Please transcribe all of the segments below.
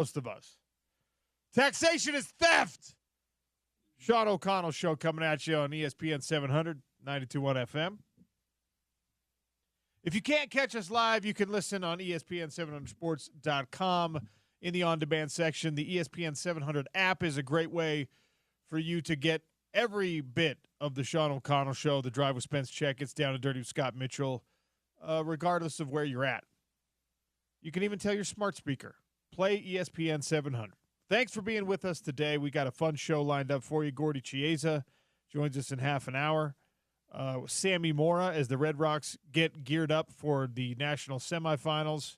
Most of us. Taxation is theft. Sean O'Connell Show coming at you on ESPN 700, 92.1 FM. If you can't catch us live, you can listen on ESPN700sports.com in the on-demand section. The ESPN 700 app is a great way for you to get every bit of the Sean O'Connell Show, the Drive with Spence Checketts, Down and Dirty with Scott Mitchell, regardless of where you're at. You can even tell your smart speaker, play ESPN 700. Thanks for being with us today. We got a fun show lined up for you. Gordy Chiesa joins us in half an hour. Sammy Mora as the Red Rocks get geared up for the national semifinals.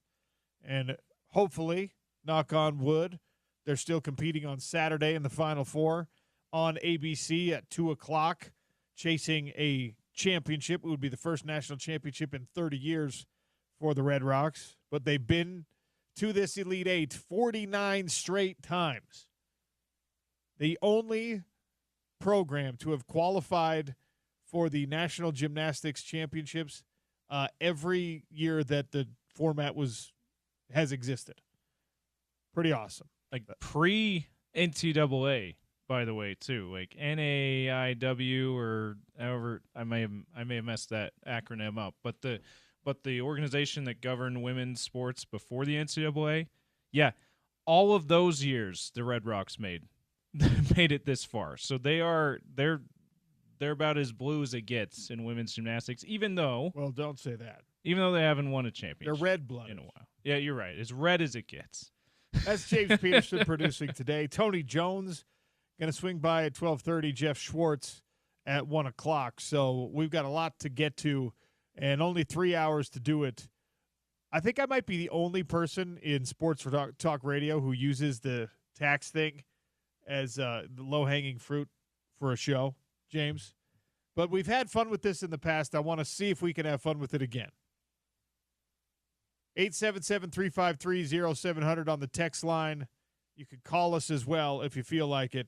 And hopefully, knock on wood, they're still competing on Saturday in the Final Four on ABC at 2 o'clock, chasing a championship. It would be the first national championship in 30 years for the Red Rocks. But they've been to this Elite Eight 49 straight times. The only program to have qualified for the National Gymnastics Championships every year that the format has existed. Pretty awesome. Like pre-NCAA, by the way, too. Like NAIW or however, I may have messed that acronym up. But the organization that governed women's sports before the NCAA, yeah, all of those years the Red Rocks made it this far. So they're about as blue as it gets in women's gymnastics, even though don't say that. Even though they haven't won a championship. They're red-blooded in a while. Yeah, you're right. As red as it gets. That's James Peterson producing today. Tony Jones going to swing by at 12:30. Jeff Schwartz at 1 o'clock. So we've got a lot to get to and only 3 hours to do it. I think I might be the only person in sports talk radio who uses the tax thing as the low-hanging fruit for a show, James. But we've had fun with this in the past. I want to see if we can have fun with it again. 877-353-0700 on the text line. You can call us as well if you feel like it.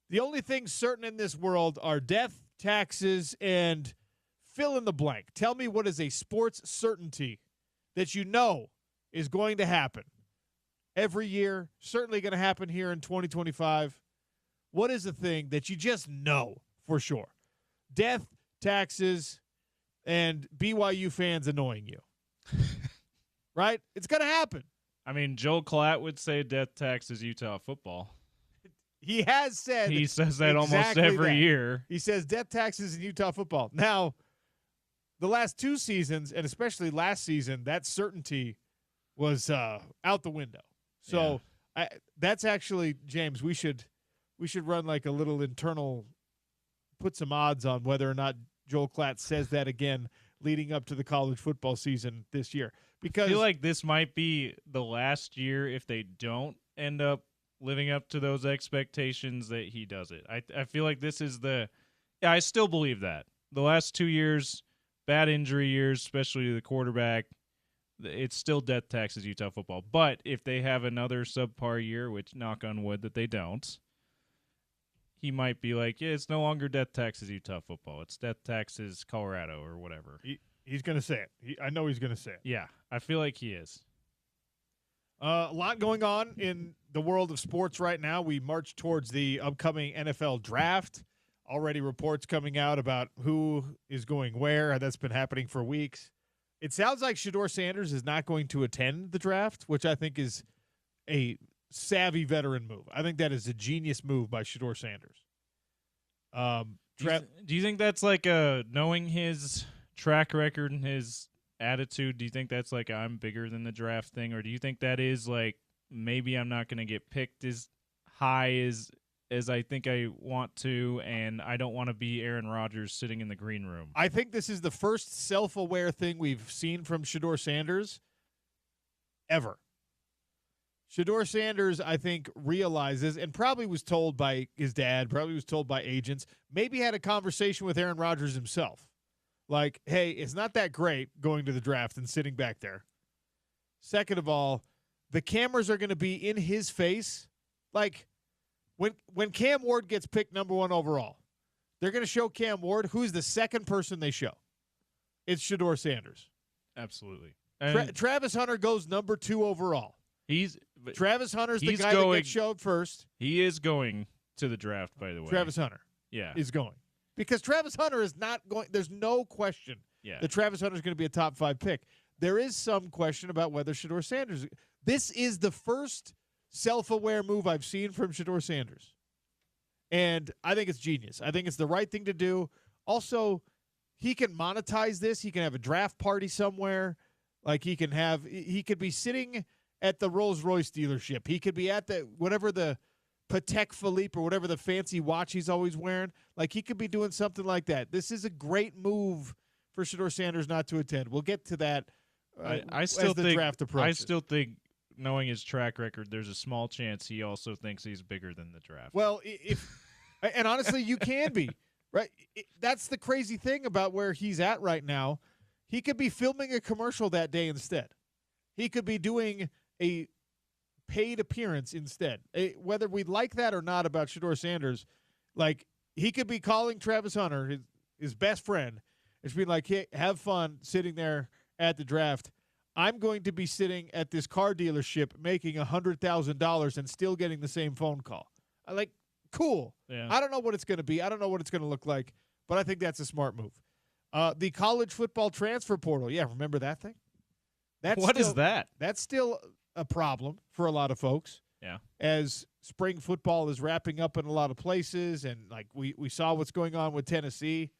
The only things certain in this world are death, taxes, and fill in the blank. Tell me what is a sports certainty that you know is going to happen every year, certainly going to happen here in 2025. What is the thing that you just know for sure? Death, taxes, and BYU fans annoying you. Right? It's going to happen. I mean, Joel Klatt would say death, taxes, Utah football. He has said. He says that almost every year. He says death, taxes, and Utah football. Now, the last two seasons, and especially last season, that certainty was out the window. So that's actually, James, we should run like a little internal, put some odds on whether or not Joel Klatt says that again leading up to the college football season this year. Because I feel like this might be the last year if they don't end up living up to those expectations that he does it. I feel like this is I still believe that. The last 2 years, bad injury years, especially to the quarterback, it's still death, taxes, Utah football. But if they have another subpar year, which knock on wood that they don't, he might be like, yeah, it's no longer death, taxes, Utah football. It's death, taxes, Colorado or whatever. He's going to say it. I know he's going to say it. Yeah, I feel like he is. A lot going on in the world of sports right now. We march towards the upcoming NFL draft. Already reports coming out about who is going where. That's been happening for weeks. It sounds like Shedeur Sanders is not going to attend the draft, which I think is a savvy veteran move. I think that is a genius move by Shedeur Sanders. Do you think that's like knowing his track record and his attitude, do you think that's like I'm bigger than the draft thing, or do you think that is like maybe I'm not going to get picked as high as I think I want to, and I don't want to be Aaron Rodgers sitting in the green room? I think this is the first self-aware thing we've seen from Shedeur Sanders ever. Shedeur Sanders, I think, realizes, and probably was told by his dad, probably was told by agents, maybe had a conversation with Aaron Rodgers himself. Like, hey, it's not that great going to the draft and sitting back there. Second of all, the cameras are going to be in his face. Like, when Cam Ward gets picked number 1 overall, they're going to show Cam Ward. Who's the second person they show? It's Shedeur Sanders. Absolutely. Travis Hunter goes number 2 overall. Travis Hunter's the guy that gets showed first. He is going to the draft, by the way. Travis Hunter is going. Because Travis Hunter is not going – there's no question that Travis Hunter is going to be a top 5 pick. There is some question about whether Shedeur Sanders – this is the first self-aware move I've seen from Shedeur Sanders. And I think it's genius. I think it's the right thing to do. Also, he can monetize this. He can have a draft party somewhere. Like he could be sitting at the Rolls-Royce dealership. He could be at the Patek Philippe or whatever the fancy watch he's always wearing. Like he could be doing something like that. This is a great move for Shedeur Sanders not to attend. We'll get to that as the draft approaches. I still think, knowing his track record, there's a small chance he also thinks he's bigger than the draft. Well, and honestly, you can be, right? That's the crazy thing about where he's at right now. He could be filming a commercial that day instead. He could be doing a paid appearance instead. Whether we like that or not about Shedeur Sanders, like he could be calling Travis Hunter, his best friend, and being like, hey, have fun sitting there at the draft. I'm going to be sitting at this car dealership making $100,000 and still getting the same phone call. I like, cool. Yeah. I don't know what it's going to be. I don't know what it's going to look like, but I think that's a smart move. The college football transfer portal. Yeah, remember that thing? What is that? That's still a problem for a lot of folks. Yeah. As spring football is wrapping up in a lot of places, and like we saw what's going on with Tennessee.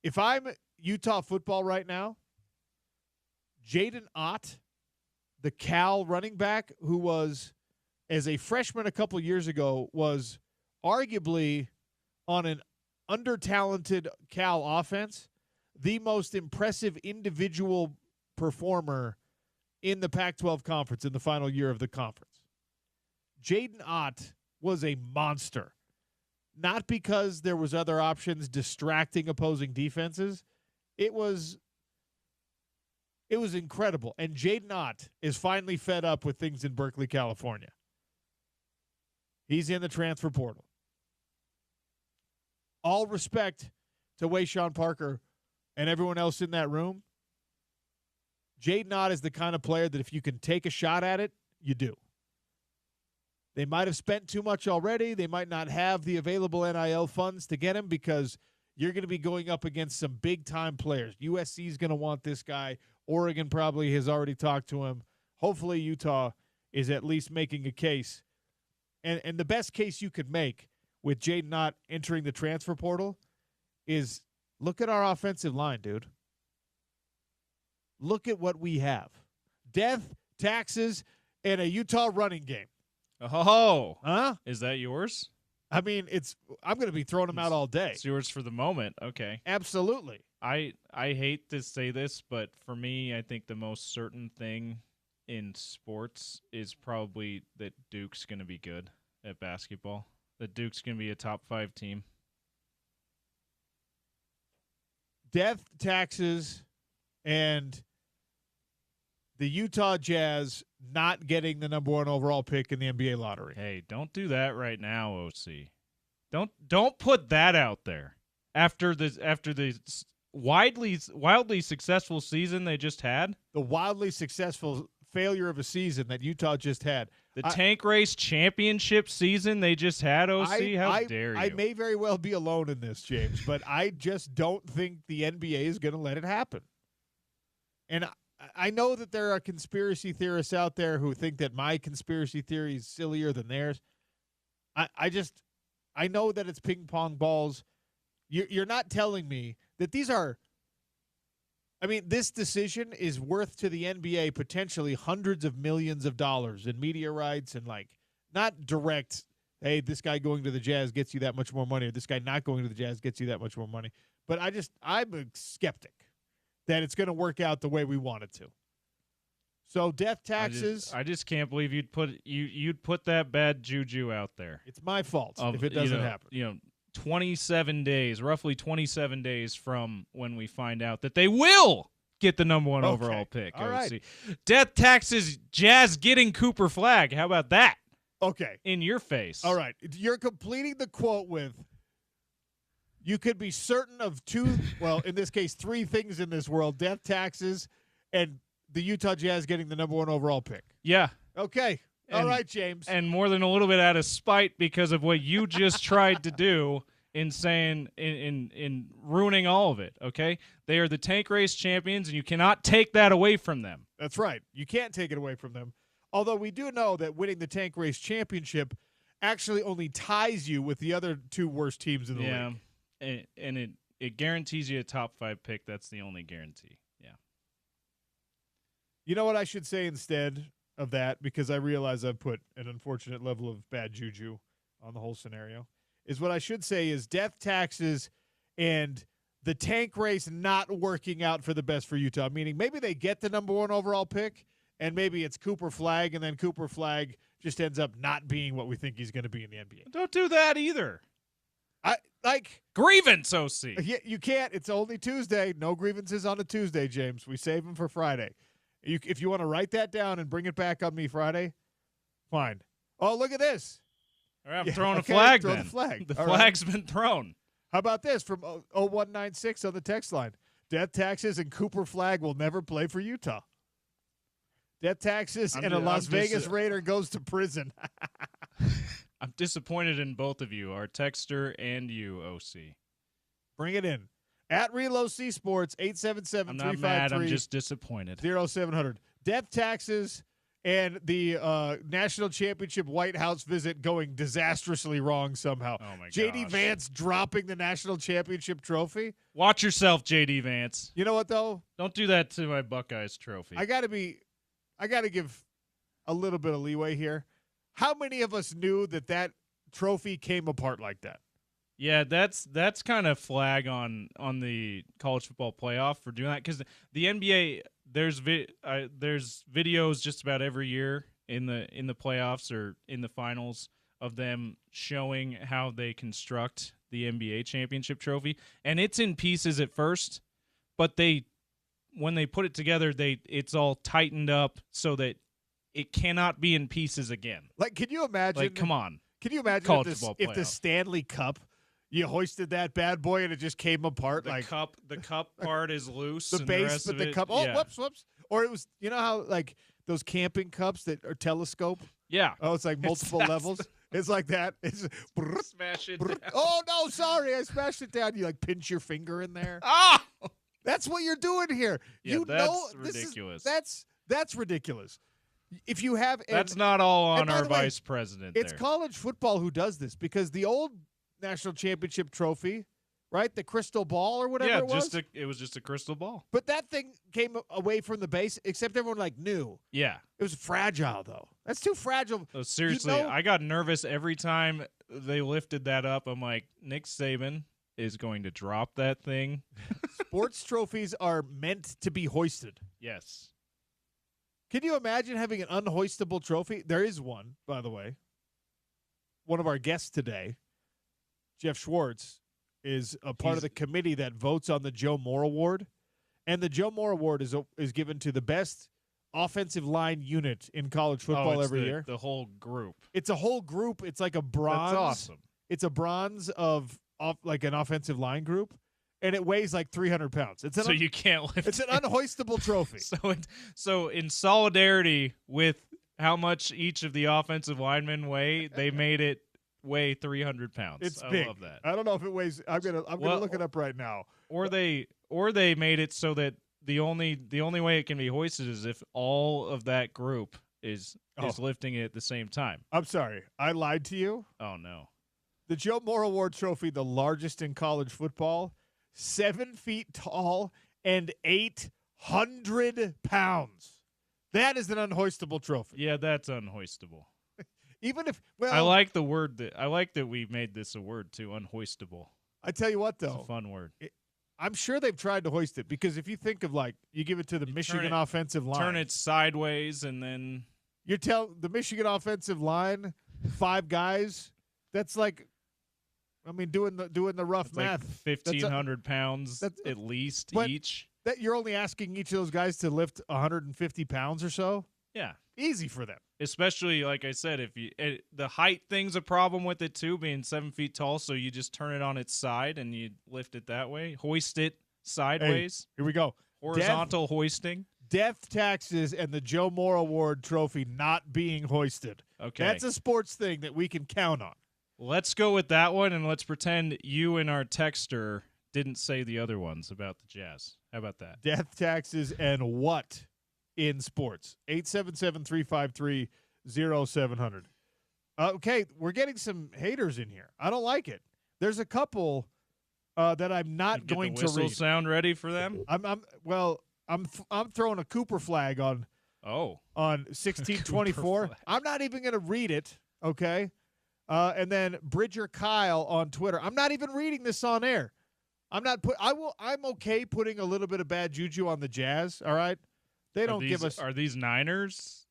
If I'm Utah football right now, Jaden Ott, the Cal running back, who was, as a freshman a couple years ago, was arguably on an under-talented Cal offense, the most impressive individual performer in the Pac-12 conference in the final year of the conference. Jaden Ott was a monster, not because there was other options distracting opposing defenses. It was incredible. And Jaden Ott is finally fed up with things in Berkeley, California. He's in the transfer portal. All respect to Wayshawn Parker and everyone else in that room. Jaden Ott is the kind of player that if you can take a shot at it, you do. They might have spent too much already. They might not have the available NIL funds to get him because you're going to be going up against some big-time players. USC is going to want this guy. Oregon probably has already talked to him. Hopefully Utah is at least making a case. And the best case you could make with Jaden Ott entering the transfer portal is look at our offensive line, dude. Look at what we have. Death, taxes, and a Utah running game. Oh. Huh? Is that yours? I mean, I'm going to be throwing them out all day. It's yours for the moment. Okay. Absolutely. I hate to say this, but for me, I think the most certain thing in sports is probably that Duke's going to be good at basketball. That Duke's going to be a top 5 team. Death, taxes, and the Utah Jazz not getting the number 1 overall pick in the NBA lottery. Hey, don't do that right now, OC. Don't put that out there. After the wildly successful season they just had, the wildly successful failure of a season that Utah just had, the tank race championship season they just had, OC, how dare you? I may very well be alone in this, James, but I just don't think the NBA is going to let it happen. And I know that there are conspiracy theorists out there who think that my conspiracy theory is sillier than theirs. I know that it's ping pong balls. You're not telling me that these are – I mean, this decision is worth to the NBA potentially hundreds of millions of dollars in media rights and, like, not direct, hey, this guy going to the Jazz gets you that much more money, or this guy not going to the Jazz gets you that much more money. But I'm a skeptic that it's going to work out the way we want it to. So death, taxes. I just can't believe you'd put that bad juju out there. It's my fault if it doesn't happen. 27 days, roughly 27 days from when we find out that they will get the number 1 overall pick. All right. Death, taxes, Jazz getting Cooper Flag. How about that? Okay. In your face. All right. You're completing the quote with, you could be certain of 2, well, in this case, 3 things in this world, death, taxes, and the Utah Jazz getting the number 1 overall pick. Yeah. Okay. All right, James. And more than a little bit out of spite because of what you just tried to do in saying in ruining all of it, okay? They are the tank race champions, and you cannot take that away from them. That's right. You can't take it away from them. Although we do know that winning the tank race championship actually only ties you with the other 2 worst teams in the league. Yeah, and it guarantees you a top 5 pick. That's the only guarantee. Yeah. You know what I should say instead of that, because I realize I've put an unfortunate level of bad juju on the whole scenario, is what I should say is death taxes and the tank race not working out for the best for Utah, meaning maybe they get the number 1 overall pick and maybe it's Cooper Flagg, and then Cooper Flagg just ends up not being what we think he's going to be in the NBA. Don't do that either. Grievance, OC. Yeah, you can't. It's only Tuesday. No grievances on a Tuesday, James. We save them for Friday. If you want to write that down and bring it back on me Friday, fine. Oh, look at this. All right, I'm throwing a flag throw then. The flag. The All flag's right. been thrown. How about this from 0196 on the text line? Death taxes and Cooper Flagg will never play for Utah. Death taxes and a Las Vegas Raider goes to prison. I'm disappointed in both of you, our texter and you, OC. Bring it in. At Real OC Sports, 877-353. I'm not mad. I'm just disappointed. 0700. Death taxes and the national championship White House visit going disastrously wrong somehow. Oh, my J.D. gosh. Vance dropping the national championship trophy. Watch yourself, J.D. Vance. You know what, though? Don't do that to my Buckeyes trophy. I got to give a little bit of leeway here. How many of us knew that trophy came apart like that? Yeah, that's kind of flag on the college football playoff for doing that, because the NBA there's videos just about every year in the playoffs or in the finals of them showing how they construct the NBA championship trophy, and it's in pieces at first, but when they put it together, it's all tightened up so that it cannot be in pieces again. Like, can you imagine? Like, come on. Can you imagine if the Stanley Cup, you hoisted that bad boy and it just came apart? The cup part is loose. The and base, the rest but of the it, cup. Oh, yeah. whoops. Or it was, you know how like those camping cups that are telescope? Yeah. Oh, it's like multiple levels. It's like that. It's smash it down. Oh no, sorry, I smashed it down. You like pinch your finger in there. Ah! That's what you're doing here. Yeah, you that's know, ridiculous. That's ridiculous. If you have, that's not all on our by the way, vice president. It's there. college football who does this, because the old national championship trophy, right, the crystal ball or whatever it was. It was just a crystal ball. But that thing came away from the base, except everyone knew. Yeah, it was fragile though. That's too fragile. Oh, seriously, I got nervous every time they lifted that up. I'm like, Nick Saban is going to drop that thing. Sports trophies are meant to be hoisted. Yes. Can you imagine having an unhoistable trophy? There is one, by the way. One of our guests today, Jeff Schwartz, is a part of the committee that votes on the Joe Moore Award. And the Joe Moore Award is given to the best offensive line unit in college football every year. The whole group. It's a whole group. It's like a bronze. That's awesome. It's a bronze of like an offensive line group. And it weighs like 300 pounds. So you can't lift It's an unhoistable trophy. So in solidarity with how much each of the offensive linemen weigh, they made it weigh 300 pounds. It's I big. love that. I don't know if it weighs. I'm gonna look it up right now. Or they made it so that the only way it can be hoisted is if all of that group is lifting it at the same time. I'm sorry, I lied to you. Oh no. The Joe Moore Award trophy, the largest in college football, 7 feet tall and 800 pounds. That is an unhoistable trophy. Yeah, that's unhoistable. Even if, I like the word I like that we made this a word too, unhoistable. I tell you what, though, it's a fun word. I'm sure they've tried to hoist it, because if you think of you give it to the Michigan offensive line, turn it sideways, and then you tell the Michigan offensive line 5 guys. That's like, I mean, doing the rough math, like 1,500 pounds at least each. That you're only asking each of those guys to lift 150 pounds or so. Yeah, easy for them. Especially, like I said, the height thing's a problem with it too, being 7 feet tall. So you just turn it on its side and you lift it that way, hoist it sideways. Hey, here we go. Horizontal hoisting. death taxes and the Joe Moore Award trophy not being hoisted. Okay. That's a sports thing that we can count on. Let's go with that one, and let's pretend you and our texter didn't say the other ones about the Jazz. How about that? Death taxes and what in sports? 877-353-0700. Okay, we're getting some haters in here. I don't like it. There's a couple that I'm not Get going the to whistle read. sound ready for them? I'm throwing a Cooper flag on Oh. on 1624. flag. I'm not even going to read it, okay? And then Bridger Kyle on Twitter. I'm not even reading this on air. I'm okay putting a little bit of bad juju on the Jazz, all right? They don't give us. Are these Niners?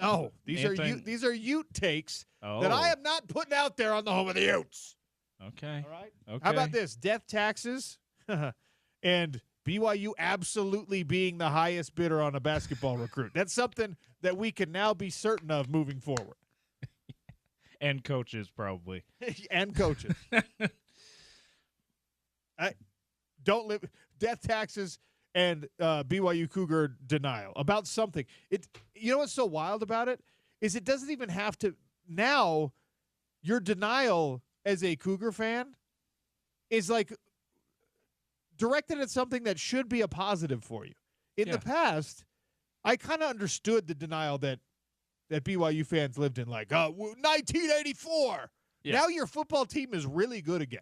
No, these are Ute takes that I am not putting out there on the home of the Utes. Okay. All right. Okay. How about this? Death taxes and BYU absolutely being the highest bidder on a basketball recruit. That's something that we can now be certain of moving forward. And coaches, probably. And coaches. Don't live death taxes and BYU Cougar denial about something. You know what's so wild about it is it doesn't even have to. Now your denial as a Cougar fan is like directed at something that should be a positive for you. In the past, I kind of understood the denial that BYU fans lived in, like 1984. Yeah. Now your football team is really good again.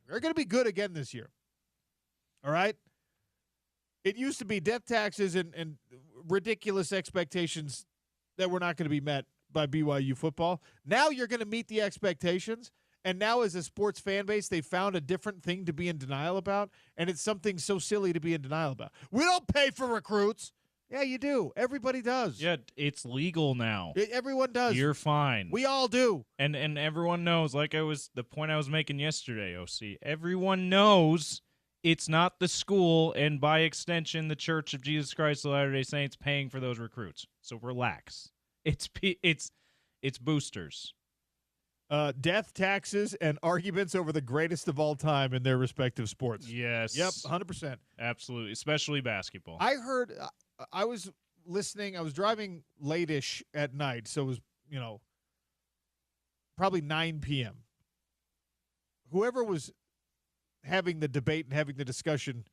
They're going to be good again this year. All right? It used to be death taxes and ridiculous expectations that were not going to be met by BYU football. Now you're going to meet the expectations, and now as a sports fan base, they found a different thing to be in denial about, and it's something so silly to be in denial about. We don't pay for recruits. Yeah, you do. Everybody does. Yeah, it's legal now. Everyone does. You're fine. We all do. And everyone knows, the point I was making yesterday, OC, everyone knows it's not the school and, by extension, the Church of Jesus Christ of Latter-day Saints paying for those recruits. So relax. It's boosters. Death, taxes, and arguments over the greatest of all time in their respective sports. Yes. Yep, 100%. Absolutely, especially basketball. I heard I was listening. I was driving late-ish at night, so it was, probably 9 p.m. Whoever was having the debate and having the discussion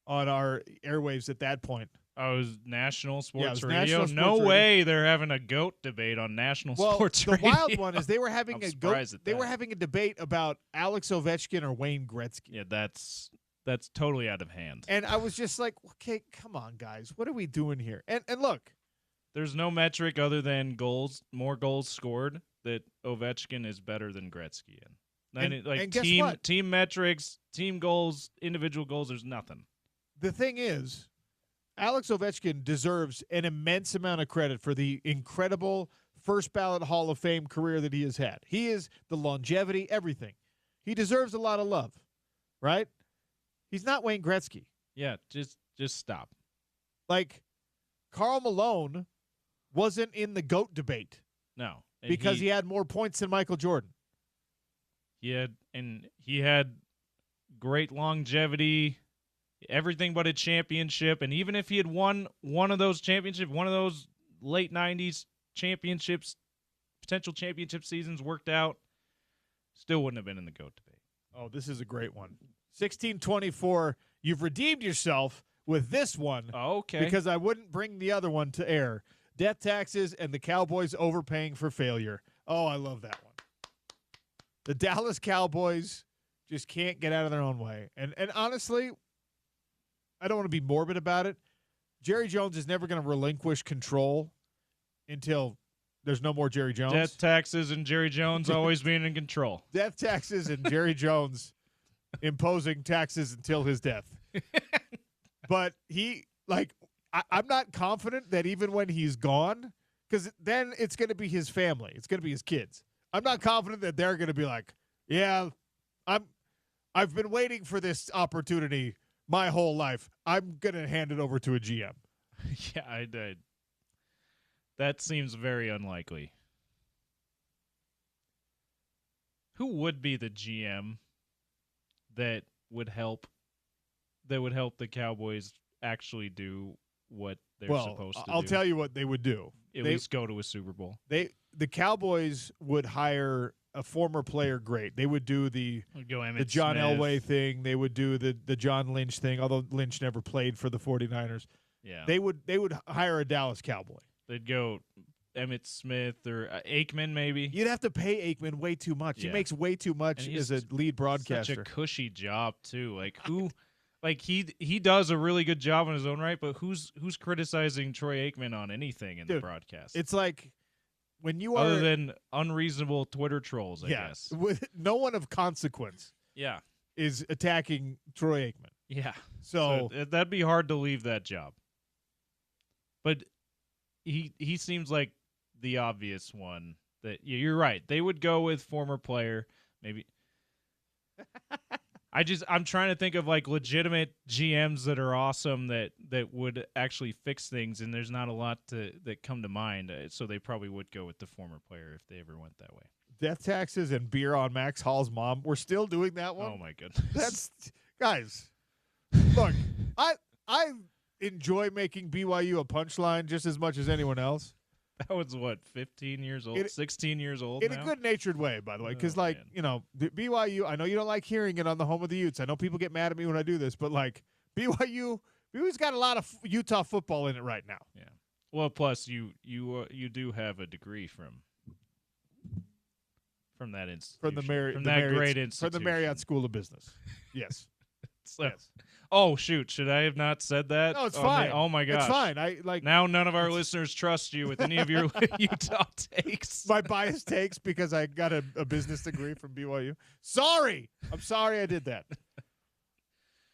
on our airwaves at that point. Oh, it was National Sports Radio? National No Sports way Radio. They're having a GOAT debate on National Sports Radio. The wild one is they were having were having a debate about Alex Ovechkin or Wayne Gretzky. Yeah, that's totally out of hand. And I was just like, okay, come on, guys. What are we doing here? And look. There's no metric other than more goals scored that Ovechkin is better than Gretzky in. And guess what? Team metrics, team goals, individual goals, there's nothing. The thing is, Alex Ovechkin deserves an immense amount of credit for the incredible first ballot Hall of Fame career that he has had. He is the longevity, everything. He deserves a lot of love, right? He's not Wayne Gretzky. Yeah, just stop. Like, Karl Malone wasn't in the GOAT debate. No. Because he had more points than Michael Jordan. He had great longevity, everything but a championship. And even if he had won one of those championships, one of those late 90s championships, potential championship seasons worked out, still wouldn't have been in the GOAT debate. Oh, this is a great one. 1624, you've redeemed yourself with this one. Oh, okay. Because I wouldn't bring the other one to air. Death taxes and the Cowboys overpaying for failure. Oh, I love that one. The Dallas Cowboys just can't get out of their own way. And honestly, I don't want to be morbid about it. Jerry Jones is never going to relinquish control until there's no more Jerry Jones. Death taxes and Jerry Jones always being in control. Death taxes and Jerry Jones imposing taxes until his death. But I'm not confident that even when he's gone, because then it's going to be his family. It's going to be his kids. I'm not confident that they're going to be like, yeah, I've been waiting for this opportunity my whole life. I'm going to hand it over to a GM. Yeah, I did. That seems very unlikely. Who would be the GM that would help the Cowboys actually do what they're well, supposed to I'll do. tell you what they would do. At least go to a Super Bowl. The Cowboys would hire a former player great. They would do the Go Emmitt John Smith. Elway thing. They would do the John Lynch thing, although Lynch never played for the 49ers. Yeah. They would hire a Dallas Cowboy. They'd go Emmitt Smith or Aikman maybe. You'd have to pay Aikman way too much. Yeah. He makes way too much as a lead broadcaster. Such a cushy job too. Like who like he does a really good job in his own right, but who's criticizing Troy Aikman on anything in the broadcast? It's like when you are other than unreasonable Twitter trolls, I guess. With no one of consequence Yeah. is attacking Troy Aikman. Yeah. So that'd be hard to leave that job. But he seems like the obvious one that you're right. They would go with former player, maybe. I'm trying to think of like legitimate GMs that are awesome that would actually fix things, and there's not a lot that come to mind. So they probably would go with the former player if they ever went that way. death taxes and beer on Max Hall's mom. We're still doing that one. Oh my goodness. That's guys. Look, I enjoy making BYU a punchline just as much as anyone else. That was what, 15 years old, 16 years old in now? a good-natured way, by the way, because man. BYU. I know you don't like hearing it on the home of the Utes. I know people get mad at me when I do this, but like BYU's got a lot of Utah football in it right now. Yeah. Well, plus you do have a degree from that institution, From that great institution, from the Marriott School of Business. Yes. Yes. Oh shoot! Should I have not said that? No, it's fine. Oh my gosh! It's fine. I like now. None of our listeners trust you with any of your Utah takes. My biased takes because I got a business degree from BYU. Sorry, I'm sorry I did that.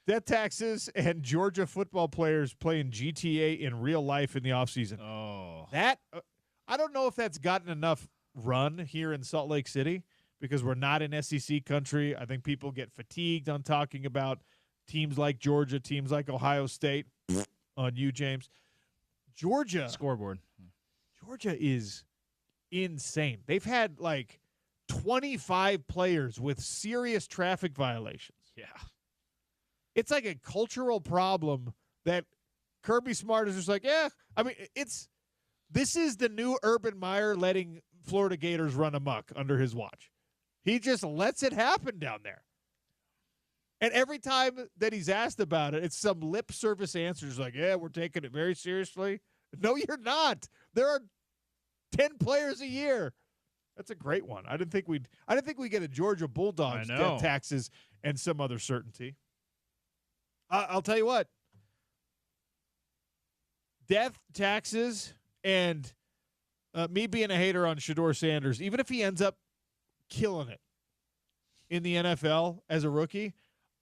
Death taxes and Georgia football players playing GTA in real life in the offseason. Oh, that I don't know if that's gotten enough run here in Salt Lake City because we're not in SEC country. I think people get fatigued on talking about teams like Georgia, teams like Ohio State. On you, James. Georgia scoreboard. Georgia is insane. They've had like 25 players with serious traffic violations. Yeah. It's like a cultural problem that Kirby Smart is just like, yeah. I mean, this is the new Urban Meyer letting Florida Gators run amok under his watch. He just lets it happen down there. And every time that he's asked about it, it's some lip service answers like, yeah, we're taking it very seriously. No, you're not. There are 10 players a year. That's a great one. I didn't think we'd get a Georgia Bulldogs death taxes and some other certainty. I'll tell you what. Death taxes and me being a hater on Shedeur Sanders, even if he ends up killing it in the NFL as a rookie,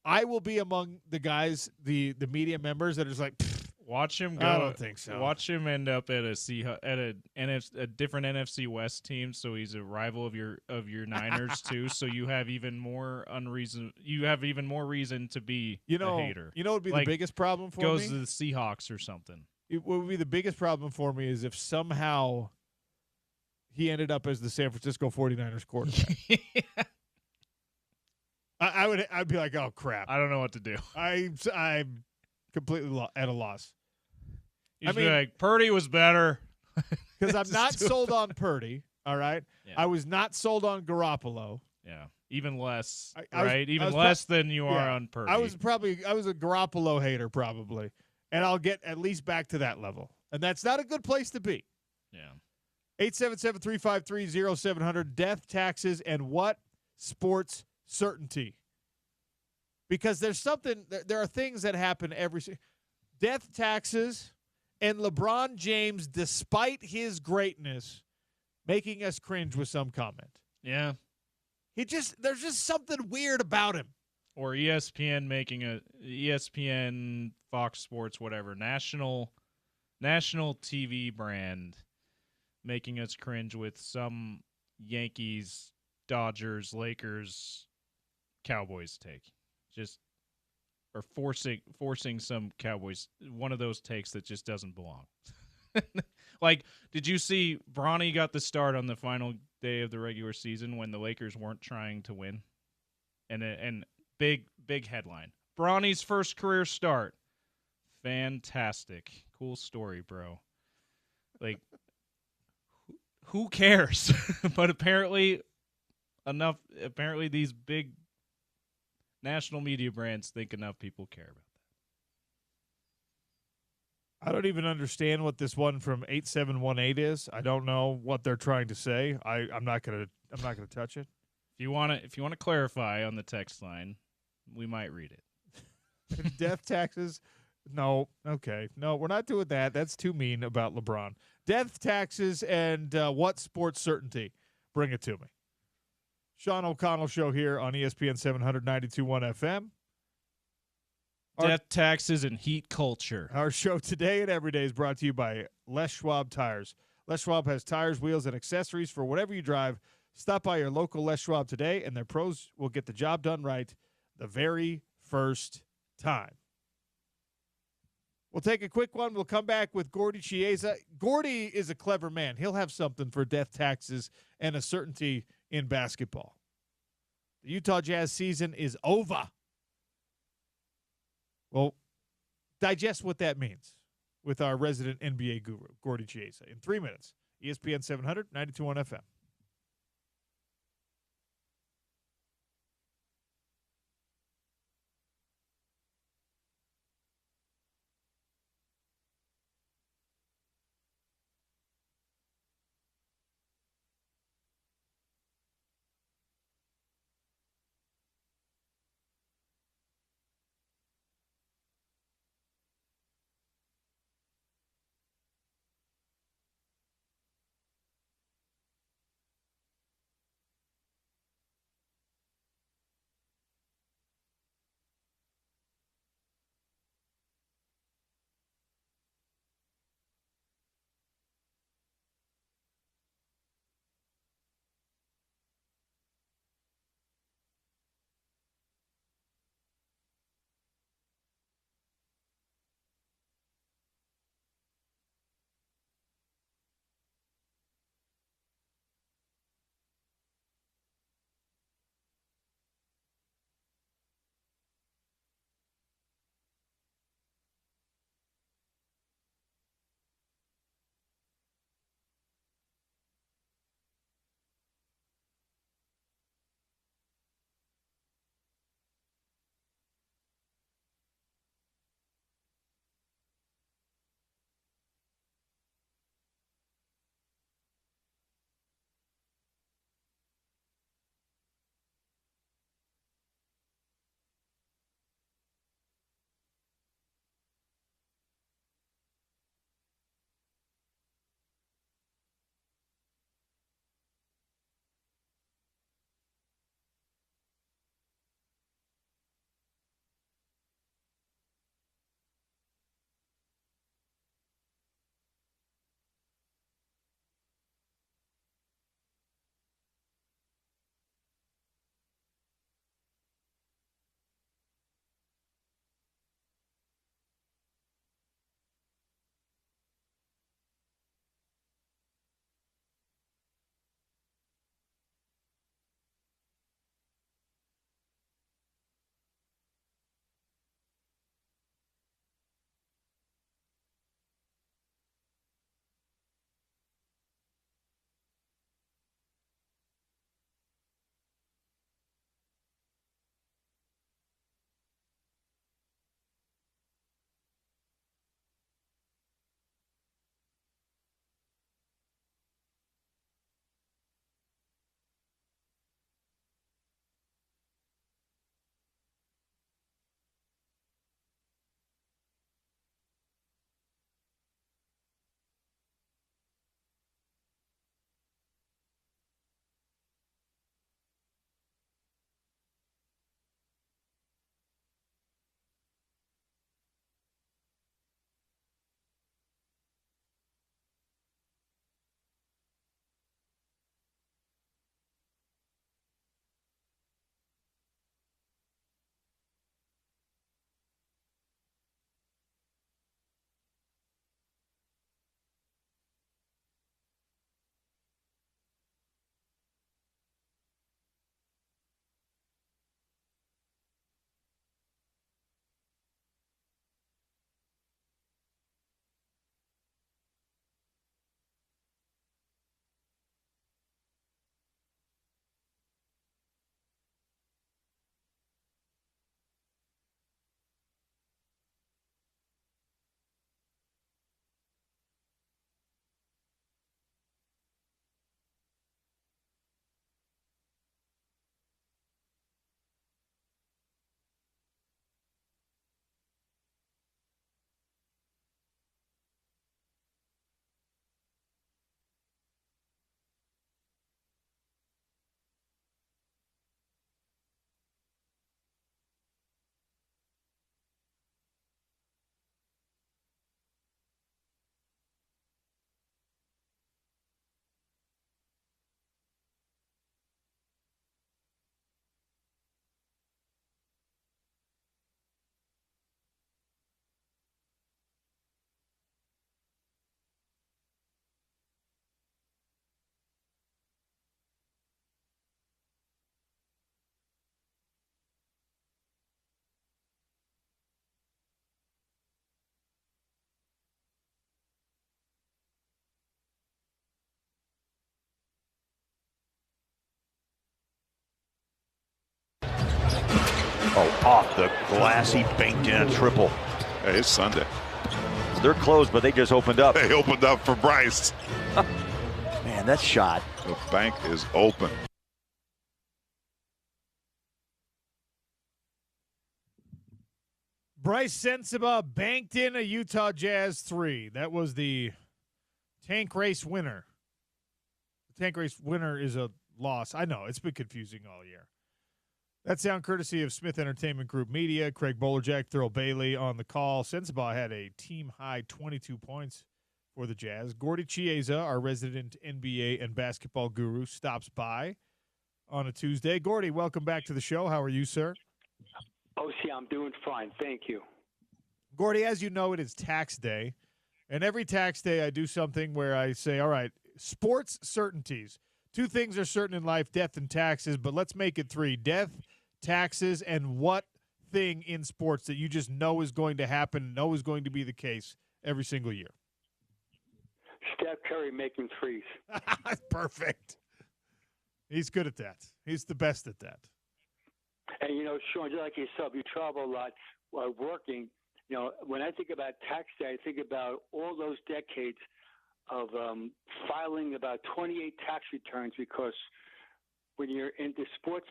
I will be among the guys, the media members that are just like, watch him go. I don't think so. Watch him end up at a different NFC West team, so he's a rival of your Niners too. So you have even more reason to be a hater. You know what would be the biggest problem for me? Goes to the Seahawks or something. What would be the biggest problem for me is if somehow he ended up as the San Francisco 49ers quarterback. Yeah. I'd be like, oh crap! I don't know what to do. I'm completely at a loss. You'd be like, Purdy was better because I'm not sold on Purdy. All right, yeah. I was not sold on Garoppolo. Yeah, even less, right? Even less than you are on Purdy. I was a Garoppolo hater probably, and I'll get at least back to that level, and that's not a good place to be. Yeah. 877-353-0700. Death, taxes, and what sports certainty, because there are things that happen death, taxes, and LeBron James, despite his greatness, making us cringe with some comment. Yeah, there's just something weird about him. Or ESPN making a ESPN, Fox Sports, whatever national TV brand making us cringe with some Yankees, Dodgers, Lakers, Cowboys take, or forcing some Cowboys, one of those takes that just doesn't belong. Like, did you see Bronny got the start on the final day of the regular season when the Lakers weren't trying to win? And big headline: Bronny's first career start. Fantastic cool story, bro. Like, who cares? But apparently these big national media brands think enough people care about that. I don't even understand what this one from 8718 is. I don't know what they're trying to say. I'm not gonna touch it. If you wanna clarify on the text line, we might read it. Death taxes. No. Okay. No, we're not doing that. That's too mean about LeBron. Death taxes and what sports certainty? Bring it to me. Sean O'Connell Show here on ESPN 792.1 FM. Death taxes and heat culture. Our show today and every day is brought to you by Les Schwab Tires. Les Schwab has tires, wheels, and accessories for whatever you drive. Stop by your local Les Schwab today, and their pros will get the job done right the very first time. We'll take a quick one. We'll come back with Gordy Chiesa. Gordy is a clever man. He'll have something for death taxes and a certainty in basketball. The Utah Jazz season is over. Well, digest what that means with our resident NBA guru, Gordy Chiesa, in 3 minutes. ESPN 700, 92.1 FM. Oh, off the glass, he banked in a triple. Hey, it's Sunday. They're closed, but they just opened up. They opened up for Bryce. Man, that shot. The bank is open. Bryce Sensabaugh banked in a Utah Jazz 3. That was the tank race winner. The tank race winner is a loss. I know, it's been confusing all year. That sound courtesy of Smith Entertainment Group Media. Craig Bolerjack, Thurl Bailey on the call. Sensabaugh had a team-high 22 points for the Jazz. Gordy Chiesa, our resident NBA and basketball guru, stops by on a Tuesday. Gordy, welcome back to the show. How are you, sir? OC, I'm doing fine. Thank you. Gordy, as you know, it is tax day. And every tax day I do something where I say, all right, sports certainties. 2 things are certain in life, death and taxes, but let's make it 3. Death, taxes, and what thing in sports that you just know is going to happen, know is going to be the case every single year? Steph Curry making threes. Perfect. He's good at that. He's the best at that. And, Sean, just like yourself, you travel a lot while working. When I think about tax day, I think about all those decades of filing about 28 tax returns, because when you're in the sports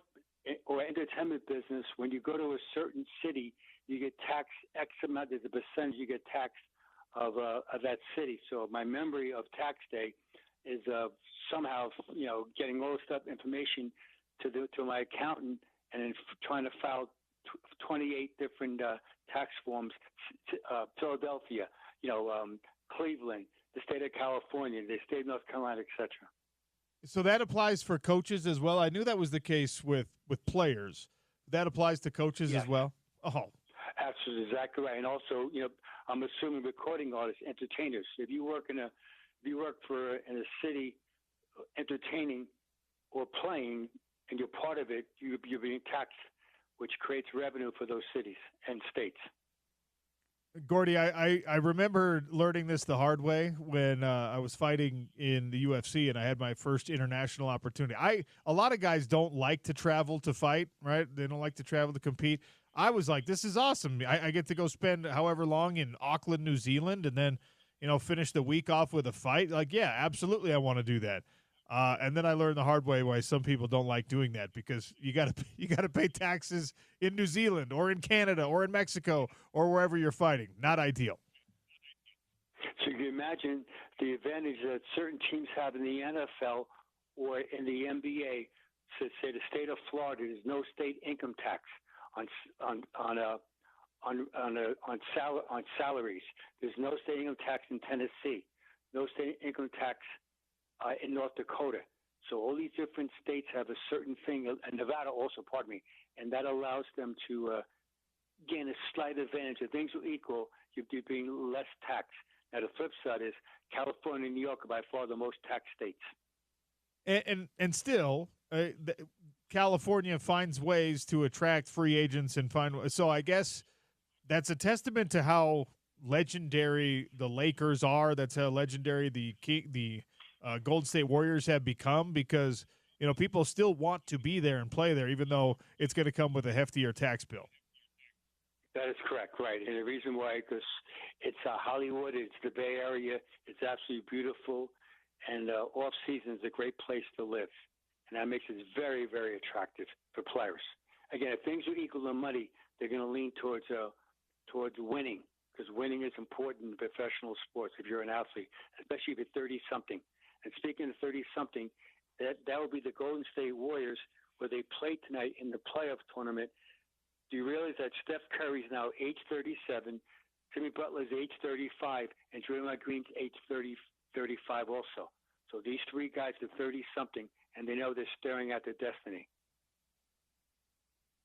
or entertainment business, when you go to a certain city, you get taxed X amount. There's a percentage you get taxed of that city. So my memory of tax day is somehow, getting all this stuff information to my accountant and then trying to file 28 different tax forms, Philadelphia, Cleveland, the state of California, the state of North Carolina, etc. So that applies for coaches as well? I knew that was the case with players. That applies to coaches as well? Oh. Absolutely, exactly right. And also, I'm assuming recording artists, entertainers. If you work in a city entertaining or playing, and you're part of it, you're being taxed, which creates revenue for those cities and states. Gordy, I remember learning this the hard way when I was fighting in the UFC and I had my first international opportunity. A lot of guys don't like to travel to fight, right? They don't like to travel to compete. I was like, this is awesome. I get to go spend however long in Auckland, New Zealand, and then, finish the week off with a fight. Like, yeah, absolutely, I want to do that. And then I learned the hard way why some people don't like doing that, because you got to pay taxes in New Zealand or in Canada or in Mexico or wherever you're fighting. Not ideal. So you can imagine the advantage that certain teams have in the NFL or in the NBA. So say the state of Florida, there's no state income tax on salaries. There's no state income tax in Tennessee. No state income tax in North Dakota. So all these different states have a certain thing, and Nevada also, and that allows them to gain a slight advantage. If things are equal, you're being less taxed. Now, the flip side is California and New York are by far the most taxed states. And still, California finds ways to attract free agents and so I guess that's a testament to how legendary the Lakers are. That's how legendary the Golden State Warriors have become, because people still want to be there and play there, even though it's going to come with a heftier tax bill. That is correct, right? And the reason why, because it's Hollywood, it's the Bay Area, it's absolutely beautiful, and off season is a great place to live, and that makes it very, very attractive for players. Again, if things are equal in money, they're going to lean towards winning, because winning is important in professional sports. If you're an athlete, especially if you're 30-something. And speaking of 30-something, that would be the Golden State Warriors, where they played tonight in the playoff tournament. Do you realize that Steph Curry's now age 37, Jimmy Butler's age 35, and Draymond Green's age 35 also? So these 3 guys are 30-something, and they know they're staring at their destiny.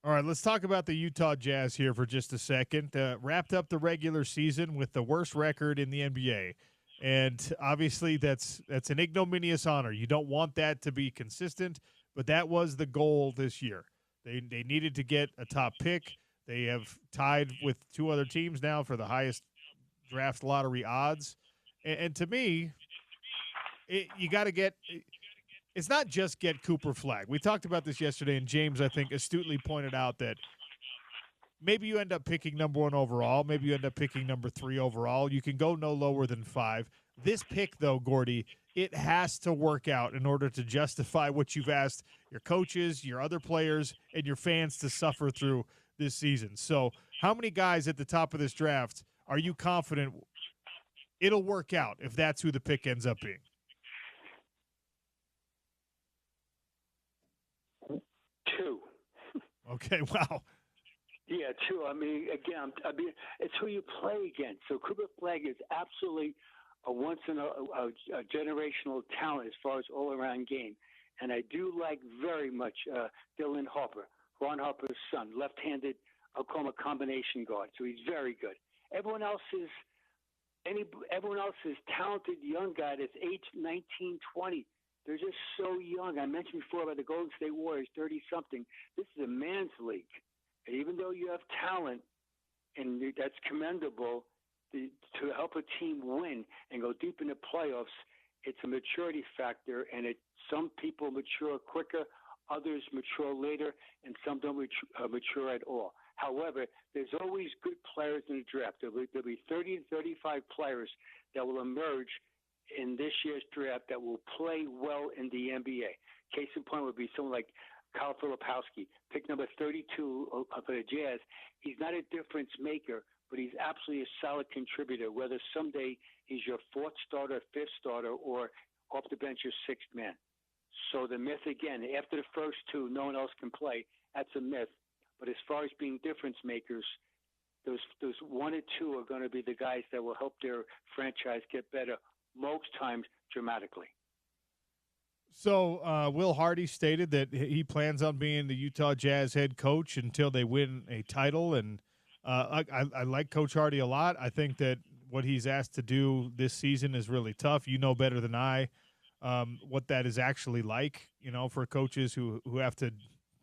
All right, let's talk about the Utah Jazz here for just a second. Wrapped up the regular season with the worst record in the NBA. And obviously that's an ignominious honor. You don't want that to be consistent, but that was the goal this year. They needed to get a top pick. They have tied with 2 other teams now for the highest draft lottery odds. And to me, you got to get – it's not just get Cooper Flagg. We talked about this yesterday, and James, I think, astutely pointed out that maybe you end up picking number 1 overall. Maybe you end up picking number 3 overall. You can go no lower than 5. This pick, though, Gordy, it has to work out in order to justify what you've asked your coaches, your other players, and your fans to suffer through this season. So how many guys at the top of this draft are you confident it'll work out if that's who the pick ends up being? 2. Okay, wow. Yeah, 2. I mean, again, it's who you play against. So Cooper Flagg is absolutely a once-in-a-generational talent as far as all-around game. And I do like very much Dylan Harper, Ron Harper's son, left-handed, I'll call him a combination guard. So he's very good. Everyone else is talented young guy that's age 19, 20. They're just so young. I mentioned before about the Golden State Warriors, 30-something. This is a man's league. And even though you have talent, and that's commendable, to help a team win and go deep in the playoffs, it's a maturity factor, and some people mature quicker, others mature later, and some don't mature at all. However, there's always good players in the draft. There'll be 30 to 35 players that will emerge in this year's draft that will play well in the NBA. Case in point would be someone like Kyle Filipowski, pick number 32 for the Jazz. He's not a difference maker, but he's absolutely a solid contributor, whether someday he's your 4th starter, 5th starter, or off the bench your 6th man. So the myth, again, after the first 2, no one else can play. That's a myth. But as far as being difference makers, those 1 or 2 are going to be the guys that will help their franchise get better, most times dramatically. So Will Hardy stated that he plans on being the Utah Jazz head coach until they win a title, and I like Coach Hardy a lot. I think that what he's asked to do this season is really tough. You know better than I what that is actually like, for coaches who have to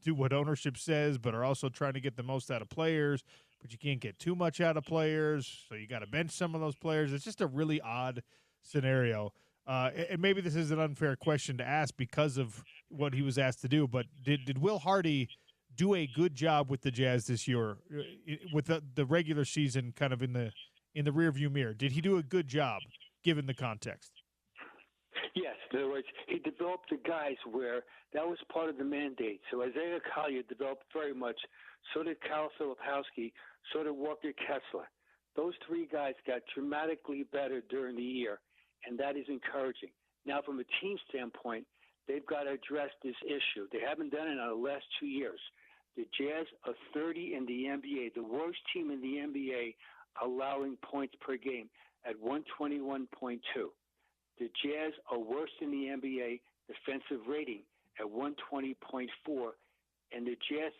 do what ownership says but are also trying to get the most out of players, but you can't get too much out of players, so you got to bench some of those players. It's just a really odd scenario. And maybe this is an unfair question to ask because of what he was asked to do, but did Will Hardy do a good job with the Jazz this year, with the regular season kind of in the rearview mirror? Did he do a good job given the context? Yes. In other words, he developed the guys where that was part of the mandate. So Isaiah Collier developed very much. So did Kyle Filipowski. So did Walker Kessler. Those 3 guys got dramatically better during the year, and that is encouraging. Now, from a team standpoint, they've got to address this issue. They haven't done it in the last 2 years. The Jazz are 30 in the NBA, the worst team in the NBA allowing points per game at 121.2. The Jazz are worst in the NBA defensive rating at 120.4, and the Jazz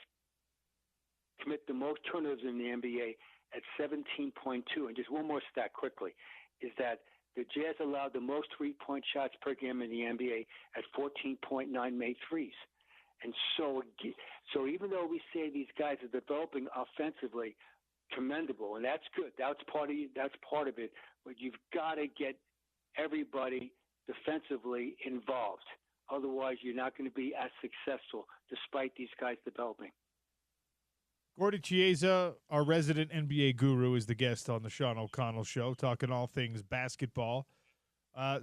commit the most turnovers in the NBA at 17.2. And just one more stat quickly is that the Jazz allowed the most three-point shots per game in the NBA at 14.9 made threes. And so even though we say these guys are developing offensively, commendable, and that's good. That's part of it. But you've got to get everybody defensively involved. Otherwise, you're not going to be as successful despite these guys developing. Gordy Chiesa, our resident NBA guru, is the guest on the Sean O'Connell Show, talking all things basketball.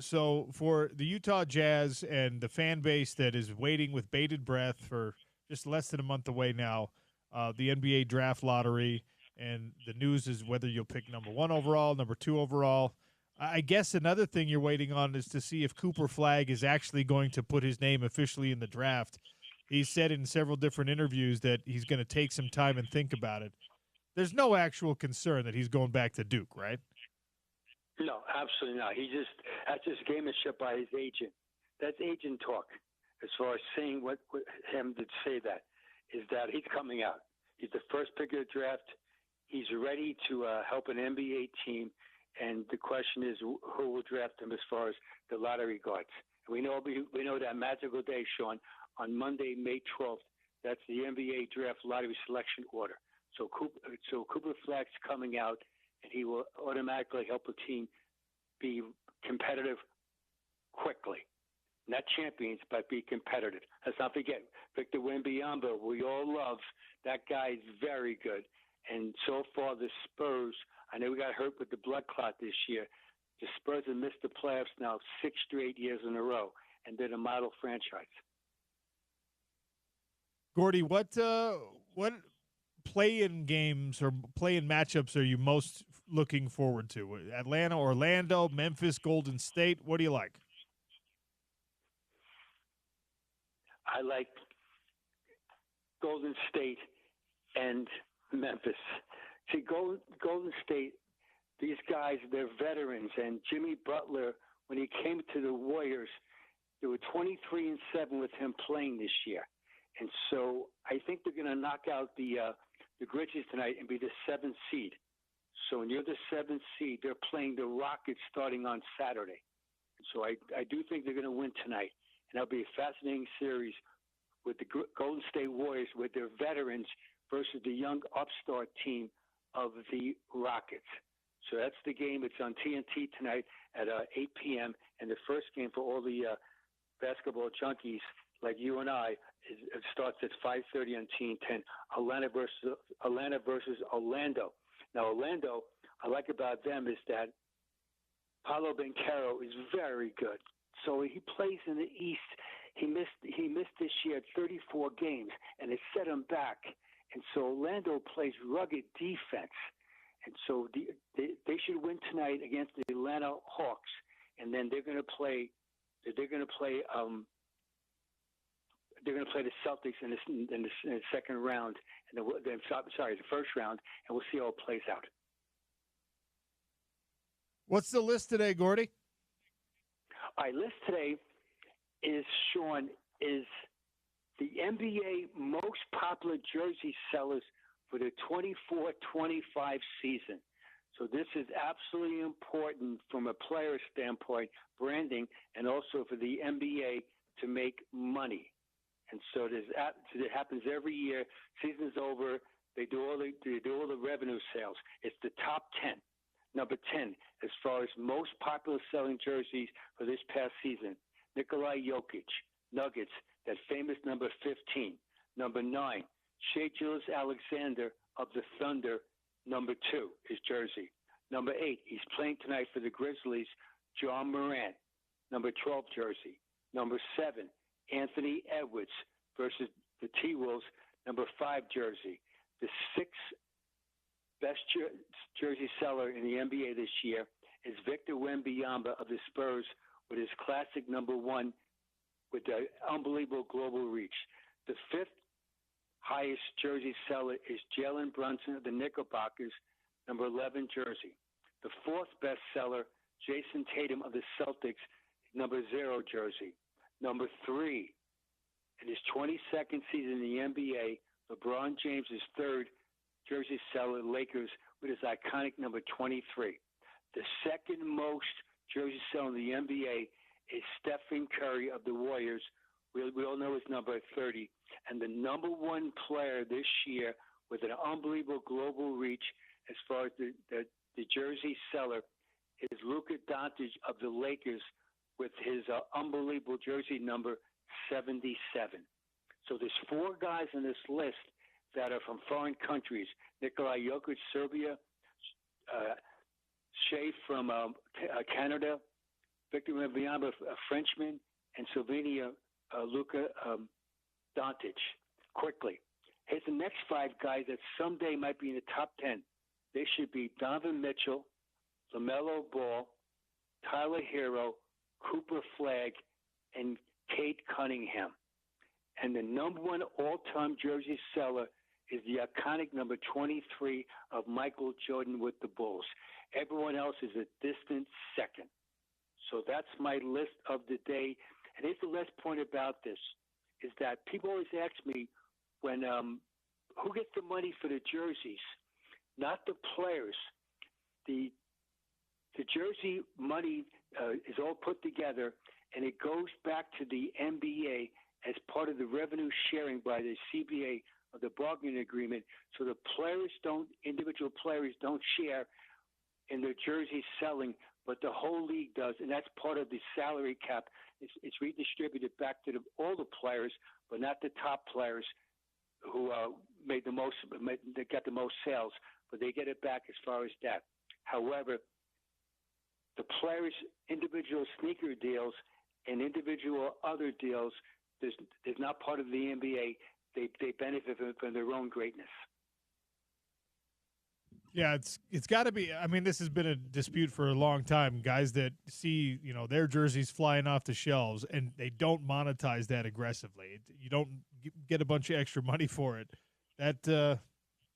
So for the Utah Jazz and the fan base that is waiting with bated breath for just less than a month away now, the NBA draft lottery, and the news is whether you'll pick number 1 overall, number 2 overall. I guess another thing you're waiting on is to see if Cooper Flagg is actually going to put his name officially in the draft. He said in several different interviews that he's going to take some time and think about it. There's no actual concern that he's going back to Duke, right? No, absolutely not. That's just gamemanship by his agent. That's agent talk. As far as saying what him to say that is that he's coming out. He's the first pick of the draft. He's ready to help an NBA team. And the question is, who will draft him as far as the lottery guards? And we know that magical day, Sean, on Monday, May 12th. That's the NBA draft lottery selection order. So Cooper Flagg's coming out, and he will automatically help a team be competitive quickly. Not champions, but be competitive. Let's not forget Victor Wembanyama, we all love. That guy is very good. And so far, the Spurs, I know we got hurt with the blood clot this year. The Spurs have missed the playoffs now 6 straight years in a row, and they're the model franchise. Gordy, what play-in games or play-in matchups are you most looking forward to? Atlanta, Orlando, Memphis, Golden State. What do you like? I like Golden State and Memphis. See, Golden State, these guys, they're veterans. And Jimmy Butler, when he came to the Warriors, they were 23-7 with him playing this year. And so I think they're going to knock out the Grizzlies tonight and be the 7th seed. So when you're the 7th seed, they're playing the Rockets starting on Saturday. So I do think they're going to win tonight. And that'll be a fascinating series with the Golden State Warriors, with their veterans versus the young upstart team of the Rockets. So that's the game. It's on TNT tonight at 8 p.m. And the first game for all the basketball junkies like you and I, it starts at 5:30 on TNT. Atlanta versus Orlando. Now, Orlando, I like about them is that Paolo Banchero is very good. So he plays in the East. He missed this year 34 games, and it set him back. And so Orlando plays rugged defense. And so they should win tonight against the Atlanta Hawks, and then they're going to play the Celtics in the second round, and the first round, and we'll see how it plays out. What's the list today, Gordy? All right, list today is the NBA most popular jersey sellers for the 24-25 season. So this is absolutely important from a player standpoint, branding, and also for the NBA to make money. And so it happens every year. Season's over. They do all the revenue sales. It's the top 10. Number 10, as far as most popular selling jerseys for this past season, Nikola Jokic, Nuggets, that famous number 15. Number 9, Shai Gilgeous-Alexander of the Thunder, number 2, his jersey. Number 8, he's playing tonight for the Grizzlies, John Morant, number 12 jersey. Number 7, Anthony Edwards versus the T-Wolves, number 5 jersey. The 6th best jersey seller in the NBA this year is Victor Wembanyama of the Spurs with his classic number 1 with the unbelievable global reach. The 5th highest jersey seller is Jalen Brunson of the Knickerbockers, number 11 jersey. The 4th best seller, Jason Tatum of the Celtics, number 0 jersey. Number 3, in his 22nd season in the NBA, LeBron James is 3rd jersey seller, Lakers, with his iconic number 23. The 2nd most jersey seller in the NBA is Stephen Curry of the Warriors. We all know his number 30. And the number 1 player this year with an unbelievable global reach as far as the jersey seller is Luka Doncic of the Lakers with his unbelievable jersey number 77. So there's 4 guys on this list that are from foreign countries. Nikola Jokic, Serbia, Shea from Canada, Victor Wembanyama, a Frenchman, and Slovenia, Luka Doncic. Quickly. Here's the next 5 guys that someday might be in the top 10. They should be Donovan Mitchell, LaMelo Ball, Tyler Hero, Cooper Flagg, and Kate Cunningham. And the number 1 all-time jersey seller is the iconic number 23 of Michael Jordan with the Bulls. Everyone else is a distant second. So that's my list of the day. And here's the last point about this, is that people always ask me when who gets the money for the jerseys? Not the players. The jersey money is all put together, and it goes back to the NBA as part of the revenue sharing by the CBA of the bargaining agreement. So the individual players don't share in their jersey selling, but the whole league does, and that's part of the salary cap. It's redistributed back to all the players, but not the top players. who made the most, they got the most sales, but they get it back as far as that. However, the players' individual sneaker deals and individual other deals is not part of the NBA. They benefit from their own greatness. Yeah, it's got to be. I mean, this has been a dispute for a long time. Guys that see, their jerseys flying off the shelves and they don't monetize that aggressively. You don't get a bunch of extra money for it. That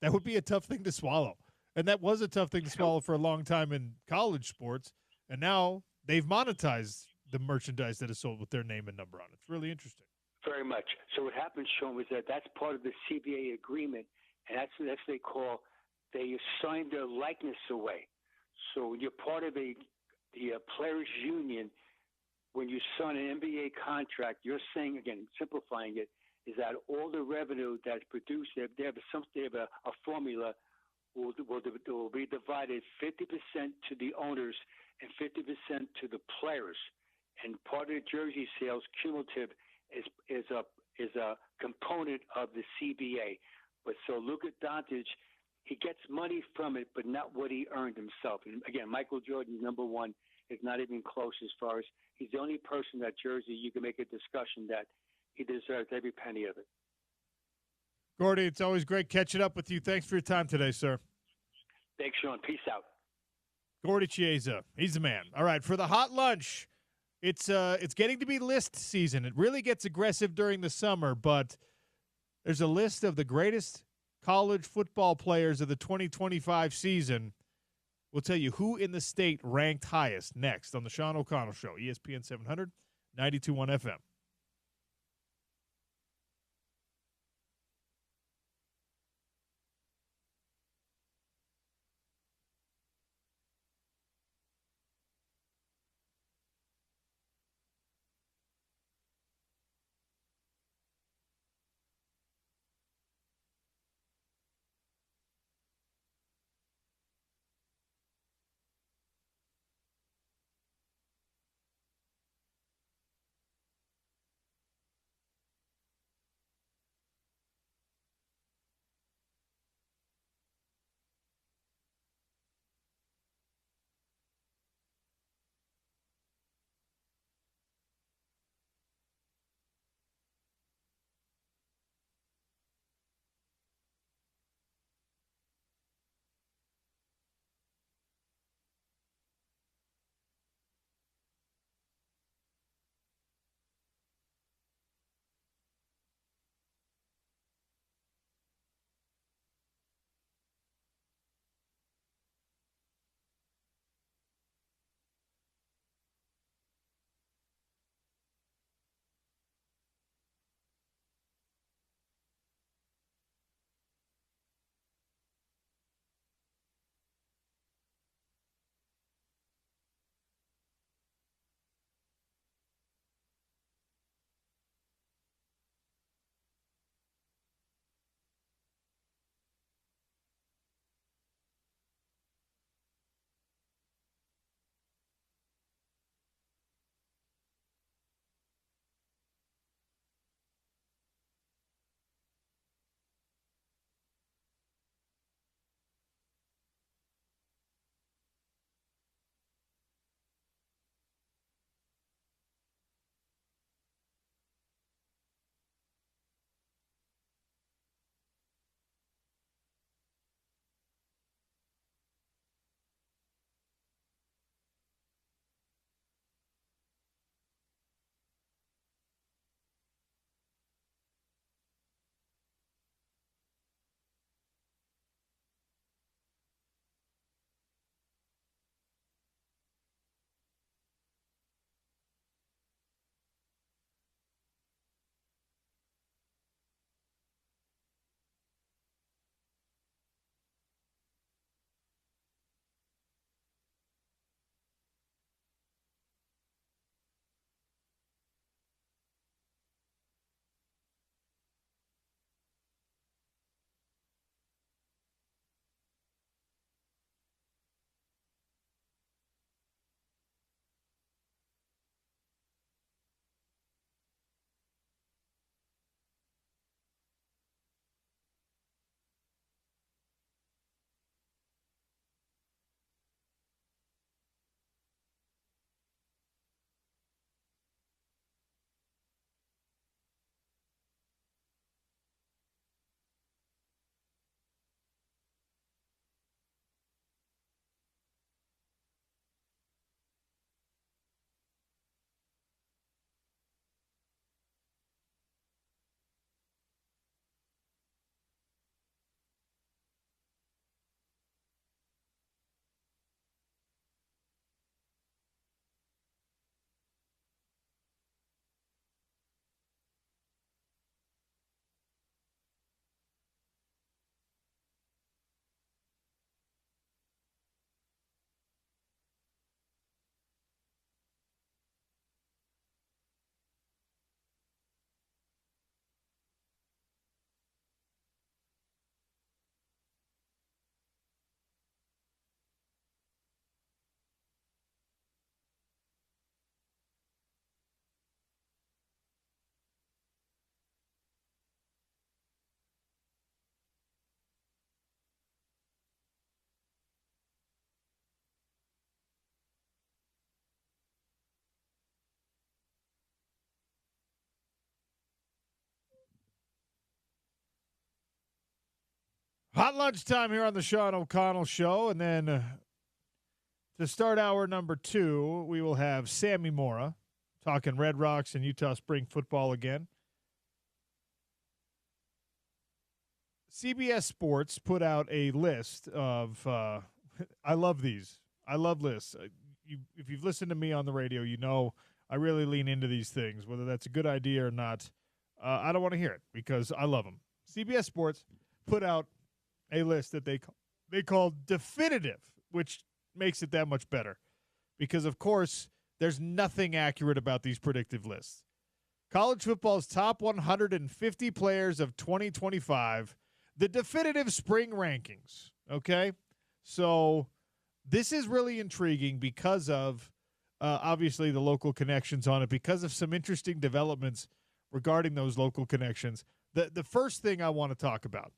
would be a tough thing to swallow. And that was a tough thing to swallow for a long time in college sports. And now they've monetized the merchandise that is sold with their name and number on it. It's really interesting. Very much. So what happened, Sean, was that's part of the CBA agreement, and that's what they call. They assign their likeness away. So when you're part of the players' union, when you sign an NBA contract, you're saying, again, simplifying it, is that all the revenue that's produced, they have a formula, will be divided 50% to the owners and 50% to the players. And part of the jersey sales, cumulative, is a component of the CBA. But so Luka Doncic, he gets money from it, but not what he earned himself. And again, Michael Jordan's number one is not even close as far as he's the only person that jersey you can make a discussion that he deserves every penny of it. Gordy, it's always great catching up with you. Thanks for your time today, sir. Thanks, Sean. Peace out. Gordy Chiesa, he's the man. All right, for the hot lunch, it's getting to be list season. It really gets aggressive during the summer, but there's a list of the greatest college football players of the 2025 season. We'll tell you who in the state ranked highest next on the Sean O'Connell Show, ESPN 700, 92.1 FM. Hot lunchtime here on the Sean O'Connell Show. And then to start hour number 2, we will have Sammy Mora talking Red Rocks and Utah Spring football again. CBS Sports put out a list of I love these. I love lists. If you've listened to me on the radio, you know I really lean into these things, whether that's a good idea or not. I don't want to hear it because I love them. CBS Sports put out a list that they call definitive, which makes it that much better because, of course, there's nothing accurate about these predictive lists. College football's top 150 players of 2025, the definitive spring rankings, okay? So this is really intriguing because of, obviously, the local connections on it, because of some interesting developments regarding those local connections. The first thing I want to talk about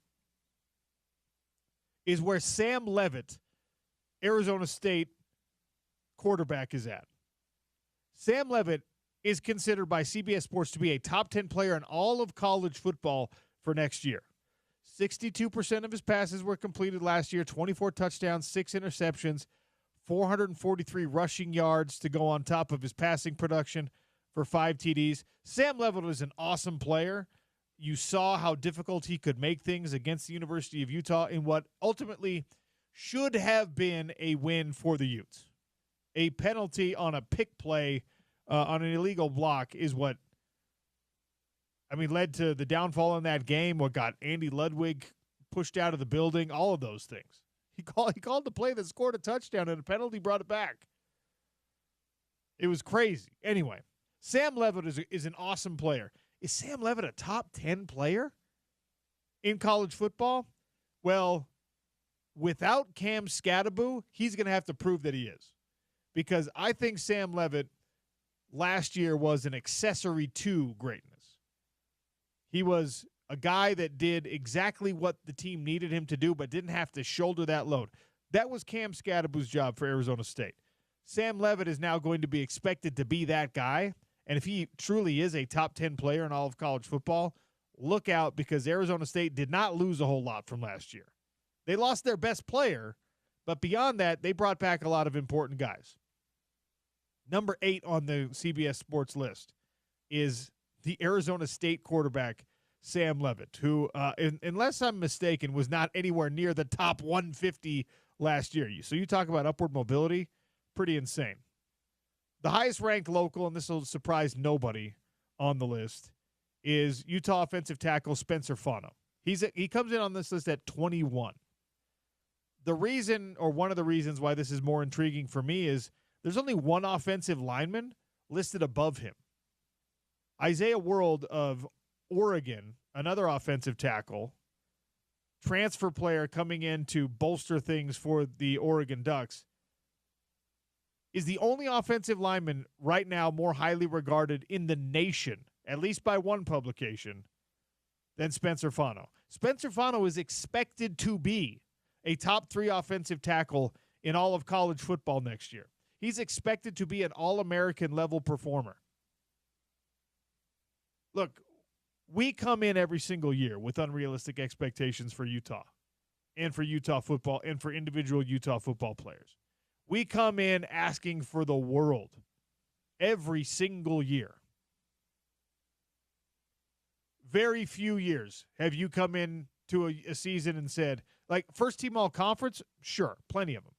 is where Sam Leavitt, Arizona State quarterback, is at. Sam Leavitt is considered by CBS Sports to be a top 10 player in all of college football for next year. 62% of his passes were completed last year, 24 touchdowns, 6 interceptions, 443 rushing yards to go on top of his passing production for 5 TDs. Sam Leavitt was an awesome player. You saw how difficult he could make things against the University of Utah in what ultimately should have been a win for the Utes. A penalty on a pick play on an illegal block is what led to the downfall in that game, what got Andy Ludwig pushed out of the building, all of those things. He called the play that scored a touchdown, and a penalty brought it back. It was crazy. Anyway, Sam Leavitt is an awesome player. Is Sam Leavitt a top 10 player in college football? Well, without Cam Scattaboo, he's going to have to prove that he is. Because I think Sam Leavitt last year was an accessory to greatness. He was a guy that did exactly what the team needed him to do, but didn't have to shoulder that load. That was Cam Scattaboo's job for Arizona State. Sam Leavitt is now going to be expected to be that guy. And if he truly is a top 10 player in all of college football, look out, because Arizona State did not lose a whole lot from last year. They lost their best player, but beyond that, they brought back a lot of important guys. Number 8 on the CBS Sports list is the Arizona State quarterback, Sam Leavitt, who, unless I'm mistaken, was not anywhere near the top 150 last year. So you talk about upward mobility, pretty insane. The highest ranked local, and this will surprise nobody on the list, is Utah offensive tackle Spencer Fano. He comes in on this list at 21. The reason, or one of the reasons why this is more intriguing for me, is there's only one offensive lineman listed above him. Isaiah World of Oregon, another offensive tackle, transfer player coming in to bolster things for the Oregon Ducks, is the only offensive lineman right now more highly regarded in the nation, at least by one publication, than Spencer Fano. Spencer Fano is expected to be a top 3 offensive tackle in all of college football next year. He's expected to be an All-American level performer. Look, we come in every single year with unrealistic expectations for Utah and for Utah football and for individual Utah football players. We come in asking for the world every single year. Very few years have you come in to a season and said, like, first team all conference? Sure, plenty of them.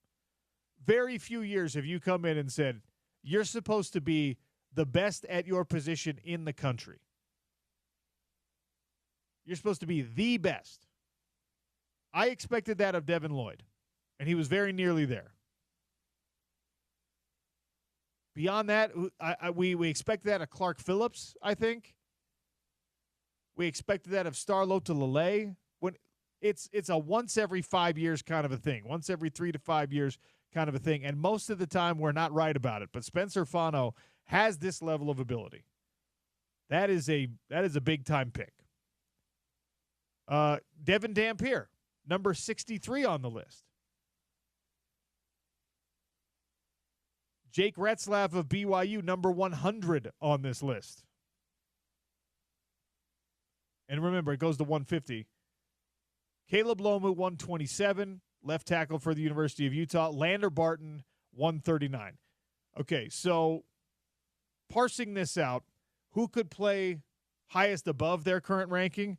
Very few years have you come in and said, you're supposed to be the best at your position in the country. You're supposed to be the best. I expected that of Devin Lloyd, and he was very nearly there. Beyond that, we expected that of Clark Phillips, I think. We expected that of Starlo to Lele. When it's a once every 5 years kind of a thing, once every 3 to 5 years kind of a thing, and most of the time we're not right about it. But Spencer Fano has this level of ability. That is a big time pick. Devin Dampier, number 63 on the list. Jake Retzlaff of BYU, number 100 on this list. And remember, it goes to 150. Caleb Lomu, 127, left tackle for the University of Utah. Lander Barton, 139. Okay, so parsing this out, who could play highest above their current ranking?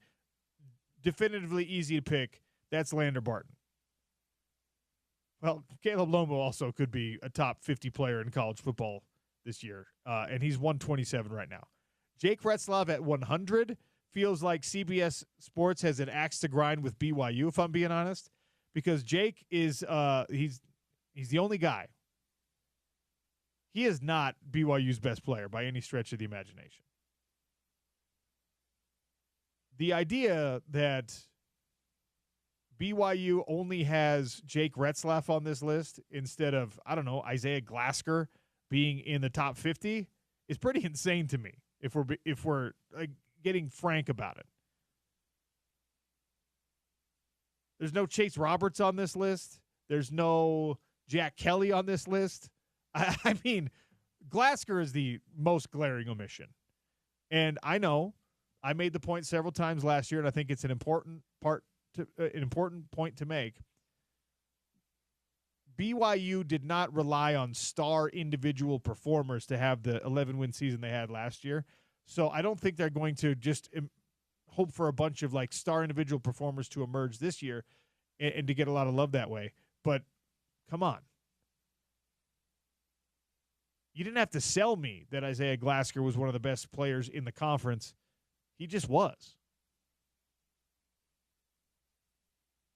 Definitively easy to pick. That's Lander Barton. Well, Caleb Lomu also could be a top 50 player in college football this year, and he's 127 right now. Jake Retzlaff at 100 feels like CBS Sports has an axe to grind with BYU, if I'm being honest, because Jake is he's the only guy. He is not BYU's best player by any stretch of the imagination. The idea that BYU only has Jake Retzlaff on this list instead of, I don't know, Isaiah Glasker being in the top 50 is pretty insane to me, if we're like, getting frank about it. There's no Chase Roberts on this list. There's no Jack Kelly on this list. I mean, Glasker is the most glaring omission. And I know I made the point several times last year, and I think it's an important point to make. BYU did not rely on star individual performers to have the 11-win season they had last year. So I don't think they're going to just hope for a bunch of like star individual performers to emerge this year and to get a lot of love that way. But come on. You didn't have to sell me that Isaiah Glasker was one of the best players in the conference. He just was.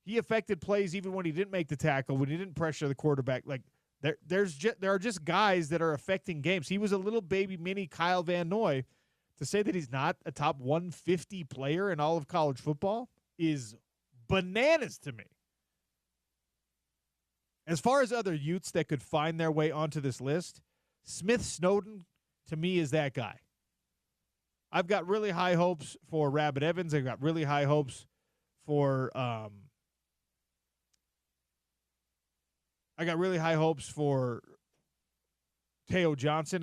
He affected plays even when he didn't make the tackle, when he didn't pressure the quarterback. Like there are just guys that are affecting games. He was a little baby mini Kyle Van Noy. To say that he's not a top 150 player in all of college football is bananas to me. As far as other Utes that could find their way onto this list, Smith Snowden, to me, is that guy. I've got really high hopes for Rabbit Evans. I've got really high hopes for Teo Johnson,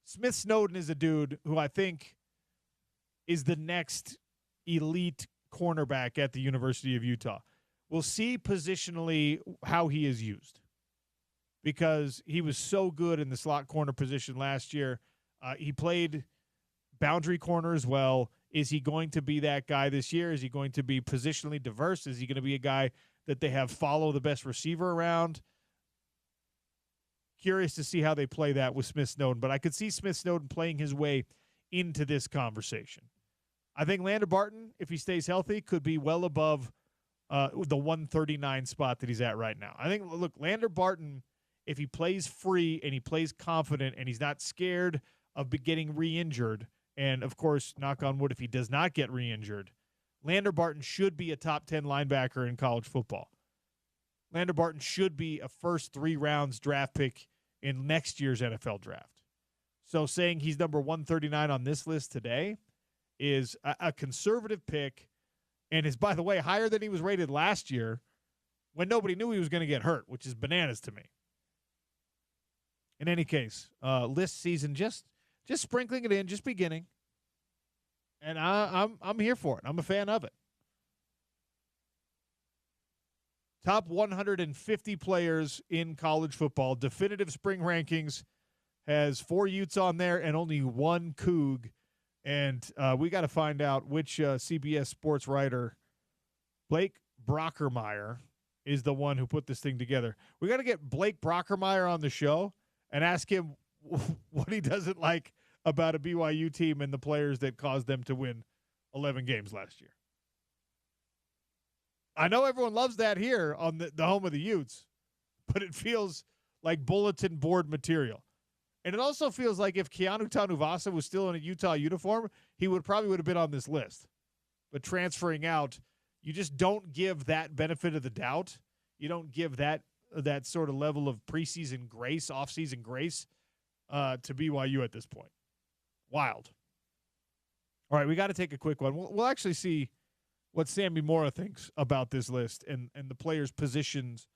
Smith Snowden is a dude who I think is the next elite cornerback at the University of Utah. We'll see positionally how he is used because he was so good in the slot corner position last year. He played boundary corner as well. Is he going to be that guy this year? Is he going to be positionally diverse? Is he going to be a guy that they have follow the best receiver around? Curious to see how they play that with Smith Snowden, but I could see Smith Snowden playing his way into this conversation. I think Lander Barton, if he stays healthy, could be well above the 139 spot that he's at right now. I think, look, Lander Barton, if he plays free and he plays confident and he's not scared of getting re-injured, and, of course, knock on wood, if he does not get re-injured, Lander Barton should be a top 10 linebacker in college football. Lander Barton should be a first 3 rounds draft pick in next year's NFL draft. So saying he's number 139 on this list today is a conservative pick and is, by the way, higher than he was rated last year when nobody knew he was going to get hurt, which is bananas to me. In any case, list season just sprinkling it in, just beginning. And I'm here for it. I'm a fan of it. Top 150 players in college football. Definitive spring rankings has 4 Utes on there and only 1 Coug. And we got to find out which CBS Sports writer, Blake Brockermeyer, is the one who put this thing together. We got to get Blake Brockermeyer on the show and ask him what he doesn't like about a BYU team and the players that caused them to win 11 games last year. I know everyone loves that here on the home of the Utes, but it feels like bulletin board material. And it also feels like if Keanu Tanuvasa was still in a Utah uniform, he would have been on this list. But transferring out, you just don't give that benefit of the doubt. You don't give that sort of level of preseason grace, offseason grace to BYU at this point. Wild. All right, we got to take a quick one. We'll actually see what Sammy Mora thinks about this list and the players' positions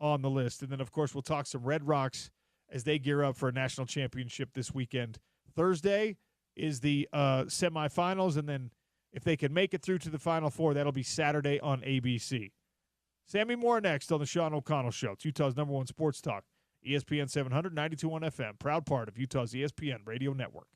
on the list. And then, of course, we'll talk some Red Rocks as they gear up for a national championship this weekend. Thursday is the semifinals, and then If they can make it through to the Final Four, that'll be Saturday on ABC. Sammy Moore next on the Sean O'Connell Show. It's Utah's #1 sports talk. ESPN 700, 92.1 FM. Proud part of Utah's ESPN radio network.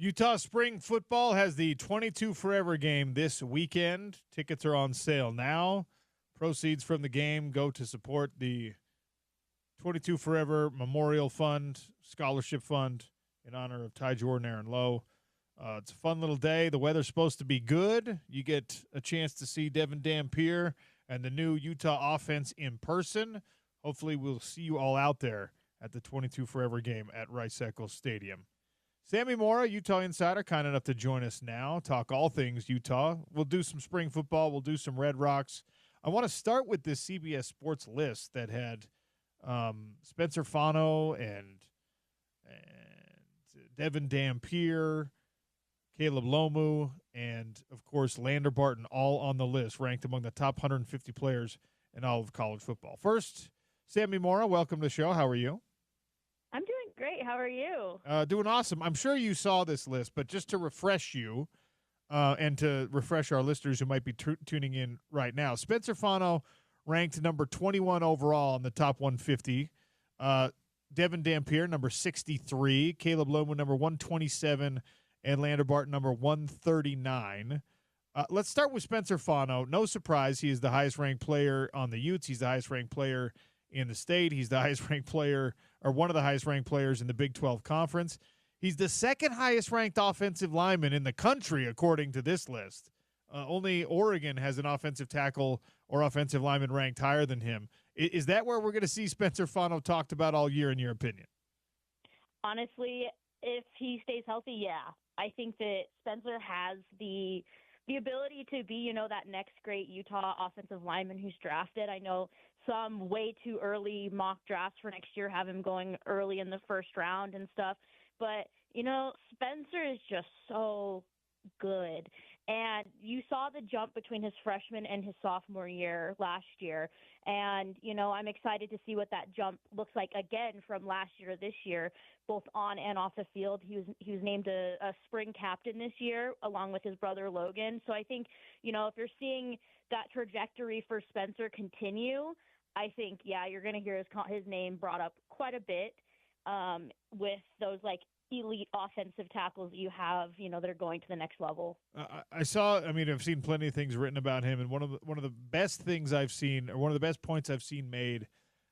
Utah Spring Football has the 22 Forever game this weekend. Tickets are on sale now. Proceeds from the game go to support the 22 Forever Memorial Fund, Scholarship Fund in honor of Ty Jordan, Aaron Lowe. It's a fun little day. The weather's supposed to be good. You get a chance to see Devin Dampier and the new Utah offense in person. Hopefully we'll see you all out there at the 22 Forever game at Rice-Eccles Stadium. Sammy Mora, Utah Insider, kind enough to join us now, talk all things Utah. We'll do some spring football. We'll do some Red Rocks. I want to start with this CBS Sports list that had Spencer Fano and Devin Dampier, Caleb Lomu, and, of course, Lander Barton all on the list, ranked among the top 150 players in all of college football. First, Sammy Mora, welcome to the show. How are you? I'm doing great. How are you? Doing awesome. I'm sure you saw this list, but just to refresh you and to refresh our listeners who might be tuning in right now, Spencer Fano ranked number 21 overall in the top 150. Devin Dampier, number 63. Caleb Lomu, number 127. And Lander Barton, number 139. Let's start with Spencer Fano. No surprise, he is the highest-ranked player on the Utes. He's the highest-ranked player in the state. He's the highest-ranked player, or one of the highest-ranked players in the Big 12 Conference. He's the second highest-ranked offensive lineman in the country, according to this list. Only Oregon has an offensive tackle or offensive lineman ranked higher than him. Is that where we're going to see Spencer Fano talked about all year, in your opinion? Honestly, if he stays healthy, yeah. I think that Spencer has the ability to be, that next great Utah offensive lineman who's drafted. I know some way too early mock drafts for next year have him going early in the first round and stuff. But, Spencer is just so good. And you saw the jump between his freshman and his sophomore year last year. And, I'm excited to see what that jump looks like again from last year to this year, both on and off the field. He was named a spring captain this year, along with his brother Logan. So I think, if you're seeing that trajectory for Spencer continue, I think, yeah, you're going to hear his name brought up quite a bit with those, elite offensive tackles you have, that are going to the next level. I've seen plenty of things written about him, and one of the best things I've seen, or one of the best points I've seen made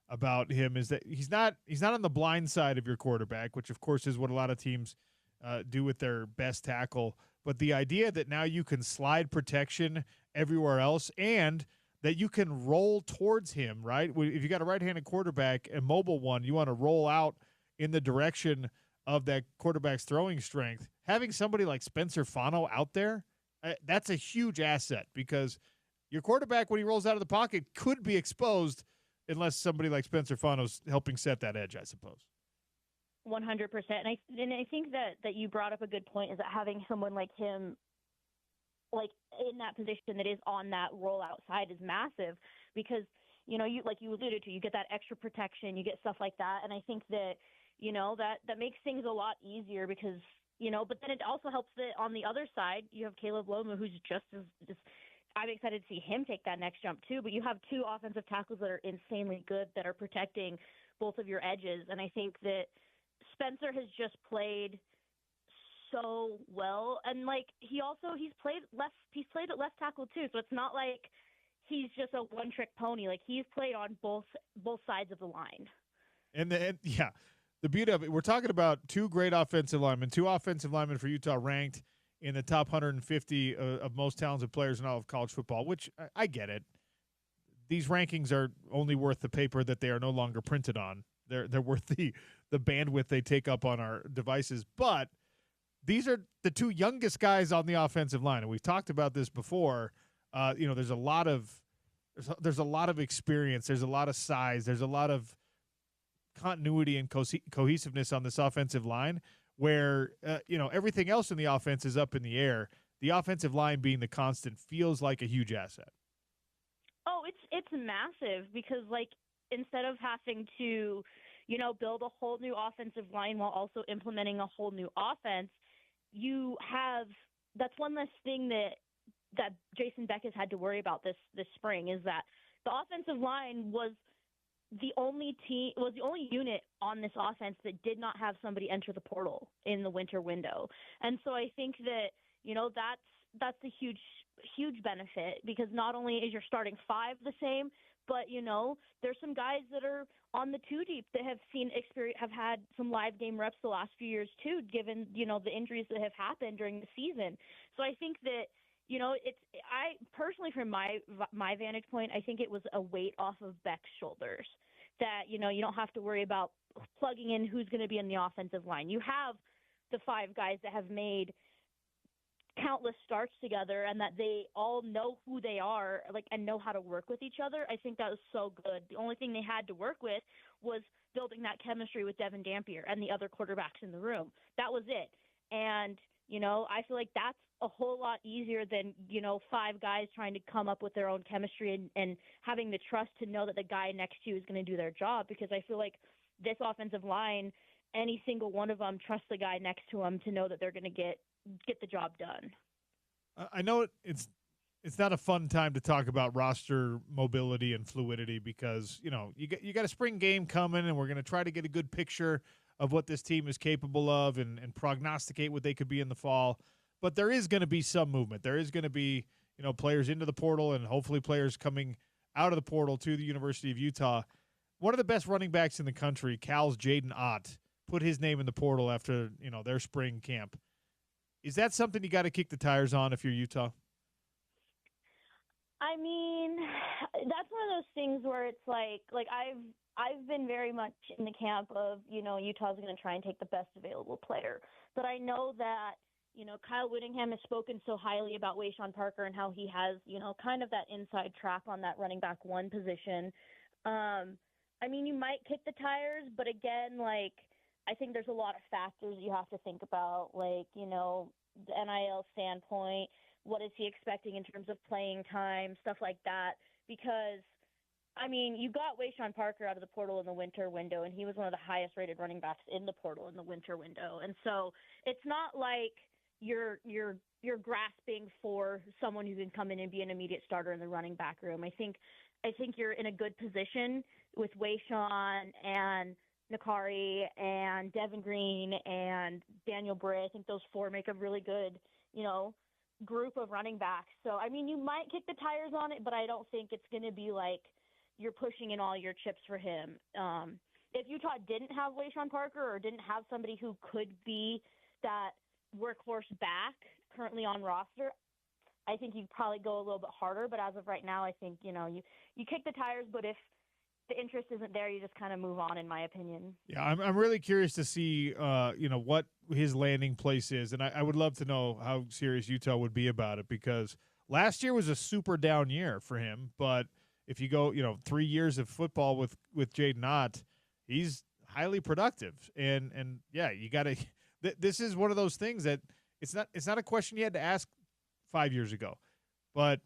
about him, is that he's not on the blind side of your quarterback, which of course is what a lot of teams do with their best tackle. But the idea that now you can slide protection everywhere else, and that you can roll towards him, right? If you got a right-handed quarterback, a mobile one, you want to roll out in the direction of that quarterback's throwing strength. Having somebody like Spencer Fano out there, that's a huge asset, because your quarterback, when he rolls out of the pocket, could be exposed unless somebody like Spencer Fano's helping set that edge, I suppose. 100%. And I think that you brought up a good point, is that having someone like him, in that position that is on that rollout side, is massive, because, you like you alluded to, you get that extra protection, you get stuff like that. And I think that, that makes things a lot easier, because, but then it also helps that on the other side, you have Caleb Lomu, who's just I'm excited to see him take that next jump too. But you have two offensive tackles that are insanely good, that are protecting both of your edges. And I think that Spencer has just played so well. And he's played at left tackle too. So it's not like he's just a one-trick pony. He's played on both sides of the line. The beauty of it, we're talking about two great offensive linemen for Utah ranked in the top 150 of most talented players in all of college football, which I get it. These rankings are only worth the paper that they are no longer printed on. They're worth the bandwidth they take up on our devices. But these are the two youngest guys on the offensive line, and we've talked about this before. There's a lot of experience. There's a lot of size. There's a lot of continuity and cohesiveness on this offensive line, where everything else in the offense is up in the air. The offensive line being the constant feels like a huge asset. Oh, it's massive, because instead of having to build a whole new offensive line while also implementing a whole new offense, that's one less thing that Jason Beck has had to worry about this spring, is that the offensive line was the only unit on this offense that did not have somebody enter the portal in the winter window. And so I think that, that's a huge benefit, because not only is your starting five the same, but there's some guys that are on the two deep that have had some live game reps the last few years too, given the injuries that have happened during the season. So I think that I personally, from my vantage point, I think it was a weight off of Beck's shoulders, that you don't have to worry about plugging in who's going to be in the offensive line. You have the five guys that have made countless starts together, and that they all know who they are, and know how to work with each other. I think that was so good. The only thing they had to work with was building that chemistry with Devin Dampier and the other quarterbacks in the room. That was it. And I feel like that's a whole lot easier than five guys trying to come up with their own chemistry and having the trust to know that the guy next to you is going to do their job. Because I feel like this offensive line, any single one of them trusts the guy next to them to know that they're going to get the job done. I know it's not a fun time to talk about roster mobility and fluidity, because you got a spring game coming, and we're going to try to get a good picture of what this team is capable of and prognosticate what they could be in the fall. But there is going to be some movement. There is going to be players into the portal, and hopefully players coming out of the portal to the University of Utah. One of the best running backs in the country, Cal's Jaden Ott, put his name in the portal after their spring camp. Is that something you got to kick the tires on if you're Utah? I mean, that's one of those things where it's like I've been very much in the camp of, Utah's going to try and take the best available player. But I know that, Kyle Whittingham has spoken so highly about Wayshawn Parker and how he has, kind of that inside track on that running back one position. I mean, you might kick the tires, but again, I think there's a lot of factors you have to think about, the NIL standpoint. What is he expecting in terms of playing time, stuff like that? Because, I mean, you got Wayshawn Parker out of the portal in the winter window, and he was one of the highest rated running backs in the portal in the winter window. And so it's not like you're grasping for someone who can come in and be an immediate starter in the running back room. I think you're in a good position with Wayshawn and Nakari and Devin Green and Daniel Bray. I think those four make a really good, group of running backs. So, I mean, you might kick the tires on it, but I don't think it's going to be like you're pushing in all your chips for him. If Utah didn't have Wayshawn Parker or didn't have somebody who could be that workhorse back currently on roster, I think you'd probably go a little bit harder. But as of right now, I think, you kick the tires, but if the interest isn't there, you just kind of move on, in my opinion. Yeah, I'm really curious to see, what his landing place is. And I would love to know how serious Utah would be about it, because last year was a super down year for him. But if you go, 3 years of football with Jaden Ott, he's highly productive. And yeah, you got to this is one of those things that it's not a question you had to ask 5 years ago. But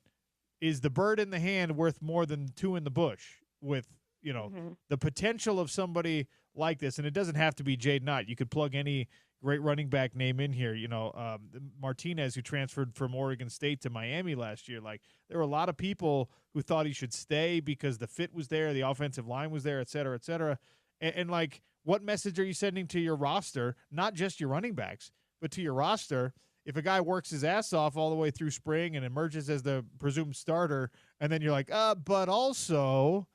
is the bird in the hand worth more than two in the bush with the potential of somebody like this? And it doesn't have to be Jaden Ott. You could plug any great running back name in here. Martinez, who transferred from Oregon State to Miami last year. There were a lot of people who thought he should stay because the fit was there, the offensive line was there, et cetera, et cetera. And what message are you sending to your roster, not just your running backs, but to your roster? If a guy works his ass off all the way through spring and emerges as the presumed starter, and then you're like, but also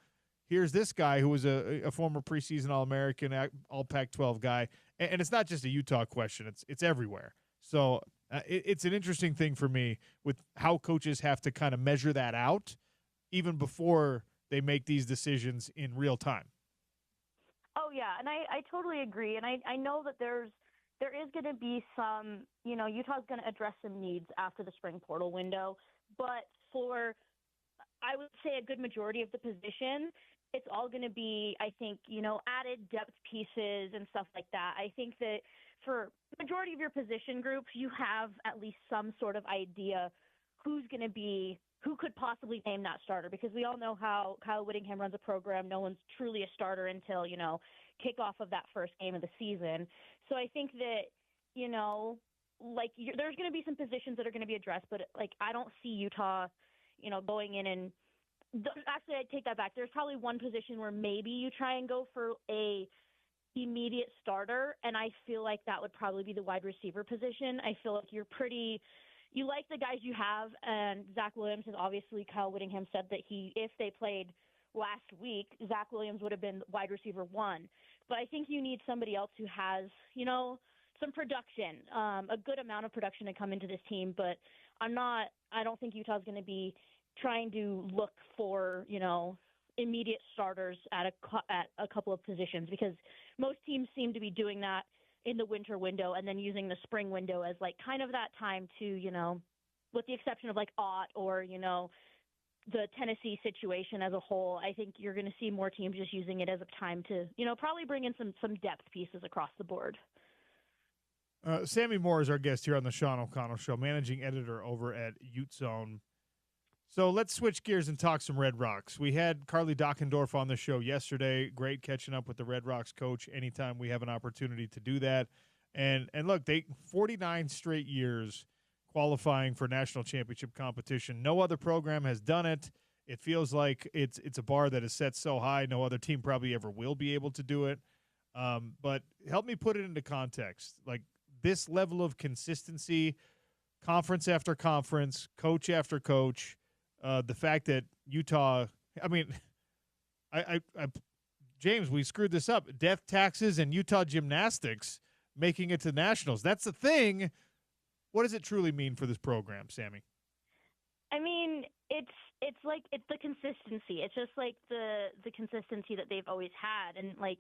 here's this guy who was a former preseason All-American, All Pac-12 guy. And it's not just a Utah question. It's everywhere. So it's an interesting thing for me with how coaches have to kind of measure that out even before they make these decisions in real time. Oh, yeah, and I totally agree. And I know that there is going to be some, Utah's going to address some needs after the spring portal window. But for, I would say, a good majority of the position, it's all going to be, I think, added depth pieces and stuff like that. I think that for the majority of your position groups, you have at least some sort of idea who could possibly name that starter, because we all know how Kyle Whittingham runs a program. No one's truly a starter until, kickoff of that first game of the season. So I think that, there's going to be some positions that are going to be addressed, but I don't see Utah, going in and Actually, I take that back. There's probably one position where maybe you try and go for a immediate starter, and I feel like that would probably be the wide receiver position. I feel like you like the guys you have, and Zach Williams has obviously, Kyle Whittingham said that if they played last week, Zach Williams would have been wide receiver 1. But I think you need somebody else who has, some production, a good amount of production to come into this team. But I don't think Utah's going to be trying to look for, immediate starters at a couple of positions, because most teams seem to be doing that in the winter window and then using the spring window as like kind of that time to, with the exception of like Ott or, the Tennessee situation as a whole, I think you're going to see more teams just using it as a time to, probably bring in some depth pieces across the board. Sammy Moore is our guest here on the Sean O'Connell Show, managing editor over at Ute Zone. So let's switch gears and talk some Red Rocks. We had Carly Dockendorf on the show yesterday. Great catching up with the Red Rocks coach anytime we have an opportunity to do that. And look, 49 straight years qualifying for national championship competition. No other program has done it. It feels like it's a bar that is set so high, no other team probably ever will be able to do it. But help me put it into context. Like this level of consistency, conference after conference, coach after coach, the fact that Utah, James, we screwed this up. Death taxes and Utah gymnastics making it to nationals. That's the thing. What does it truly mean for this program, Sammy? It's the consistency. It's just like the consistency that they've always had. And like,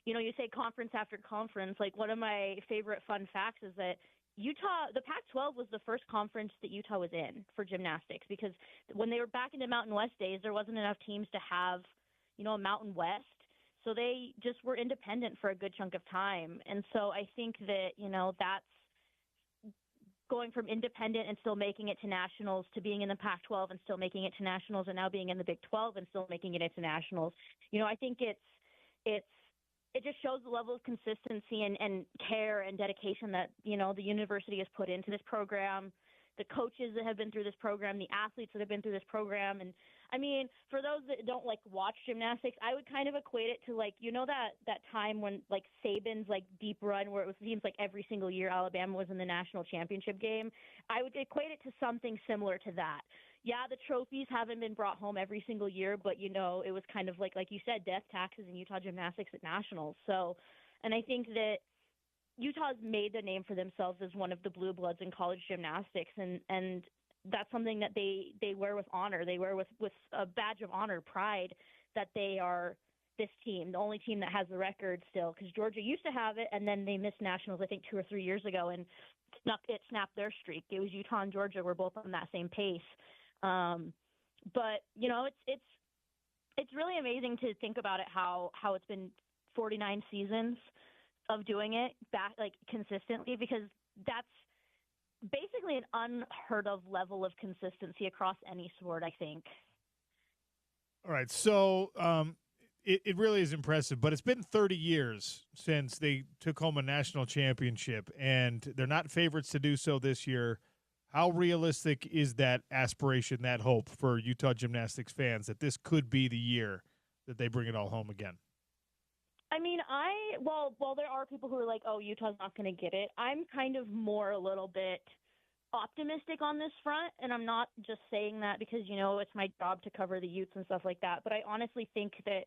you say conference after conference. Like one of my favorite fun facts is that the Pac-12 was the first conference that Utah was in for gymnastics, because when they were back in the Mountain West days, there wasn't enough teams to have, a Mountain West. So they just were independent for a good chunk of time. And so I think that, that's going from independent and still making it to nationals to being in the Pac-12 and still making it to nationals and now being in the Big 12 and still making it into nationals. I think it just shows the level of consistency and care and dedication that, the university has put into this program, the coaches that have been through this program, the athletes that have been through this program. And for those that don't watch gymnastics, I would kind of equate it to that time when Saban's deep run where it seems like every single year Alabama was in the national championship game. I would equate it to something similar to that. Yeah, the trophies haven't been brought home every single year, but it was kind of like you said, death taxes and Utah gymnastics at nationals. So, and I think that Utah's made the name for themselves as one of the blue bloods in college gymnastics, and that's something that they wear with honor. They wear with a badge of honor, pride that they are this team, the only team that has the record still, because Georgia used to have it, and then they missed nationals, I think, 2 or 3 years ago, and it snapped their streak. It was Utah and Georgia were both on that same pace. But it's really amazing to think about it, how it's been 49 seasons of doing it back consistently, because that's basically an unheard of level of consistency across any sport, I think. All right. So, it really is impressive, but it's been 30 years since they took home a national championship, and they're not favorites to do so this year. How realistic is that aspiration, that hope for Utah gymnastics fans that this could be the year that they bring it all home again? Well, there are people who are like, oh, Utah's not going to get it. I'm kind of more a little bit optimistic on this front, and I'm not just saying that because, it's my job to cover the Utes and stuff like that. But I honestly think that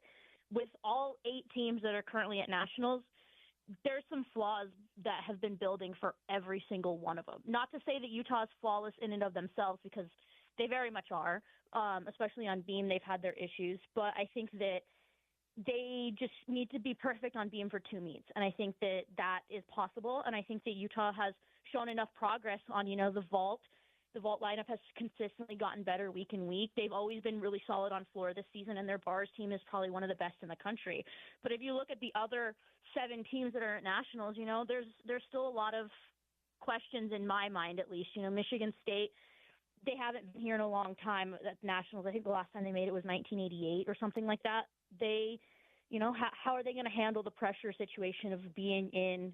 with all 8 teams that are currently at nationals, there's some flaws that have been building for every single one of them. Not to say that Utah is flawless in and of themselves, because they very much are, especially on beam. They've had their issues, but I think that they just need to be perfect on beam for 2 meets. And I think that is possible. And I think that Utah has shown enough progress on, the vault. The vault lineup has consistently gotten better week in week. They've always been really solid on floor this season, and their bars team is probably one of the best in the country. But if you look at the other 7 teams that are at nationals, there's still a lot of questions in my mind, at least. Michigan State, they haven't been here in a long time at nationals. I think the last time they made it was 1988 or something like that. They, how are they going to handle the pressure situation of being in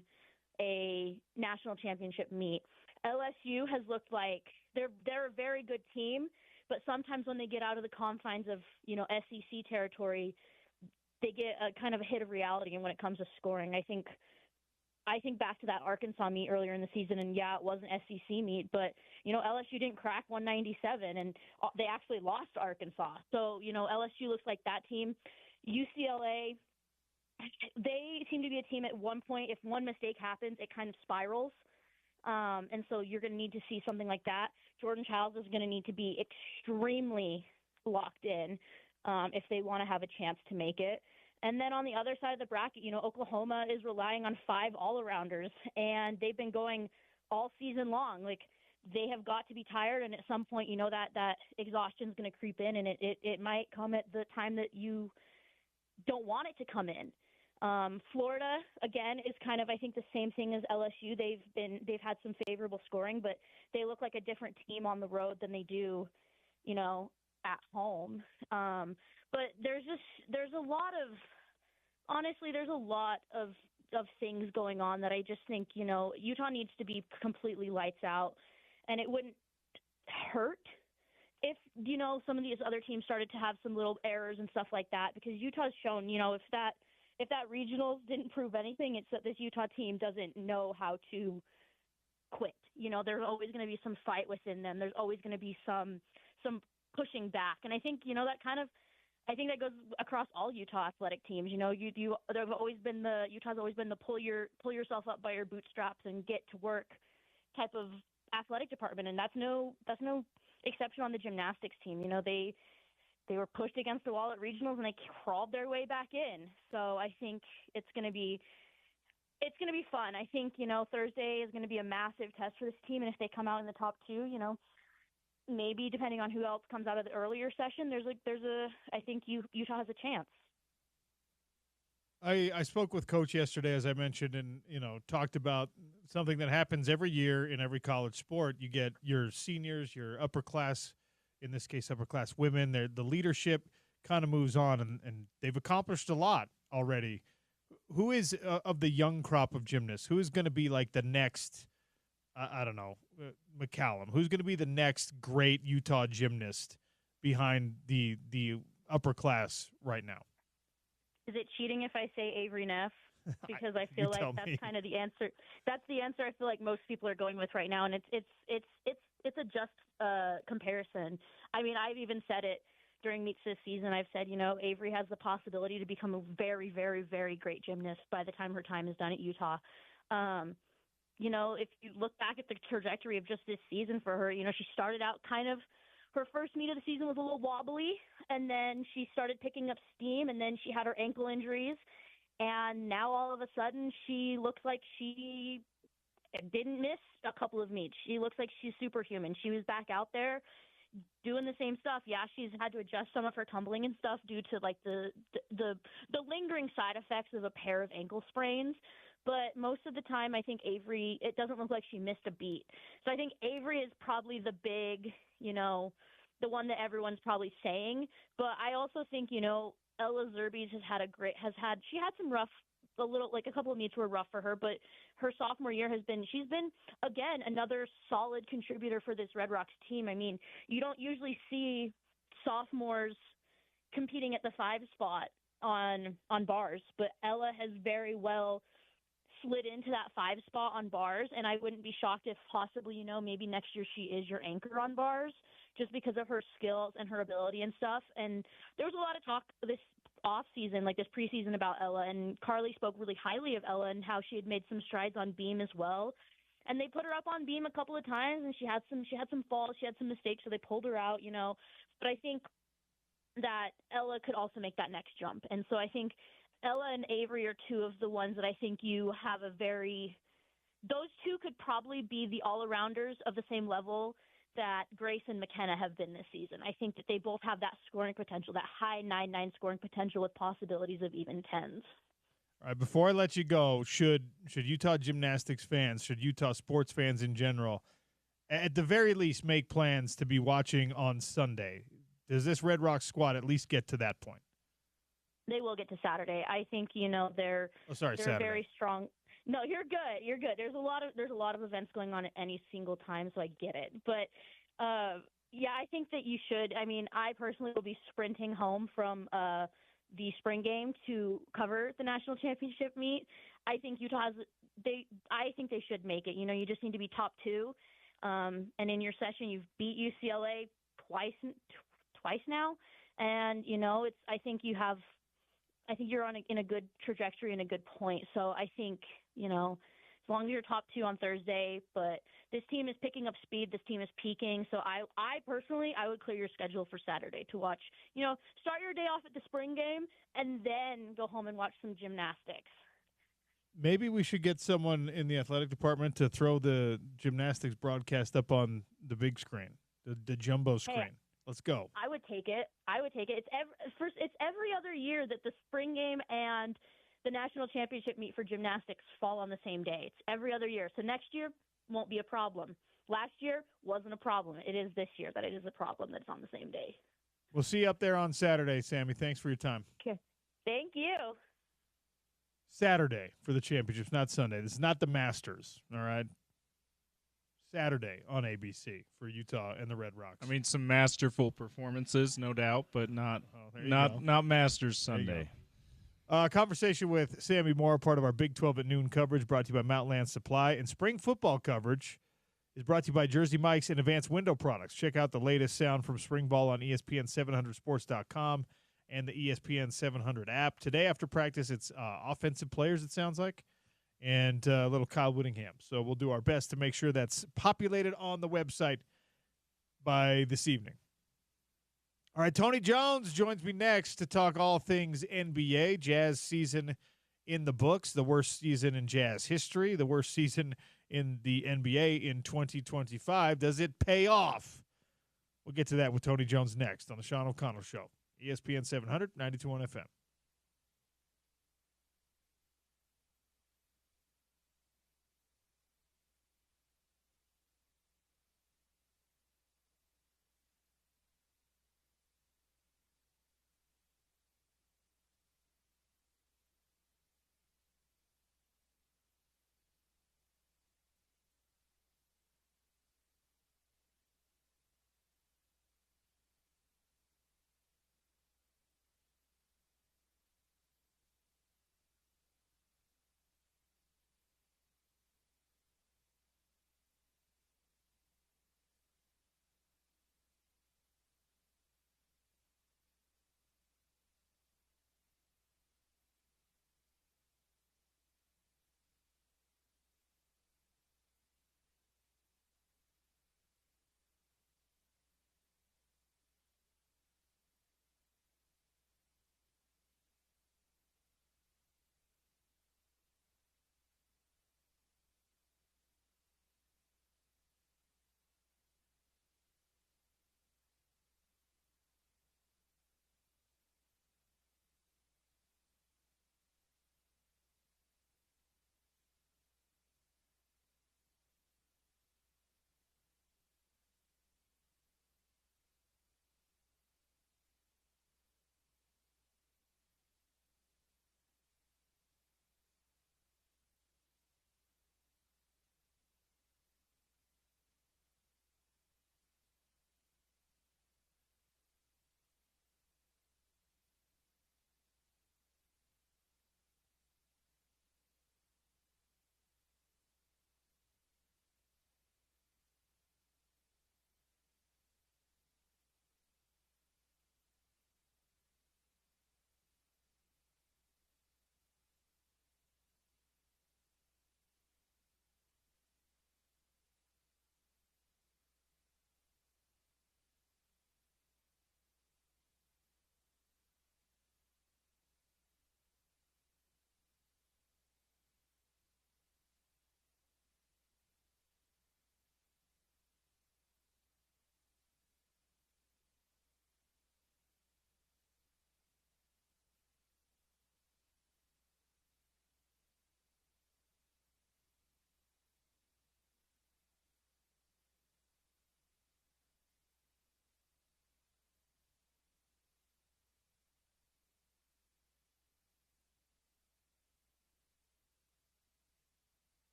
a national championship meet? LSU has looked like they're a very good team, But sometimes when they get out of the confines of, SEC territory, they get a kind of a hit of reality. And when it comes to scoring, I think back to that Arkansas meet earlier in the season, and yeah, it was an SEC meet, but LSU didn't crack 197, and they actually lost to Arkansas. So LSU looks like that team. UCLA, they seem to be a team at one point. If one mistake happens, it kind of spirals, and so you're going to need to see something like that. Jordan Childs is going to need to be extremely locked in if they want to have a chance to make it. And then on the other side of the bracket, Oklahoma is relying on 5 all-arounders, and they've been going all season long. Like, they have got to be tired, and at some point, that exhaustion is going to creep in, and it might come at the time that you don't want it to come in. Florida, again, is kind of, I think, the same thing as LSU. They've had some favorable scoring, but they look like a different team on the road than they do, at home. But there's a lot of things going on that I just think, Utah needs to be completely lights out, and it wouldn't hurt if, some of these other teams started to have some little errors and stuff like that, because Utah's shown, if that regionals didn't prove anything, it's that this Utah team doesn't know how to quit. There's always going to be some fight within them. There's always going to be some pushing back. And I think, I think that goes across all Utah athletic teams. Utah's always been the pull yourself up by your bootstraps and get to work type of athletic department, and that's no exception on the gymnastics team. They were pushed against the wall at regionals and they crawled their way back in. So I think it's going to be fun. I think Thursday is going to be a massive test for this team, and if they come out in the top 2, maybe depending on who else comes out of the earlier session, I think Utah has a chance. I spoke with Coach yesterday, as I mentioned, and talked about something that happens every year in every college sport. You get your seniors, your upper class, in this case upper class women. The leadership kind of moves on, and they've accomplished a lot already. Who is of the young crop of gymnasts? Who is going to be like the next? I don't know, McCallum. Who's going to be the next great Utah gymnast behind the upper class right now? Is it cheating if I say Avery Neff? Because I feel like that's kind of the answer. That's the answer I feel like most people are going with right now, and it's a just comparison. I mean, I've even said it during meets this season. I've said, Avery has the possibility to become a very, very, very great gymnast by the time her time is done at Utah. If you look back at the trajectory of just this season for her, she started out kind of, her first meet of the season was a little wobbly, and then she started picking up steam, and then she had her ankle injuries, and now all of a sudden she looks like she didn't miss a couple of meets. She looks like she's superhuman. She was back out there doing the same stuff. Yeah, she's had to adjust some of her tumbling and stuff due to like the lingering side effects of a pair of ankle sprains. But most of the time, I think Avery, it doesn't look like she missed a beat. So I think Avery is probably the big, the one that everyone's probably saying. But I also think, Ella Zerbies she had some rough, a couple of meets were rough for her, but her sophomore year she's been, again, another solid contributor for this Red Rocks team. I mean, you don't usually see sophomores competing at the 5 spot on bars, but Ella has very well slid into that 5 spot on bars, and I wouldn't be shocked if possibly, maybe next year she is your anchor on bars just because of her skills and her ability and stuff. And there was a lot of talk this off season, like this preseason, about Ella, and Carly spoke really highly of Ella and how she had made some strides on beam as well. And they put her up on beam a couple of times, and she had some falls, she had some mistakes, so they pulled her out, But I think that Ella could also make that next jump. And so I think Ella and Avery are two of the ones that I think you have those two could probably be the all-arounders of the same level that Grace and McKenna have been this season. I think that they both have that scoring potential, that high 9-9 scoring potential with possibilities of even 10s. All right, before I let you go, should Utah gymnastics fans, should Utah sports fans in general, at the very least make plans to be watching on Sunday? Does this Red Rocks squad at least get to that point? They will get to Saturday. I think they're Saturday. Very strong. No, you're good. You're good. There's a lot of events going on at any single time, so I get it. But Yeah, I think that you should. I mean, I personally will be sprinting home from the spring game to cover the national championship meet. I think I think they should make it. You know, you just need to be top two. And in your session, you've beat UCLA twice now, and you know, I think you're in a good trajectory and a good point. So I think, you know, as long as you're top two on Thursday, but this team is picking up speed. This team is peaking. So I personally, I would clear your schedule for Saturday to watch, you know, start your day off at the spring game and then go home and watch some gymnastics. Maybe we should get someone in the athletic department to throw the gymnastics broadcast up on the big screen, the jumbo screen. Hey, let's go. I would take it. It's every other year that the spring game and the national championship meet for gymnastics fall on the same day. It's every other year. So next year won't be a problem. Last year wasn't a problem. It is this year that it is a problem that it's on the same day. We'll see you up there on Saturday, Sammy. Thanks for your time. Okay. Thank you. Saturday for the championships, not Sunday. This is not the Masters, all right? Saturday on ABC for Utah and the Red Rocks. I mean, some masterful performances, no doubt, but not Masters Sunday. Conversation with Sammy Moore, part of our Big 12 at noon coverage, brought to you by Mountainland Supply. And spring football coverage is brought to you by Jersey Mike's and Advanced Window Products. Check out the latest sound from spring ball on ESPN700sports.com and the ESPN 700 app. Today after practice, it's offensive players, it sounds like, and a little Kyle Whittingham. So we'll do our best to make sure that's populated on the website by this evening. All right, Tony Jones joins me next to talk all things NBA. Jazz season in the books, the worst season in Jazz history, the worst season in the NBA in 2025. Does it pay off? We'll get to that with Tony Jones next on the Sean O'Connell Show. ESPN 700, 92.1 FM.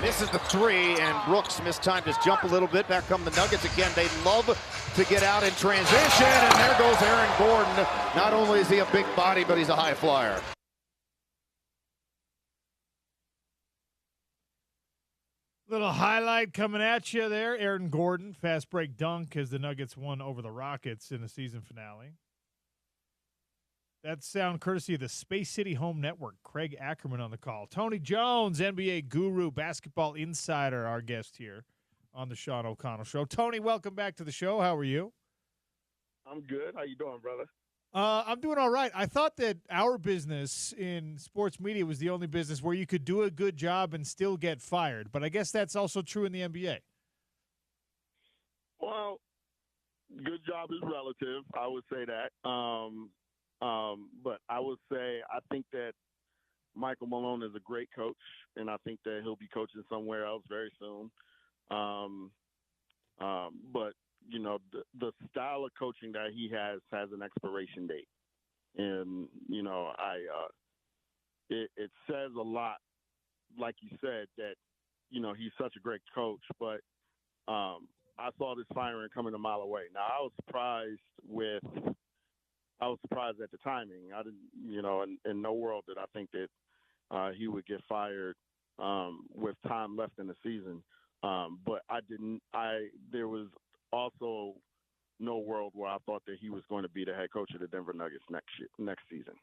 Misses the three, and Brooks mistimed his jump a little bit. Back come the Nuggets again. They love to get out in transition, and there goes Aaron Gordon. Not only is he a big body, but he's a high flyer. Little highlight coming at you there. Aaron Gordon, fast break dunk as the Nuggets won over the Rockets in the season finale. That sound courtesy of the Space City Home Network. Craig Ackerman on the call. Tony Jones, NBA guru, basketball insider, our guest here on the Sean O'Connell Show. Tony, welcome back to the show. How are you? I'm good. How you doing, brother? I'm doing all right. I thought that our business in sports media was the only business where you could do a good job and still get fired, but I guess that's also true in the NBA. Well, good job is relative. I would say that. But I would say I think that Michael Malone is a great coach, and I think that he'll be coaching somewhere else very soon. But you know, the style of coaching that he has an expiration date, and you know, it says a lot, like you said, that you know he's such a great coach. But I saw this firing coming a mile away. Now I was surprised at the timing. I didn't, you know, in no world did I think that he would get fired with time left in the season. But there was also no world where I thought that he was going to be the head coach of the Denver Nuggets next season.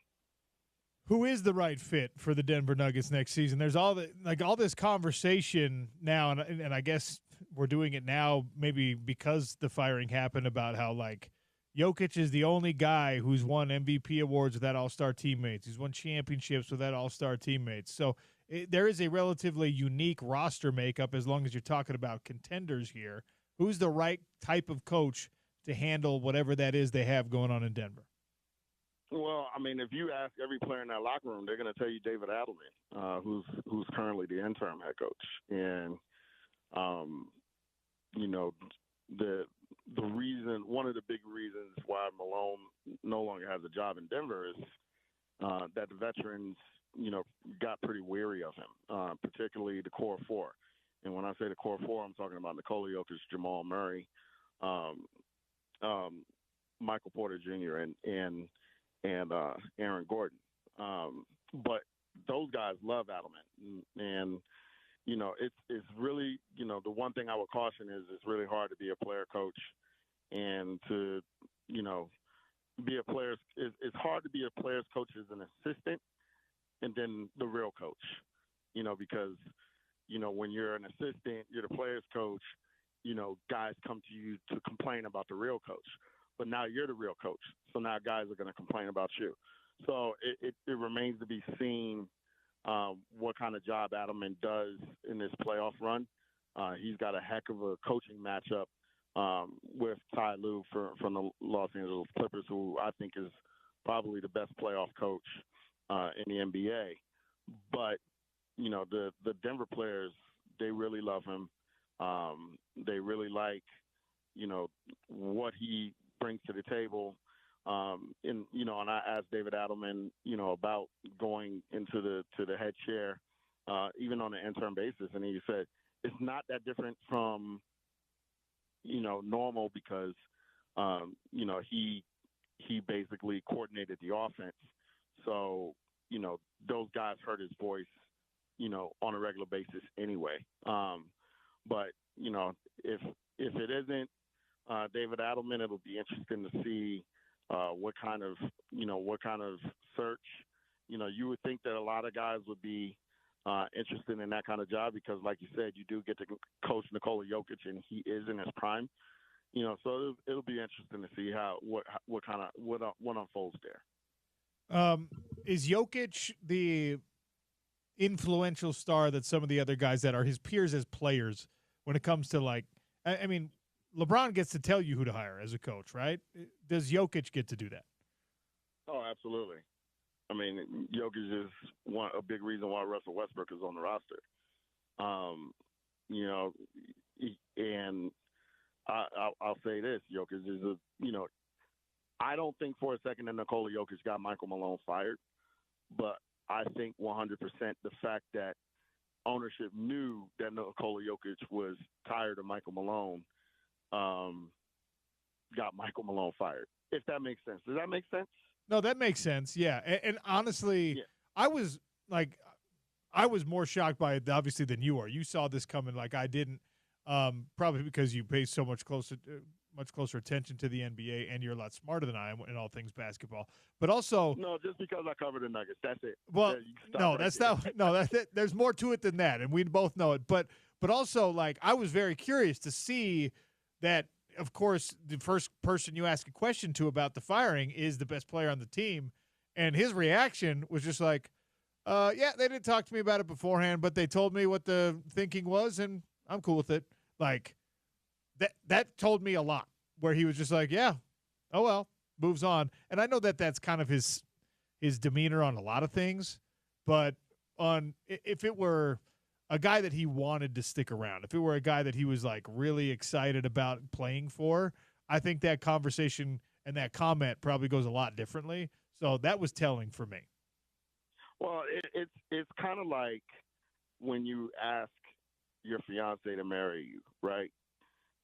Who is the right fit for the Denver Nuggets next season? There's all this conversation now, and I guess we're doing it now maybe because the firing happened about how like Jokic is the only guy who's won MVP awards without all-star teammates. He's won championships without all-star teammates. So there is a relatively unique roster makeup as long as you're talking about contenders here. Who's the right type of coach to handle whatever that is they have going on in Denver? Well, I mean, if you ask every player in that locker room, they're going to tell you David Adelman, who's currently the interim head coach. And, you know, the reason, one of the big reasons why Malone no longer has a job in Denver is that the veterans, you know, got pretty weary of him, particularly the core four. And when I say the core four, I'm talking about Nikola Jokic, Jamal Murray, Michael Porter Jr. and Aaron Gordon. But those guys love Adelman, and you know, it's really, you know, the one thing I would caution is it's really hard to be a player coach and to, you know, be a player's. It's hard to be a player's coach as an assistant and then the real coach, you know, because, you know, when you're an assistant, you're the player's coach, you know, guys come to you to complain about the real coach. But now you're the real coach. So now guys are going to complain about you. So it remains to be seen what kind of job Adelman does in this playoff run. He's got a heck of a coaching matchup with Ty Lue from the Los Angeles Clippers, who I think is probably the best playoff coach in the NBA. But, you know, the Denver players, they really love him. They really like, you know, what he brings to the table. And, you know, and I asked David Adelman, you know, about going into the head chair, even on an interim basis. And he said, it's not that different from, you know, normal because, you know, he basically coordinated the offense. So, you know, those guys heard his voice, you know, on a regular basis anyway. But, you know, if it isn't David Adelman, it'll be interesting to see what kind of search. You know, you would think that a lot of guys would be interested in that kind of job because, like you said, you do get to coach Nikola Jokic, and he is in his prime. You know, so it'll be interesting to see what unfolds there. Is Jokic the influential star that some of the other guys that are his peers as players when it comes to, like, I mean, LeBron gets to tell you who to hire as a coach, right? Does Jokic get to do that? Oh, absolutely. I mean, Jokic is a big reason why Russell Westbrook is on the roster. You know, and I'll say this: Jokic is I don't think for a second that Nikola Jokic got Michael Malone fired, but I think 100% the fact that ownership knew that Nikola Jokic was tired of Michael Malone, got Michael Malone fired. If that makes sense. Does that make sense? No, that makes sense. Yeah. And honestly, Yeah. I was more shocked by it, obviously, than you are. You saw this coming like I didn't, probably because you pay so much closer attention to the NBA, and you're a lot smarter than I am in all things basketball. But also, No, just because I cover the Nuggets, that's it. well, You can stop no, right that's there. not. No, there's more to it than that, and we both know it. But also, like, I was very curious to see that. Of course, the first person you ask a question to about the firing is the best player on the team, and his reaction was just like, yeah, they didn't talk to me about it beforehand, but they told me what the thinking was, and I'm cool with it. Like, that told me a lot, where he was just like, yeah, oh well, moves on. And I know that that's kind of his demeanor on a lot of things, but if it were a guy that he wanted to stick around, if it were a guy that he was like really excited about playing for, I think that conversation and that comment probably goes a lot differently. So that was telling for me. Well, it's kind of like when you ask your fiance to marry you, right?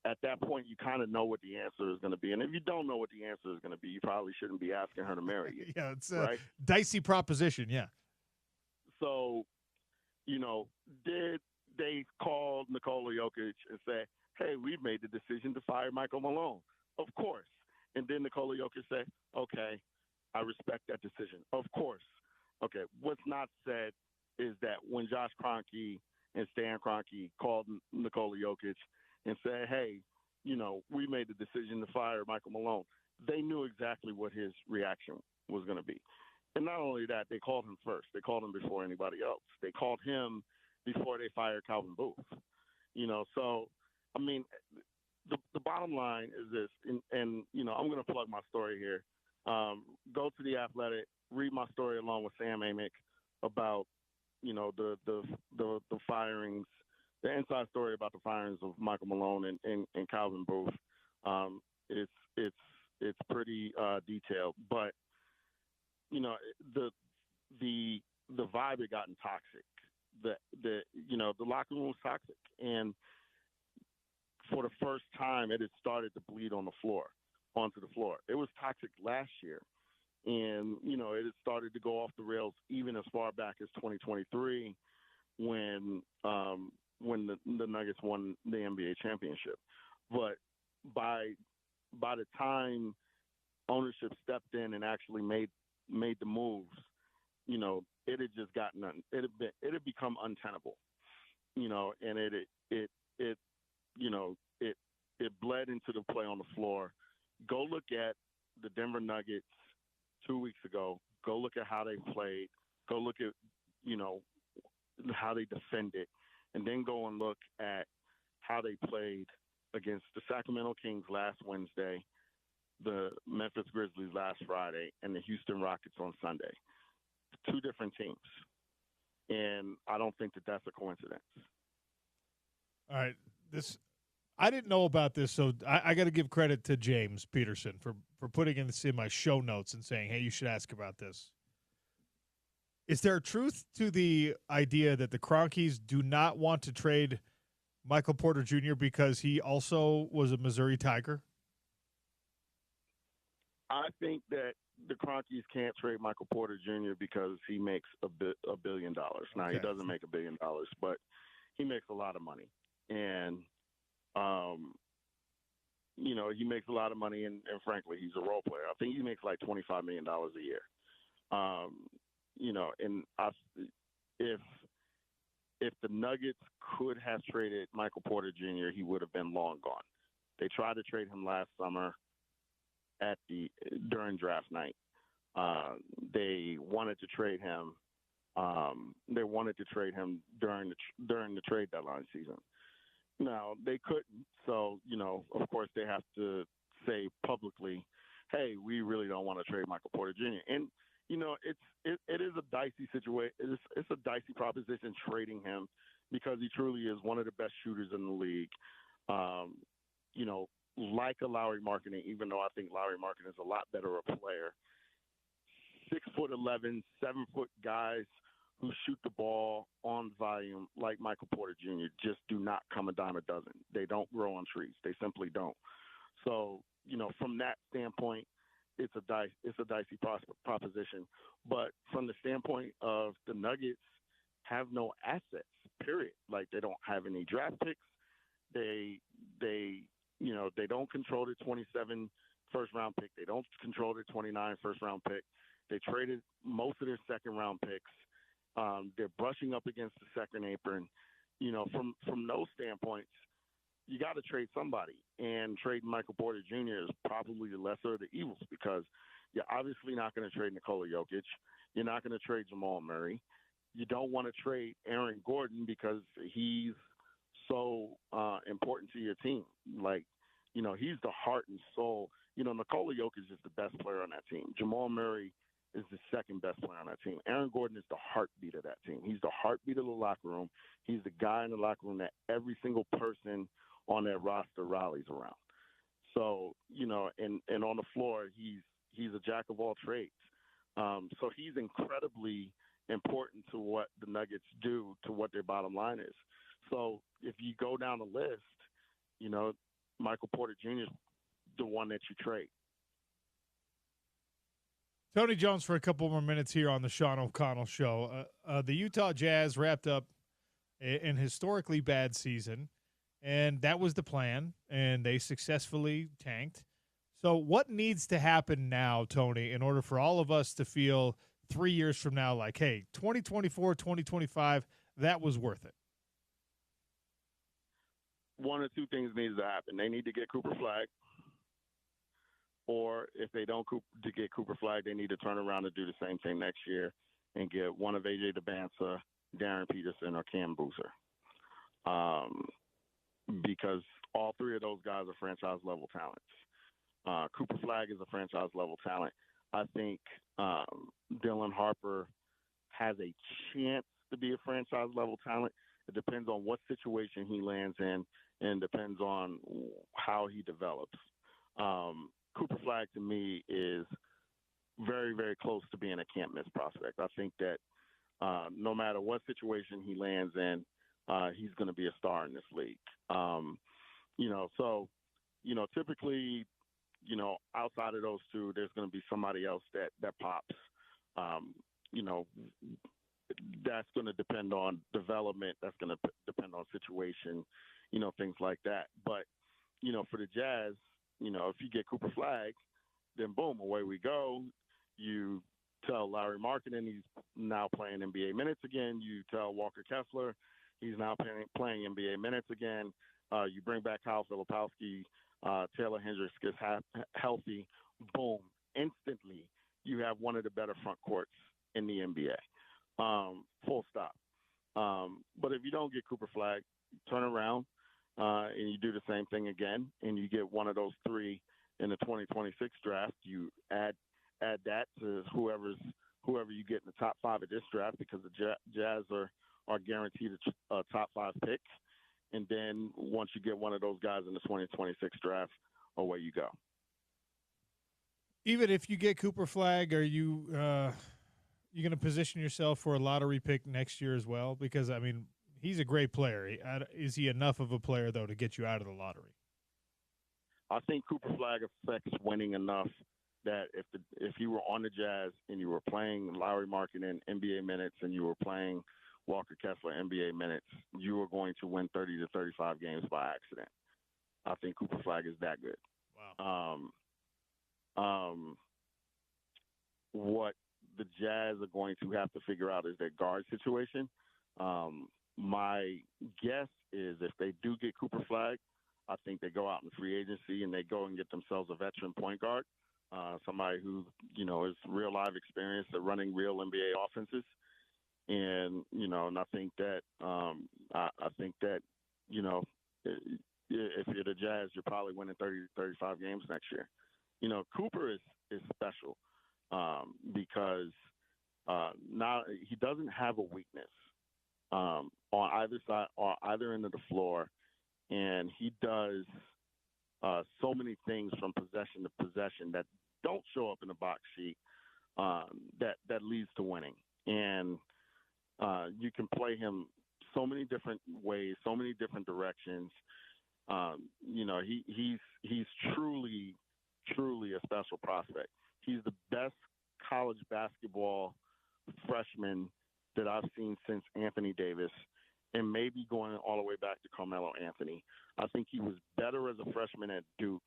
At that point, you kind of know what the answer is going to be. And if you don't know what the answer is going to be, you probably shouldn't be asking her to marry you. Yeah, it's a right? dicey proposition, yeah. So, did they call Nikola Jokic and say, hey, we've made the decision to fire Michael Malone? Of course. And then Nikola Jokic said, okay, I respect that decision. Of course. Okay, what's not said is that when Josh Kroenke and Stan Kroenke called Nikola Jokic and said, hey, we made the decision to fire Michael Malone, they knew exactly what his reaction was going to be. And not only that, they called him first. They called him before anybody else. They called him before they fired Calvin Booth. So, I mean, the bottom line is this, and I'm going to plug my story here. Go to The Athletic, read my story along with Sam Amick about, the firings, the inside story about the firings of Michael Malone and Calvin Booth. It's pretty detailed, but the vibe had gotten toxic. The locker room was toxic, and for the first time, it had started to bleed onto the floor. It was toxic last year, and it had started to go off the rails even as far back as 2023, when the Nuggets won the NBA championship. But by the time ownership stepped in and actually made the moves, it had just gotten it had become untenable, and it bled into the play on the floor. Go look at the Denver Nuggets 2 weeks ago. Go look at how they played. Go look at how they defended, and then go and look at how they played against the Sacramento Kings last Wednesday, the Memphis Grizzlies last Friday, and the Houston Rockets on Sunday. Two different teams. And I don't think that that's a coincidence. All right. I didn't know about this, so I got to give credit to James Peterson for putting this in my show notes and saying, hey, you should ask about this. Is there truth to the idea that the Kroenkes do not want to trade Michael Porter Jr. because he also was a Missouri Tiger? I think that the Kroenkes can't trade Michael Porter Jr. because he makes $1 billion. Now, He doesn't make $1 billion, but he makes a lot of money. And, he makes a lot of money, and frankly, he's a role player. I think he makes like $25 million a year. And if the Nuggets could have traded Michael Porter Jr., he would have been long gone. They tried to trade him last summer during draft night. They wanted to trade him. During the trade deadline season. Now they couldn't, so of course they have to say publicly, "Hey, we really don't want to trade Michael Porter Jr." And it is a dicey situation. It's a dicey proposition trading him because he truly is one of the best shooters in the league. Like a Lauri Markkanen, even though I think Lauri Markkanen is a lot better a player. 6'11", 7 foot guys who shoot the ball on volume like Michael Porter Jr. just do not come a dime a dozen. They don't grow on trees. They simply don't. So, from that standpoint, it's a dicey proposition. But from the standpoint of the Nuggets have no assets, period. Like, they don't have any draft picks. They don't control the 27 first-round pick. They don't control the 29 first-round pick. They traded most of their second-round picks. They're brushing up against the second apron. From those standpoints, you got to trade somebody. And trading Michael Porter Jr. is probably the lesser of the evils because you're obviously not going to trade Nikola Jokic. You're not going to trade Jamal Murray. You don't want to trade Aaron Gordon because he's so important to your team. Like, he's the heart and soul. Nikola Jokic is the best player on that team. Jamal Murray is the second best player on that team. Aaron Gordon is the heartbeat of that team. He's the heartbeat of the locker room. He's the guy in the locker room that every single person on that roster rallies around. So, and on the floor, he's a jack of all trades. So he's incredibly important to what the Nuggets do, to what their bottom line is. So if you go down the list, Michael Porter Jr. is the one that you trade. Tony Jones for a couple more minutes here on the Sean O'Connell Show. The Utah Jazz wrapped up an historically bad season, and that was the plan, and they successfully tanked. So what needs to happen now, Tony, in order for all of us to feel 3 years from now like, hey, 2024, 2025, that was worth it? One or two things needs to happen. They need to get Cooper Flagg. Or if they don't get Cooper Flagg, they need to turn around and do the same thing next year and get one of A.J. DeBanza, Darren Peterson, or Cam Boozer. Because all three of those guys are franchise-level talents. Cooper Flagg is a franchise-level talent. I think Dylan Harper has a chance to be a franchise-level talent. It depends on what situation he lands in and depends on how he develops. Cooper Flagg, to me, is very, very close to being a can't-miss prospect. I think that no matter what situation he lands in, he's going to be a star in this league. Typically, outside of those two, there's going to be somebody else that pops. That's going to depend on development. That's going to depend on situation, things like that. But, for the Jazz, if you get Cooper Flagg, then boom, away we go. You tell Larry Markkinen he's now playing NBA minutes again. You tell Walker Kessler he's now playing NBA minutes again. You bring back Kyle Filipowski. Taylor Hendricks gets healthy. Boom. Instantly, you have one of the better front courts in the NBA. Full stop. But if you don't get Cooper Flagg, turn around and you do the same thing again, and you get one of those three in the 2026 draft. You add that to whoever you get in the top 5 of this draft, because the Jazz are guaranteed a top 5 pick. And then once you get one of those guys in the 2026 draft, away you go. Even if you get Cooper Flagg, are you going to position yourself for a lottery pick next year as well? Because, I mean, he's a great player. Is he enough of a player, though, to get you out of the lottery? I think Cooper Flagg affects winning enough that if you were on the Jazz and you were playing Larry Markkinen NBA minutes and you were playing Walker Kessler NBA minutes, you were going to win 30 to 35 games by accident. I think Cooper Flagg is that good. Wow. What the Jazz are going to have to figure out is their guard situation. My guess is if they do get Cooper Flagg, I think they go out in free agency and they go and get themselves a veteran point guard, somebody who, is real live experience at running real NBA offenses. And, and I think that, if you're the Jazz, you're probably winning 30 to 35 games next year. Cooper is special because now he doesn't have a weakness on either side or either end of the floor. And he does so many things from possession to possession that don't show up in the box sheet that leads to winning. And You can play him so many different ways, so many different directions. He's truly a special prospect. He's the best college basketball freshman that I've seen since Anthony Davis, and maybe going all the way back to Carmelo Anthony. I think he was better as a freshman at Duke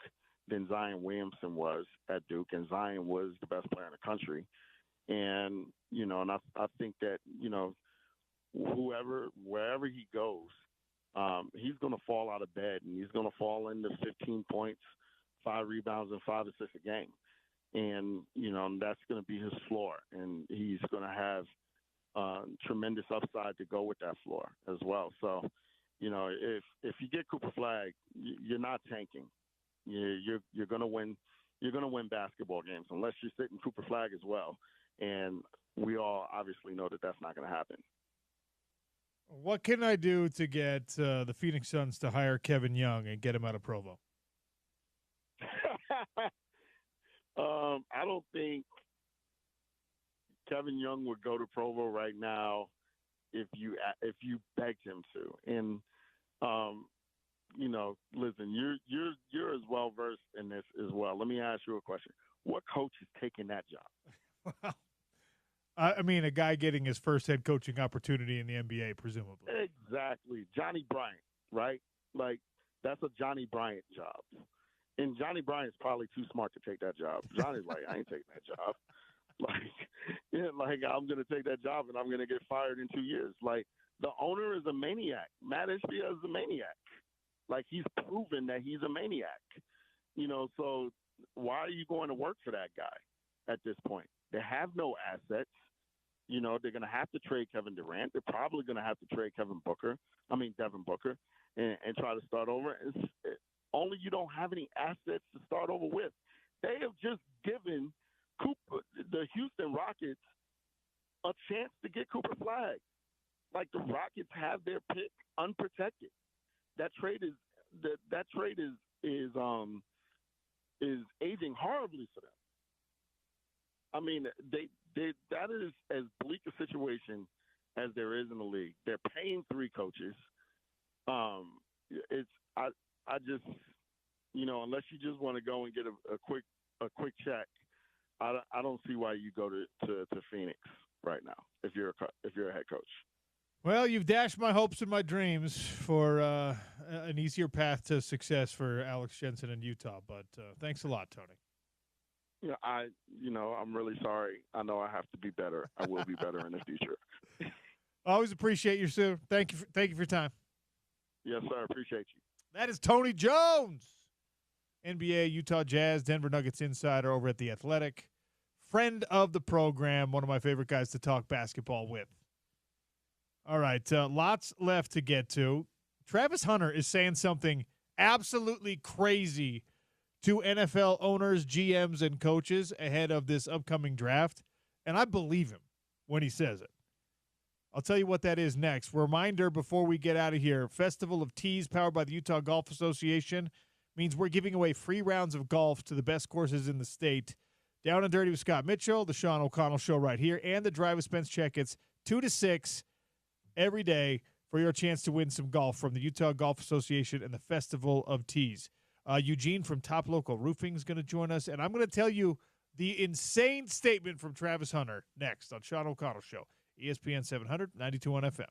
than Zion Williamson was at Duke, and Zion was the best player in the country. And I think that wherever he goes, he's going to fall out of bed, and he's going to fall into 15 points, 5 rebounds, and 5 assists a game. And that's going to be his floor, and he's going to have tremendous upside to go with that floor as well. So, if you get Cooper Flag, you're not tanking. You're going to win. You're going to win basketball games unless you're sitting Cooper Flag as well. And we all obviously know that that's not going to happen. What can I do to get the Phoenix Suns to hire Kevin Young and get him out of Provo? I don't think Kevin Young would go to Provo right now if you begged him to. And listen, you're as well versed in this as well. Let me ask you a question: what coach is taking that job? Well, I mean, a guy getting his first head coaching opportunity in the NBA, presumably. Exactly, Johnny Bryant, right? Like that's a Johnny Bryant job. And Johnny Bryant's probably too smart to take that job. Johnny's like, I ain't taking that job. I'm going to take that job and I'm going to get fired in 2 years. Like, the owner is a maniac. Matt Ishbia is a maniac. Like, he's proven that he's a maniac. So why are you going to work for that guy at this point? They have no assets. They're going to have to trade Kevin Durant. They're probably going to have to trade Devin Booker, and try to start over. Only you don't have any assets to start over with. They have just given the Houston Rockets a chance to get Cooper Flag. Like, the Rockets have their pick unprotected. That trade is aging horribly for them. I mean, that is as bleak a situation as there is in the league. They're paying 3 coaches. I just, unless you just want to go and get a quick check, I don't see why you go to Phoenix right now if you're a head coach. Well, you've dashed my hopes and my dreams for an easier path to success for Alex Jensen in Utah. But thanks a lot, Tony. I'm really sorry. I know I have to be better. I will be better in the future. Always appreciate you, Sue. Thank you for your time. Yes, sir. Appreciate you. That is Tony Jones, NBA, Utah Jazz, Denver Nuggets insider over at The Athletic. Friend of the program, one of my favorite guys to talk basketball with. All right, lots left to get to. Travis Hunter is saying something absolutely crazy to NFL owners, GMs, and coaches ahead of this upcoming draft, and I believe him when he says it. I'll tell you what that is next. Reminder before we get out of here, Festival of Tees powered by the Utah Golf Association means we're giving away free rounds of golf to the best courses in the state. Down and Dirty with Scott Mitchell, the Sean O'Connell Show right here, and the Drive with Spence Checketts, 2 to 6 every day for your chance to win some golf from the Utah Golf Association and the Festival of Tees. Eugene from Top Local Roofing is going to join us, and I'm going to tell you the insane statement from Travis Hunter next on Sean O'Connell Show, ESPN 700, 92.1 FM.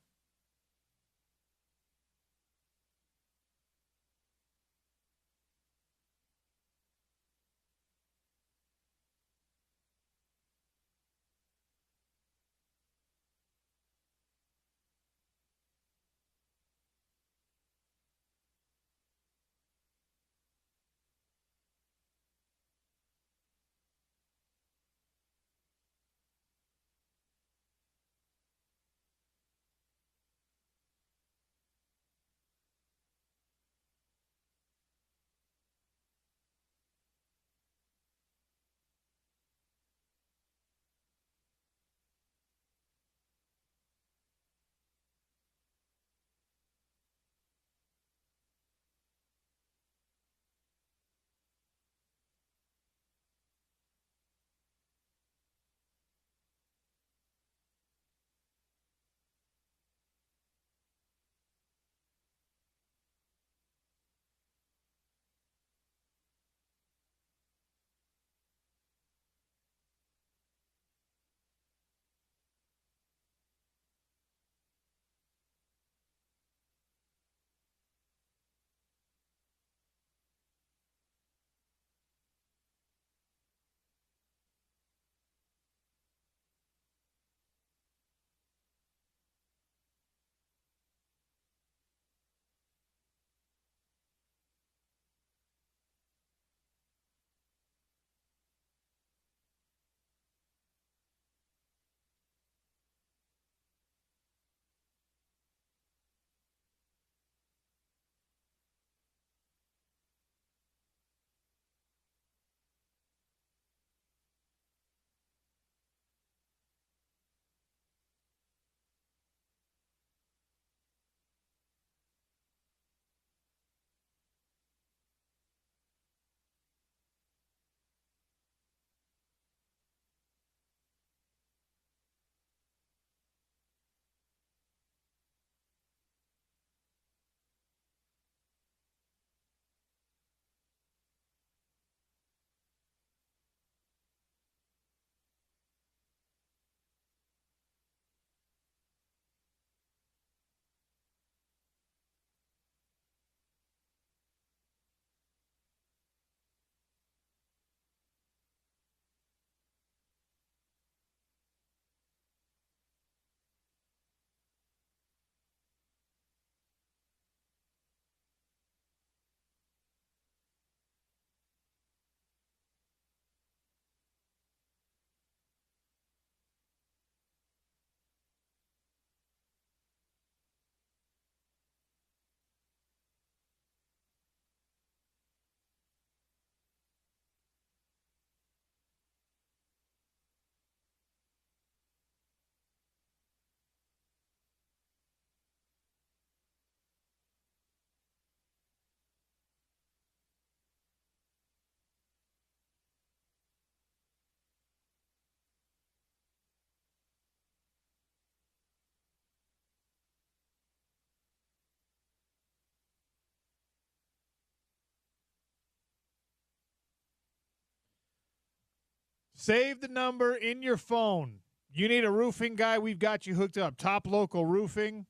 Save the number in your phone. You need a roofing guy, we've got you hooked up. Top Local Roofing,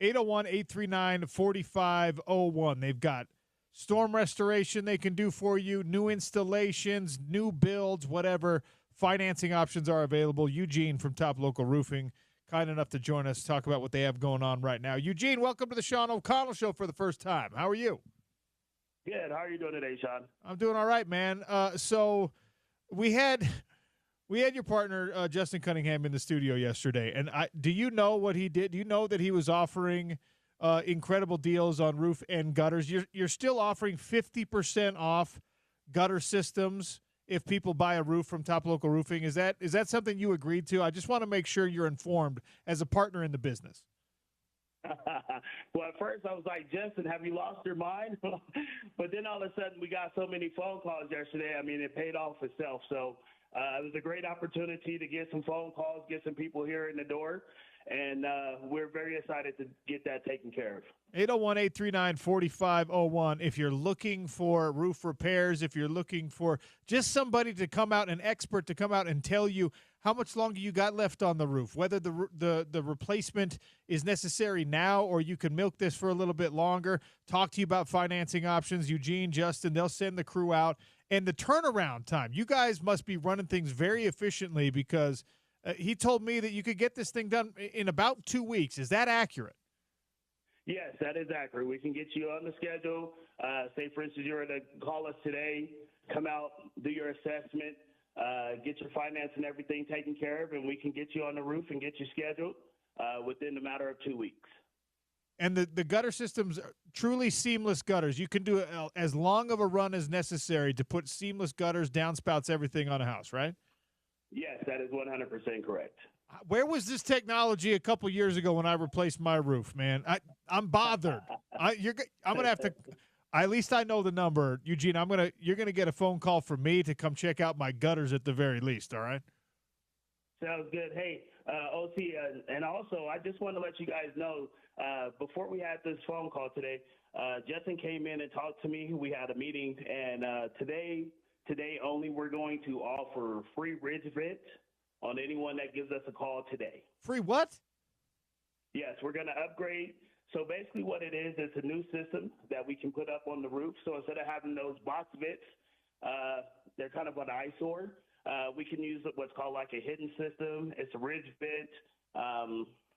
801-839-4501. They've got storm restoration they can do for you, new installations, new builds, whatever. Financing options are available. Eugene from Top Local Roofing, kind enough to join us, talk about what they have going on right now. Eugene, welcome to the Sean O'Connell Show for the first time. How are you? Good. How are you doing today, Sean? I'm doing all right, man. So we had your partner, Justin Cunningham, in the studio yesterday, and do you know what he did? Do you know that he was offering incredible deals on roof and gutters? You're still offering 50% off gutter systems if people buy a roof from Top Local Roofing. Is that something you agreed to? I just want to make sure you're informed as a partner in the business. Well, at first I was like, Justin, have you lost your mind? But then all of a sudden we got so many phone calls yesterday. I mean, it paid off itself. So it was a great opportunity to get some phone calls, get some people here in the door. And we're very excited to get that taken care of. 801-839-4501. If you're looking for roof repairs, if you're looking for just somebody to come out, an expert to come out and tell you how much longer you got left on the roof, whether the replacement is necessary now or you can milk this for a little bit longer, talk to you about financing options. Eugene, Justin, they'll send the crew out. And the turnaround time, you guys must be running things very efficiently because he told me that you could get this thing done in about 2 weeks. Is that accurate? Yes, that is accurate. We can get you on the schedule. Say, for instance, you were to call us today, come out, do your assessment, get your finance and everything taken care of, and we can get you on the roof and get you scheduled within a matter of 2 weeks. And the gutter systems are truly seamless gutters. You can do as long of a run as necessary to put seamless gutters, downspouts, everything on a house, right? Yes, that is 100% correct. Where was this technology a couple years ago when I replaced my roof, man? I'm bothered. I'm gonna have to. At least I know the number, Eugene. You're gonna get a phone call from me to come check out my gutters at the very least. All right. Sounds good. Hey, OC, and also I just want to let you guys know before we had this phone call today, Justin came in and talked to me. We had a meeting, and today only we're going to offer free ridge vent on anyone that gives us a call today. Free what? Yes, we're going to upgrade. So basically what it is, it's a new system that we can put up on the roof. So instead of having those box vents, they're kind of an eyesore. We can use what's called like a hidden system. It's a ridge vent.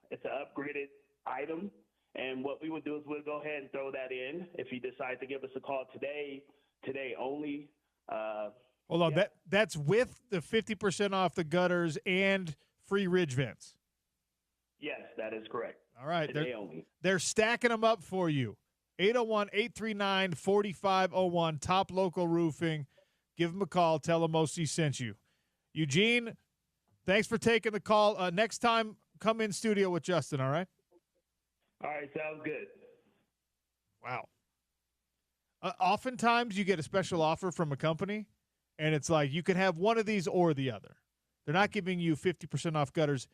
It's an upgraded item. And what we would do is we'll go ahead and throw that in. If you decide to give us a call today only. Hold on, that's with the 50% off the gutters and free ridge vents. Yes, that is correct. All right, today only. They're stacking them up for you. 801-839-4501, Top Local Roofing. Give them a call. Tell them OC sent you. Eugene, thanks for taking the call. Next time, come in studio with Justin, all right? All right, sounds good. Wow. Oftentimes you get a special offer from a company, and it's like you can have one of these or the other. They're not giving you 50% off gutters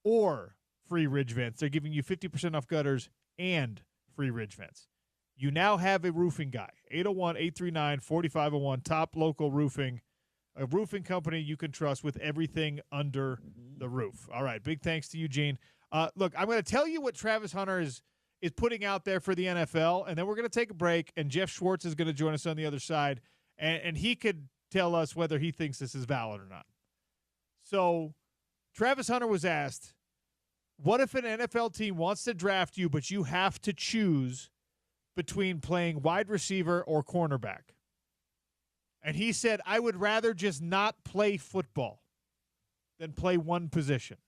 or free ridge vents. They're giving you 50% off gutters and free ridge vents. You now have a roofing guy. 801-839-4501, Top Local Roofing, a roofing company you can trust with everything under the roof. All right, big thanks to Eugene. Look, I'm going to tell you what Travis Hunter is putting out there for the NFL, and then we're going to take a break, and Jeff Schwartz is going to join us on the other side, and he could tell us whether he thinks this is valid or not. So Travis Hunter was asked, what if an NFL team wants to draft you, but you have to choose between playing wide receiver or cornerback? And he said, I would rather just not play football than play one position.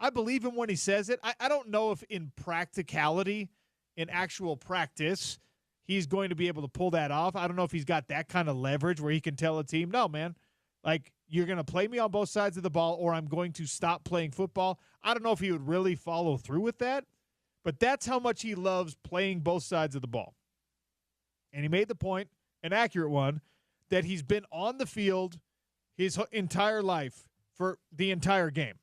I believe him when he says it. I don't know if in practicality, in actual practice, he's going to be able to pull that off. I don't know if he's got that kind of leverage where he can tell a team, no, man, like you're going to play me on both sides of the ball or I'm going to stop playing football. I don't know if he would really follow through with that, but that's how much he loves playing both sides of the ball. And he made the point, an accurate one, that he's been on the field his entire life for the entire game.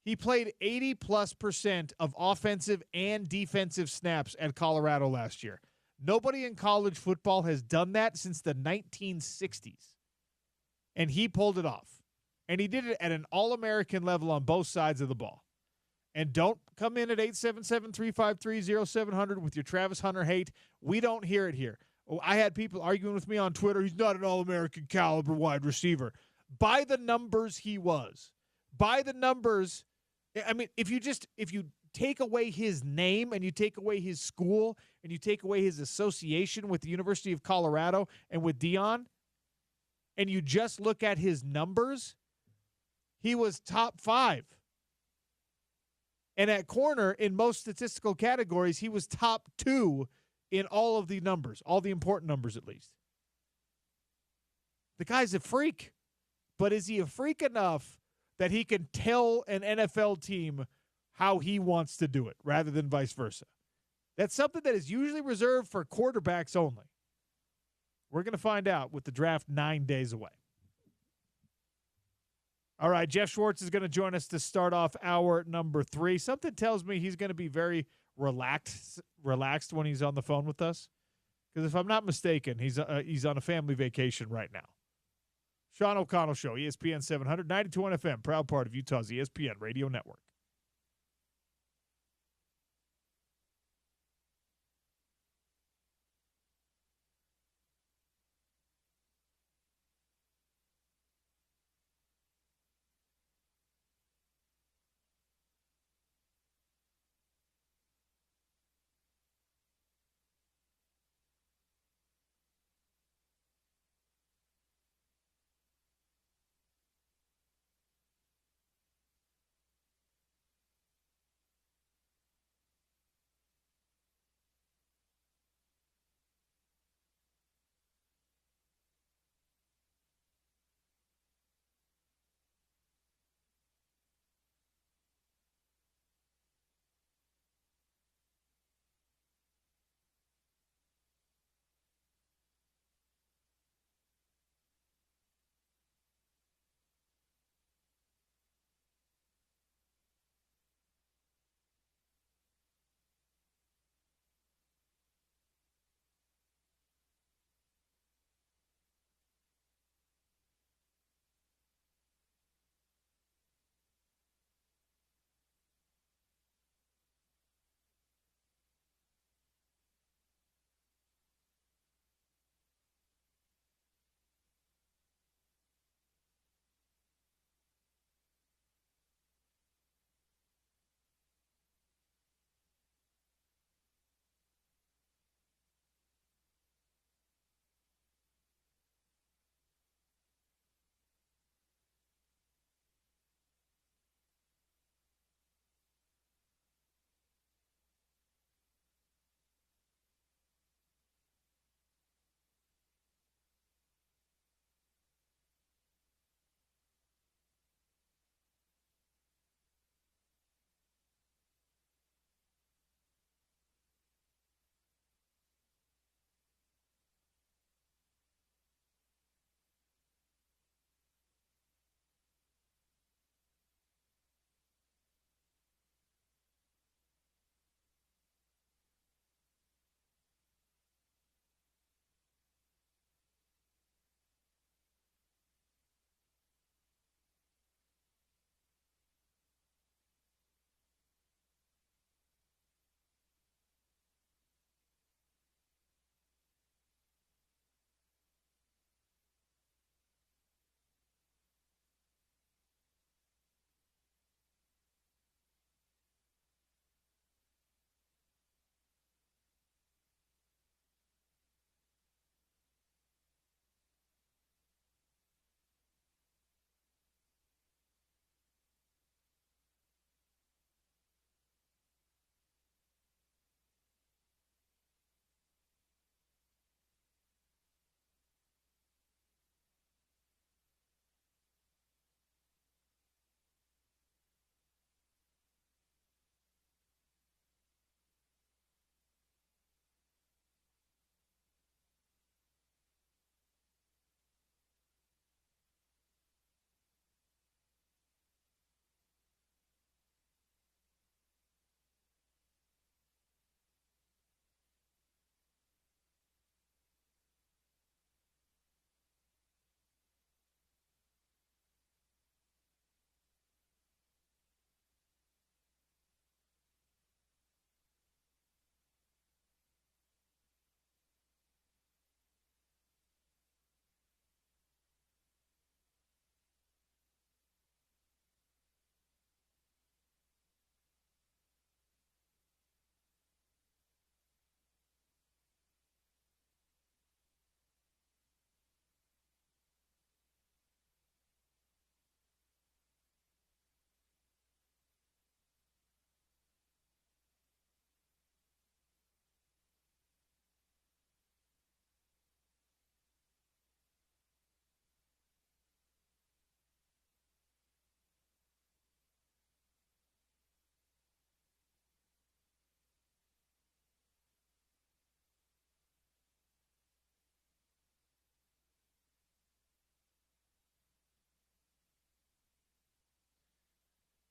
He played 80+% of offensive and defensive snaps at Colorado last year. Nobody in college football has done that since the 1960s. And he pulled it off. And he did it at an All-American level on both sides of the ball. And don't come in at 877-353-0700 with your Travis Hunter hate. We don't hear it here. I had people arguing with me on Twitter. He's not an All-American caliber wide receiver. By the numbers, he was. By the numbers, I mean, if you take away his name and you take away his school and you take away his association with the University of Colorado and with Deion, and you just look at his numbers, he was top 5. And at corner, in most statistical categories, he was top 2 in all of the numbers, all the important numbers at least. The guy's a freak. But is he a freak enough that he can tell an NFL team how he wants to do it rather than vice versa? That's something that is usually reserved for quarterbacks only. We're going to find out with the draft 9 days away. All right, Jeff Schwartz is going to join us to start off hour number 3. Something tells me he's going to be very relaxed when he's on the phone with us. Because if I'm not mistaken, he's on a family vacation right now. Sean O'Connell Show, ESPN 700, 92.1 FM, proud part of Utah's ESPN Radio Network.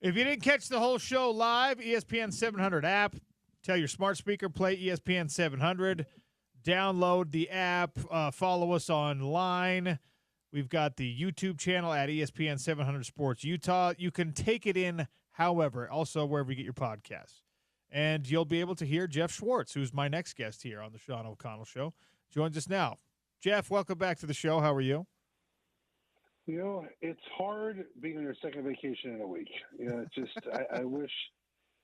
If you didn't catch the whole show live, ESPN 700 app. Tell your smart speaker, play ESPN 700. Download the app. Follow us online. We've got the YouTube channel at ESPN 700 Sports Utah. You can take it in, however, also wherever you get your podcasts. And you'll be able to hear Jeff Schwartz, who's my next guest here on the Sean O'Connell Show. Joins us now. Jeff, welcome back to the show. How are you? You know, it's hard being on your second vacation in a week. You know, it's just, I wish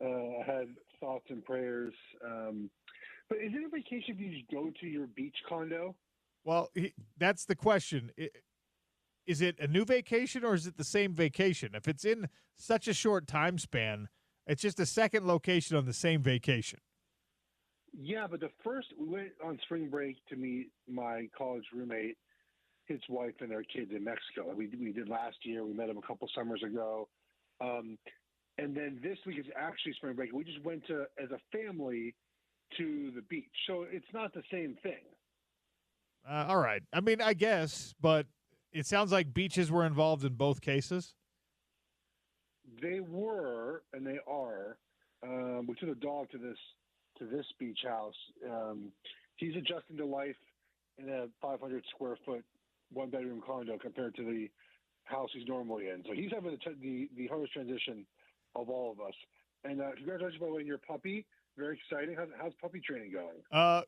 I had thoughts and prayers. But is it a vacation if you just go to your beach condo? Well, that's the question. Is it a new vacation or is it the same vacation? If it's in such a short time span, it's just a second location on the same vacation. Yeah, but we went on spring break to meet my college roommate, his wife, and their kids in Mexico. We did last year. We met them a couple summers ago. And then this week is actually spring break. We just went as a family to the beach. So it's not the same thing. All right. I mean, I guess, but it sounds like beaches were involved in both cases. They were, and they are. We took a dog to this beach house. He's adjusting to life in a 500 square foot, 1-bedroom condo compared to the house he's normally in. So he's having the hardest transition of all of us. And congratulations, by the way, on your puppy. Very exciting. How's puppy training going?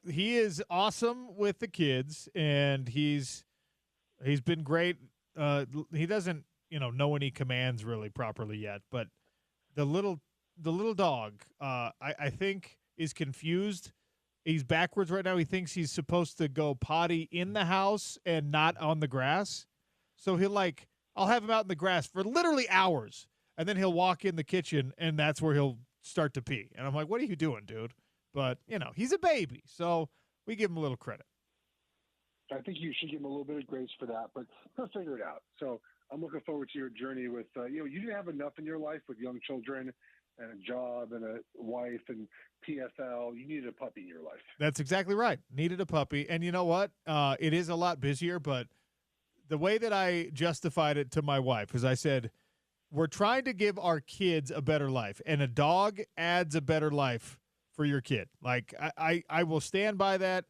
He is awesome with the kids, and he's been great. He doesn't, know any commands really properly yet, but the little dog, I think, is confused. He's backwards right now. He thinks he's supposed to go potty in the house and not on the grass. So I'll have him out in the grass for literally hours, and then he'll walk in the kitchen, and that's where he'll start to pee. And I'm like, what are you doing, dude? But, he's a baby, so we give him a little credit. I think you should give him a little bit of grace for that, but he'll figure it out. So I'm looking forward to your journey with, you didn't have enough in your life with young children and a job and a wife and PFL. You needed a puppy in your life. That's exactly right. Needed a puppy. And you know what? It is a lot busier, but the way that I justified it to my wife is I said, we're trying to give our kids a better life, and a dog adds a better life for your kid. Like, I will stand by that.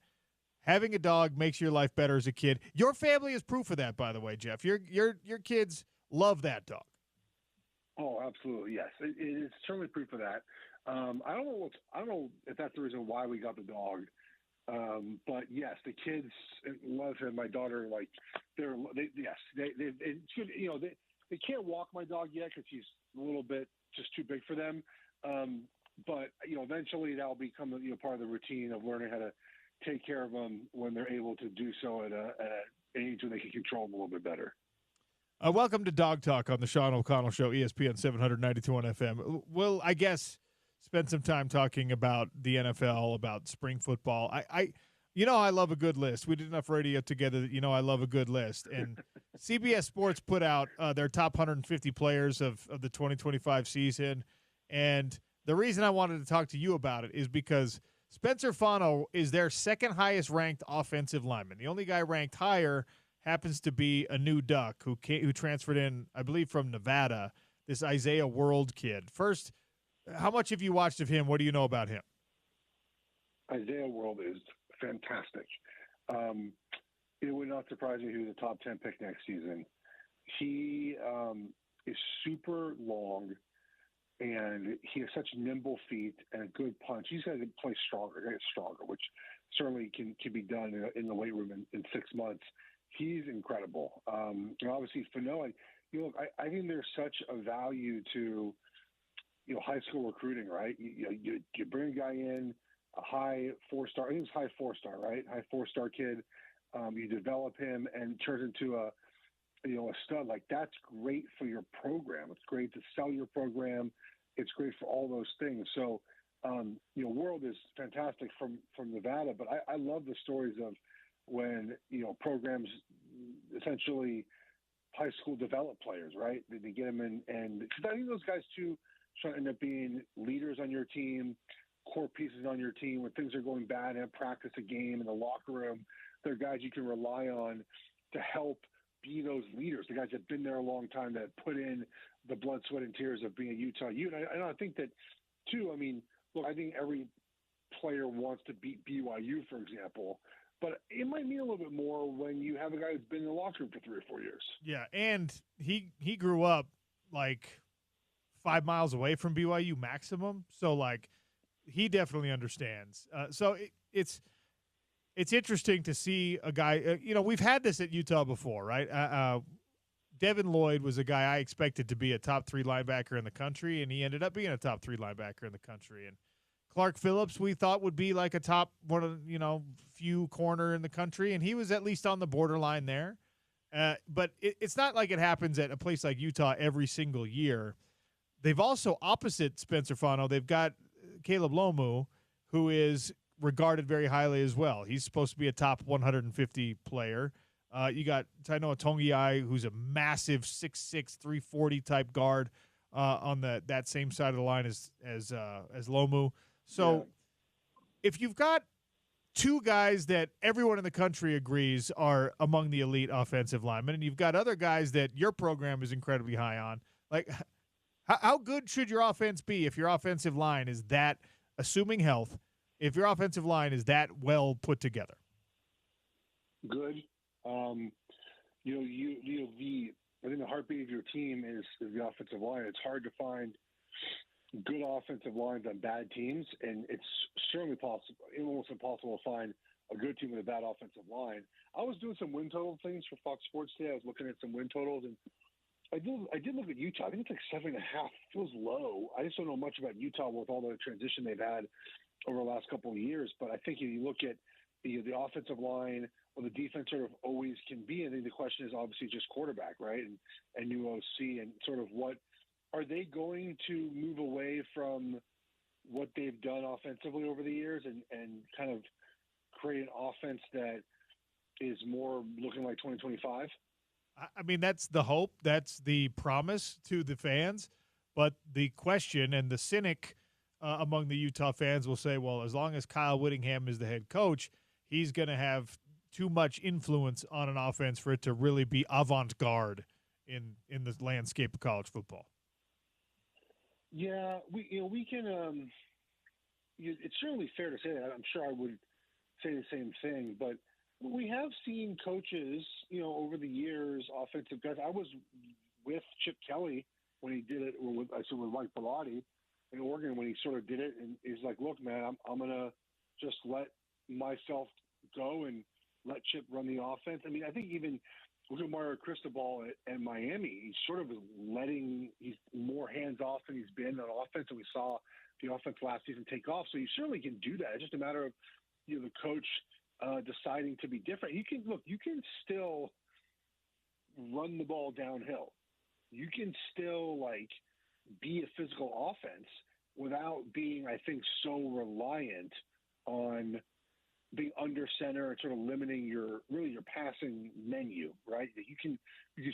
Having a dog makes your life better as a kid. Your family is proof of that, by the way, Jeff. Your kids love that dog. Oh, absolutely, yes. It is certainly proof of that. I don't know if that's the reason why we got the dog, but yes, the kids love him. My daughter, they can't walk my dog yet because he's a little bit just too big for them. But eventually that'll become part of the routine of learning how to take care of them when they're able to do so at an age when they can control them a little bit better. Welcome to Dog Talk on the Sean O'Connell Show, ESPN 792 FM. We'll, I guess, spend some time talking about the NFL, about spring football. I love a good list. We did enough radio together that I love a good list. And CBS Sports put out their top 150 players of the 2025 season. And the reason I wanted to talk to you about it is because Spencer Fano is their second highest ranked offensive lineman. The only guy ranked higher happens to be a new Duck who transferred in, I believe, from Nevada, this Isaiah World kid. First, how much have you watched of him? What do you know about him? Isaiah World is fantastic. It would not surprise me he was a top 10 pick next season. He is super long, and he has such nimble feet and a good punch. He's got to play stronger, get stronger, which certainly can be done in the weight room in 6 months. He's incredible. Obviously, Fano, I think there's such a value to high school recruiting, right? You bring a guy in, a high 4-star. I think it's high 4-star, right? High 4-star kid. You develop him and turns into a stud. Like, that's great for your program. It's great to sell your program. It's great for all those things. So, World is fantastic from Nevada, but I love the stories of when, programs essentially high school develop players, right? They get them in, and I think those guys too should end up being leaders on your team, core pieces on your team when things are going bad and practice a game in the locker room. They're guys you can rely on to help be those leaders, the guys that have been there a long time, that put in the blood, sweat, and tears of being a Utah Ute. And I think that, too, I mean, look, I think every player wants to beat BYU, for example, but it might mean a little bit more when you have a guy who's been in the locker room for 3 or 4 years. Yeah, and he grew up like 5 miles away from BYU maximum, so like he definitely understands. So it's interesting to see a guy. We've had this at Utah before, right? Devin Lloyd was a guy I expected to be a top 3 linebacker in the country, and he ended up being a top 3 linebacker in the country. And Clark Phillips, we thought would be like a top one of few corner in the country, and he was at least on the borderline there. But it's not like it happens at a place like Utah every single year. They've also, opposite Spencer Fano, they've got Caleb Lomu, who is regarded very highly as well. He's supposed to be a top 150 player. You got Tainoa Tongiai, who's a massive 6'6", 340 type guard on that same side of the line as Lomu. So if you've got 2 guys that everyone in the country agrees are among the elite offensive linemen, and you've got other guys that your program is incredibly high on, like how good should your offense be if your offensive line is that, assuming health, if your offensive line is that well put together? Good. I think the heartbeat of your team is the offensive line. It's hard to find good offensive lines on bad teams, and it's certainly possible, almost impossible to find a good team with a bad offensive line. I was doing some win total things for Fox Sports today. I was looking at some win totals, and I did look at Utah. I think it's like 7.5. Feels low. I just don't know much about Utah with all the transition they've had over the last couple of years. But I think if you look at the offensive line, or the defense sort of always can be, I think the question is obviously just quarterback, right? And new OC, and sort of what are they going to move away from what they've done offensively over the years and kind of create an offense that is more looking like 2025? I mean, that's the hope. That's the promise to the fans. But the question and the cynic among the Utah fans will say, well, as long as Kyle Whittingham is the head coach, he's going to have too much influence on an offense for it to really be avant-garde in the landscape of college football. Yeah, we can. It's certainly fair to say that. I'm sure I would say the same thing, but we have seen coaches, over the years, offensive guys. I was with Chip Kelly when he did it, or with Mike Bellotti in Oregon when he sort of did it, and he's like, "Look, man, I'm gonna just let myself go and let Chip run the offense." I mean, I think even look at Mario Cristobal at Miami. He's sort of he's more hands off than he's been on offense, and we saw the offense last season take off. So you certainly can do that. It's just a matter of the coach deciding to be different. You can still run the ball downhill. You can still be a physical offense without being, I think, so reliant on being under center and sort of limiting your passing menu, right? You can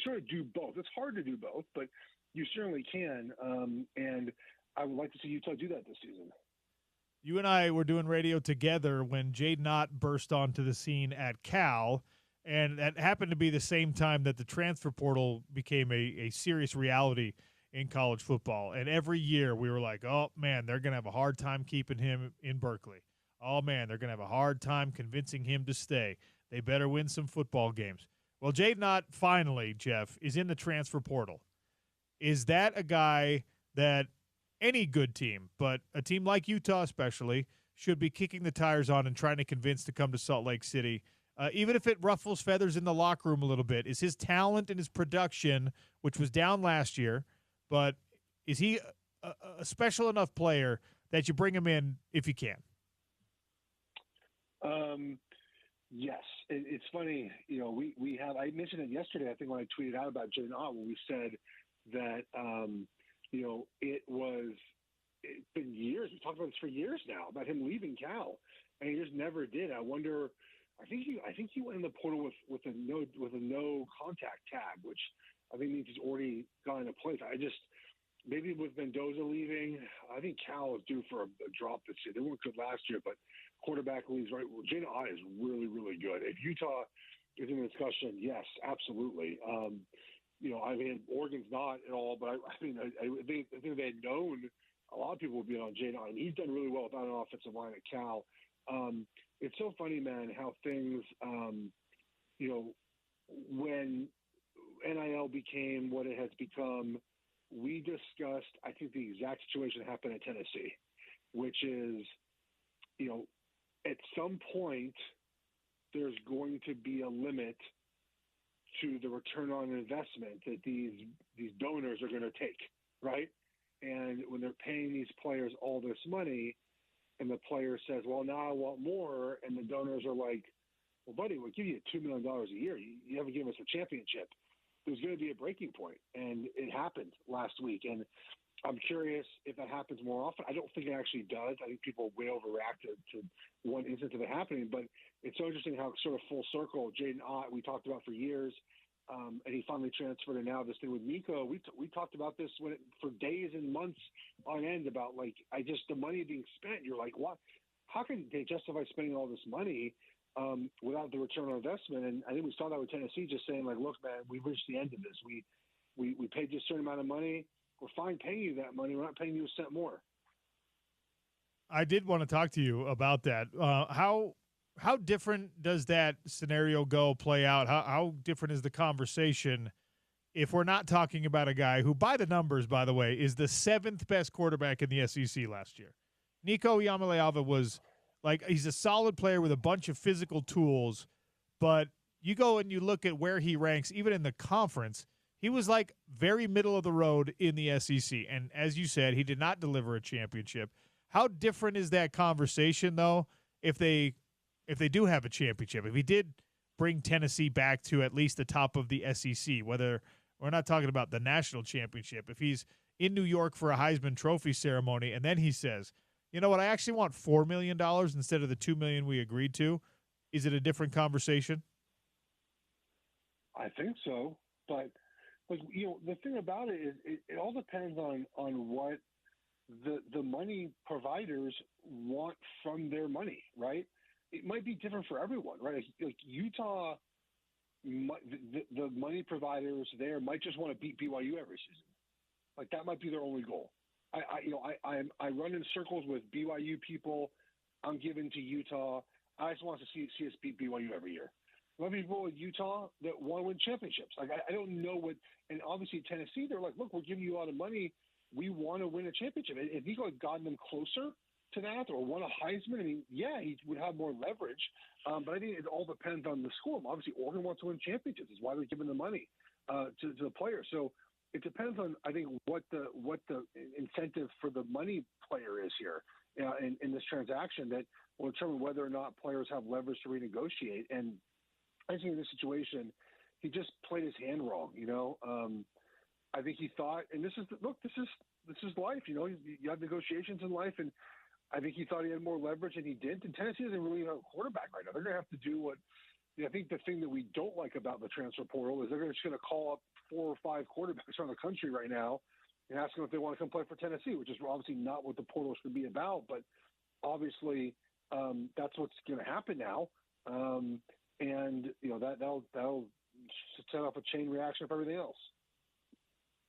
sort of do both. It's hard to do both, but you certainly can. And I would like to see Utah do that this season. You and I were doing radio together when Jaden Ott burst onto the scene at Cal, and that happened to be the same time that the transfer portal became a serious reality in college football. And every year we were like, oh, man, they're going to have a hard time keeping him in Berkeley. Oh, man, they're going to have a hard time convincing him to stay. They better win some football games. Well, Jaden Ott finally, Jeff, is in the transfer portal. Is that a guy that any good team, but a team like Utah especially, should be kicking the tires on and trying to convince to come to Salt Lake City, even if it ruffles feathers in the locker room a little bit? Is his talent and his production, which was down last year, but is he a special enough player that you bring him in if you can? Yes. It's funny, we have, I mentioned it yesterday, I think, when I tweeted out about Jaden Ott, when we said that, it's been years. We talked about this for years now, about him leaving Cal, and he just never did. I wonder, I think he went in the portal with a no contact tag, which I think means he's already gone into place. Maybe with Mendoza leaving, I think Cal is due for a drop this year. They weren't good last year, but quarterback leaves, right? Well, Jaden Ott is really, really good. If Utah is in the discussion, yes, absolutely. I mean, Oregon's not at all, but I think if they had known, a lot of people would be on Jaden. And he's done really well without an offensive line at Cal. It's so funny, man, how things, when NIL became what it has become, we discussed, I think, the exact situation that happened in Tennessee, which is, at some point there's going to be a limit to the return on investment that these donors are going to take, right? And when they're paying these players all this money and the player says, well, now I want more, and the donors are like, well, buddy, we'll give you $2 million a year. You haven't given us a championship. There's going to be a breaking point, and it happened last week. And I'm curious if that happens more often. I don't think it actually does. I think people way overreact to one instance of it happening. But it's so interesting how sort of full circle, Jaden Ott, we talked about for years, and he finally transferred. And now this thing with Nico, we talked about this for days and months on end about, the money being spent. You're like, what? How can they justify spending all this money without the return on investment? And I think we saw that with Tennessee, just saying, like, look, man, we've reached the end of this. We paid you a certain amount of money. We're fine paying you that money. We're not paying you a cent more. I did want to talk to you about that. How different does that scenario play out? How different is the conversation if we're not talking about a guy who, by the numbers, by the way, is the 7th best quarterback in the SEC last year? Nico Iamaleava was he's a solid player with a bunch of physical tools, but you go and you look at where he ranks, even in the conference, he was very middle of the road in the SEC. And as you said, he did not deliver a championship. How different is that conversation, though, if they do have a championship? If he did bring Tennessee back to at least the top of the SEC, whether we're not talking about the national championship, if he's in New York for a Heisman Trophy ceremony and then he says, you know what, I actually want $4 million instead of the $2 million we agreed to, is it a different conversation? I think so, but the thing about it is it all depends on what the money providers want from their money, right? It might be different for everyone, right? Like Utah, the money providers there might just want to beat BYU every season. That might be their only goal. I run in circles with BYU people. I'm given to Utah. I just want to see us beat BYU every year. There might be people in Utah that want to win championships. I don't know what, and obviously Tennessee, they're like, look, we're giving you a lot of money. We want to win a championship. If he could have gotten them closer to that or won a Heisman, he would have more leverage. But I think it all depends on the school. Obviously, Oregon wants to win championships. That's why they're giving the money to the players. So it depends on, I think, what the incentive for the money player is here in this transaction that will determine whether or not players have leverage to renegotiate. And I think in this situation, he just played his hand wrong. I think he thought, and this is life. You have negotiations in life, and I think he thought he had more leverage than he did. And Tennessee doesn't really have a quarterback right now. They're going to have to do what. I think the thing that we don't like about the transfer portal is they're just going to call up 4 or 5 quarterbacks around the country right now and ask them if they want to come play for Tennessee, which is obviously not what the portal is going to be about. But obviously, that's what's going to happen now. And that'll set off a chain reaction of everything else.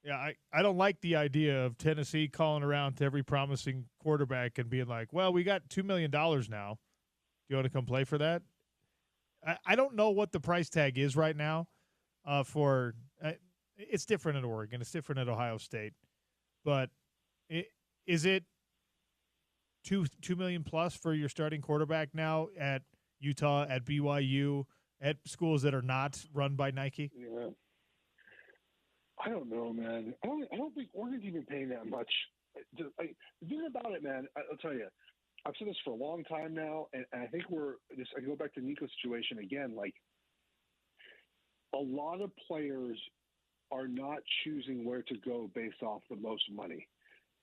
Yeah, I don't like the idea of Tennessee calling around to every promising quarterback and being like, well, we got $2 million now. Do you want to come play for that? I don't know what the price tag is right now it's different at Oregon. It's different at Ohio State. But is it $2 million plus for your starting quarterback now at Utah, at BYU, at schools that are not run by Nike? Yeah. I don't know, man. I don't think Oregon's even paying that much. The thing about it, man, I'll tell you, I've said this for a long time now, and I think I go back to Nico's situation again, a lot of players are not choosing where to go based off the most money.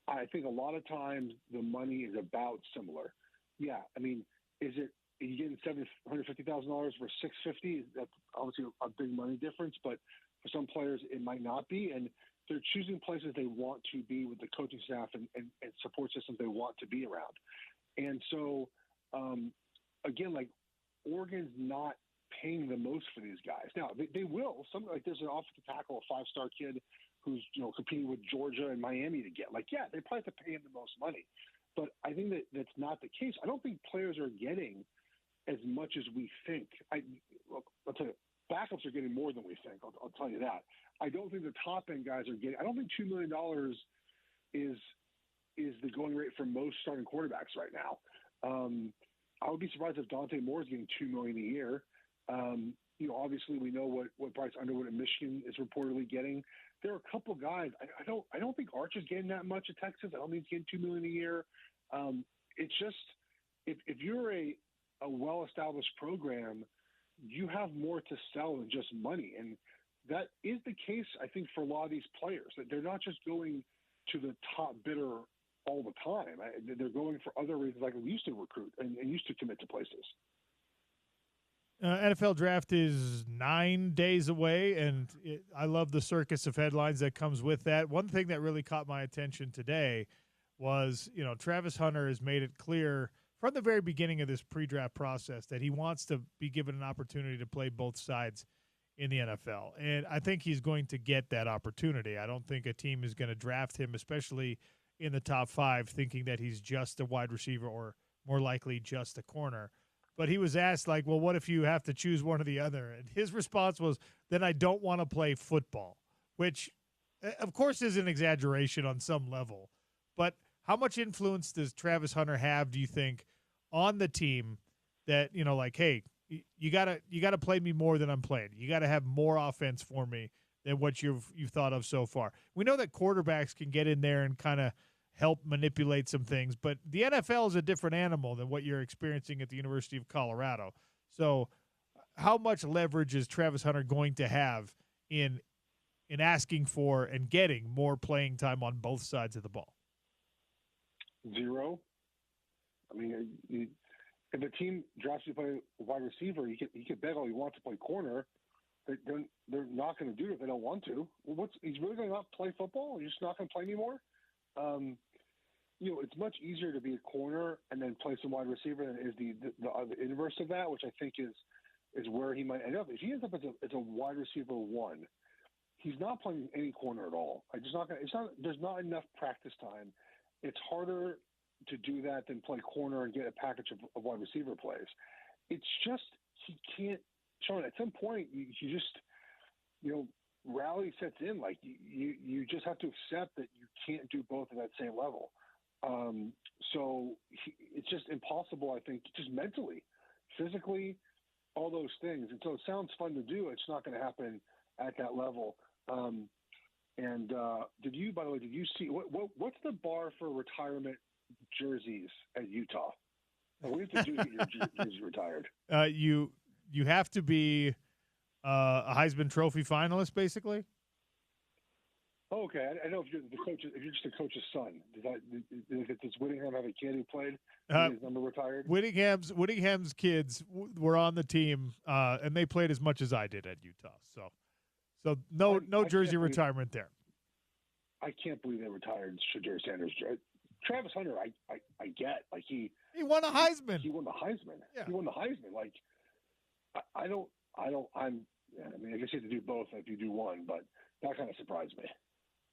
I think a lot of times the money is about similar. Yeah, is you getting $750,000 for $650? That's obviously a big money difference, but for some players it might not be, and they're choosing places they want to be with the coaching staff and support systems they want to be around. And so, again, Oregon's not paying the most for these guys. Now they will. Some like there's an offensive tackle, a 5-star kid who's competing with Georgia and Miami to get. Like, yeah, they probably have to pay him the most money. But I think that's not the case. I don't think players are getting as much as we think. I'll tell you, backups are getting more than we think. I'll tell you that. I don't think the top end guys are getting. I don't think $2 million is the going rate for most starting quarterbacks right now. I would be surprised if Dante Moore is getting $2 million a year. Obviously we know what Bryce Underwood at Michigan is reportedly getting. There are a couple guys. I don't think Arch is getting that much at Texas. I don't think he's getting $2 million a year. It's just if you're a well-established program, you have more to sell than just money, and that is the case. I think for a lot of these players, that they're not just going to the top bidder all the time. They're going for other reasons, like we used to recruit and used to commit to places. NFL draft is 9 days away, and I love the circus of headlines that comes with that. One thing that really caught my attention today was, Travis Hunter has made it clear from the very beginning of this pre-draft process that he wants to be given an opportunity to play both sides in the NFL. And I think he's going to get that opportunity. I don't think a team is going to draft him, especially in the top 5, thinking that he's just a wide receiver or more likely just a corner. But he was asked, like, well, what if you have to choose one or the other? And his response was, then I don't want to play football, which, of course, is an exaggeration on some level. But how much influence does Travis Hunter have, do you think, on the team that, hey, you gotta play me more than I'm playing. You got to have more offense for me than what you've thought of so far. We know that quarterbacks can get in there and kind of help manipulate some things, but the NFL is a different animal than what you're experiencing at the University of Colorado. So how much leverage is Travis Hunter going to have in asking for and getting more playing time on both sides of the ball? Zero. I mean, if a team drafts you to play wide receiver, he could bet all he wants to play corner. They're not going to do it if they don't want to. Well, he's really going to not play football? He's just not going to play anymore? It's much easier to be a corner and then play some wide receiver than is the inverse of that, which I think is where he might end up. If he ends up as a wide receiver 1, he's not playing any corner at all. There's not enough practice time. It's harder to do that than play corner and get a package of wide receiver plays. It's just he can't. Sean, at some point you just rally sets in. Like you just have to accept that you can't do both at that same level. It's just impossible, I think, just mentally, physically, all those things. And so it sounds fun to do. It's not going to happen at that level. Did you see what's the bar for retirement jerseys at Utah? What do you have to do to get your jersey retired? You have to be a Heisman Trophy finalist, basically. Oh, okay. I know if you're just the coach's son. Does Whittingham have a kid who played? His number retired. Whittingham's kids were on the team, and they played as much as I did at Utah. So no jersey retirement there. I can't believe they retired Shedeur Sanders. Travis Hunter, I get, like he won a Heisman. He won the Heisman. Yeah. He won the Heisman. Like I guess you have to do both if you do one, but that kind of surprised me.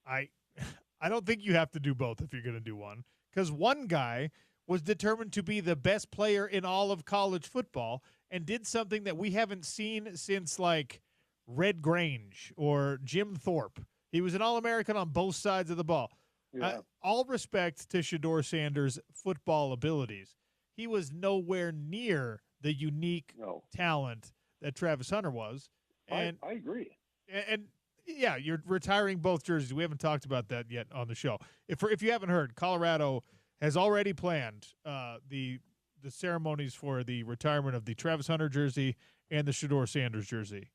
I don't think you have to do both if you're going to do one, because one guy was determined to be the best player in all of college football and did something that we haven't seen since like Red Grange or Jim Thorpe. He was an All-American on both sides of the ball. Yeah. All respect to Shedeur Sanders' football abilities. He was nowhere near the unique talent that Travis Hunter was. And I agree. And yeah, you're retiring both jerseys. We haven't talked about that yet on the show. If you haven't heard, Colorado has already planned the ceremonies for the retirement of the Travis Hunter jersey and the Shedeur Sanders jersey,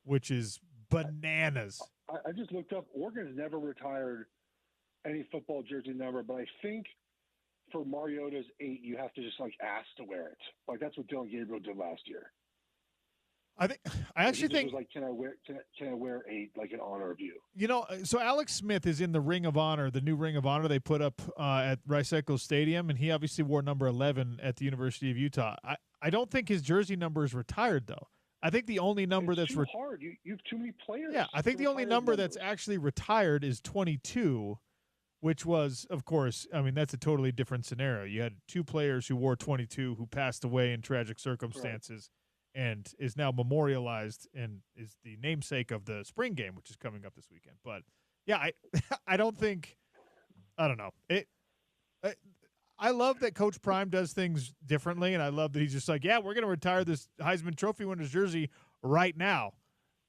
which is bananas. I just looked up. Oregon has never retired any football jersey number, but I think for Mariota's 8, you have to just ask to wear it. Like that's what Dylan Gabriel did last year. I actually think can I wear 8 in honor of you? So Alex Smith is in the Ring of Honor, the new Ring of Honor they put up at Rice-Eccles Stadium, and he obviously wore number 11 at the University of Utah. I don't think his jersey number is retired though. I think the only number it's that's too hard. You have too many players. Yeah, I think the only number numbers. that's actually retired is 22, which was, of course, I mean, that's a totally different scenario. You had 2 players who wore 22 who passed away in tragic circumstances and is now memorialized and is the namesake of the spring game, which is coming up this weekend. But, yeah, I don't think – I don't know. I love that Coach Prime does things differently, and I love that he's just like, yeah, we're going to retire this Heisman Trophy winner's jersey right now.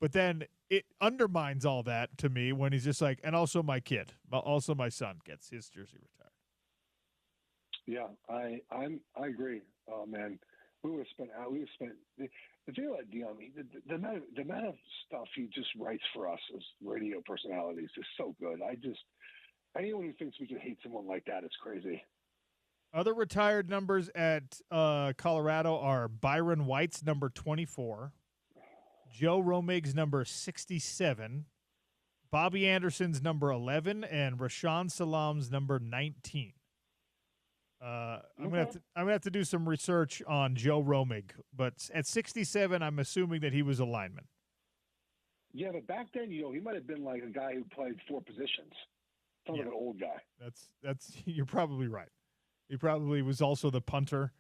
But then it undermines all that to me when he's just like, and also my kid, also my son gets his jersey retired. Yeah, I agree. Oh man, we would have spent the thing about Dion, the amount of stuff he just writes for us as radio personalities is so good. Anyone who thinks we can hate someone like that is crazy. Other retired numbers at Colorado are Byron White's number 24. Joe Romig's number 67, Bobby Anderson's number 11, and Rashawn Salam's number 19. I'm gonna have to do some research on Joe Romig, but at 67, I'm assuming that he was a lineman. Yeah, but back then, he might have been like a guy who played 4 positions. Sounds like an old guy. That's you're probably right. He probably was also the punter.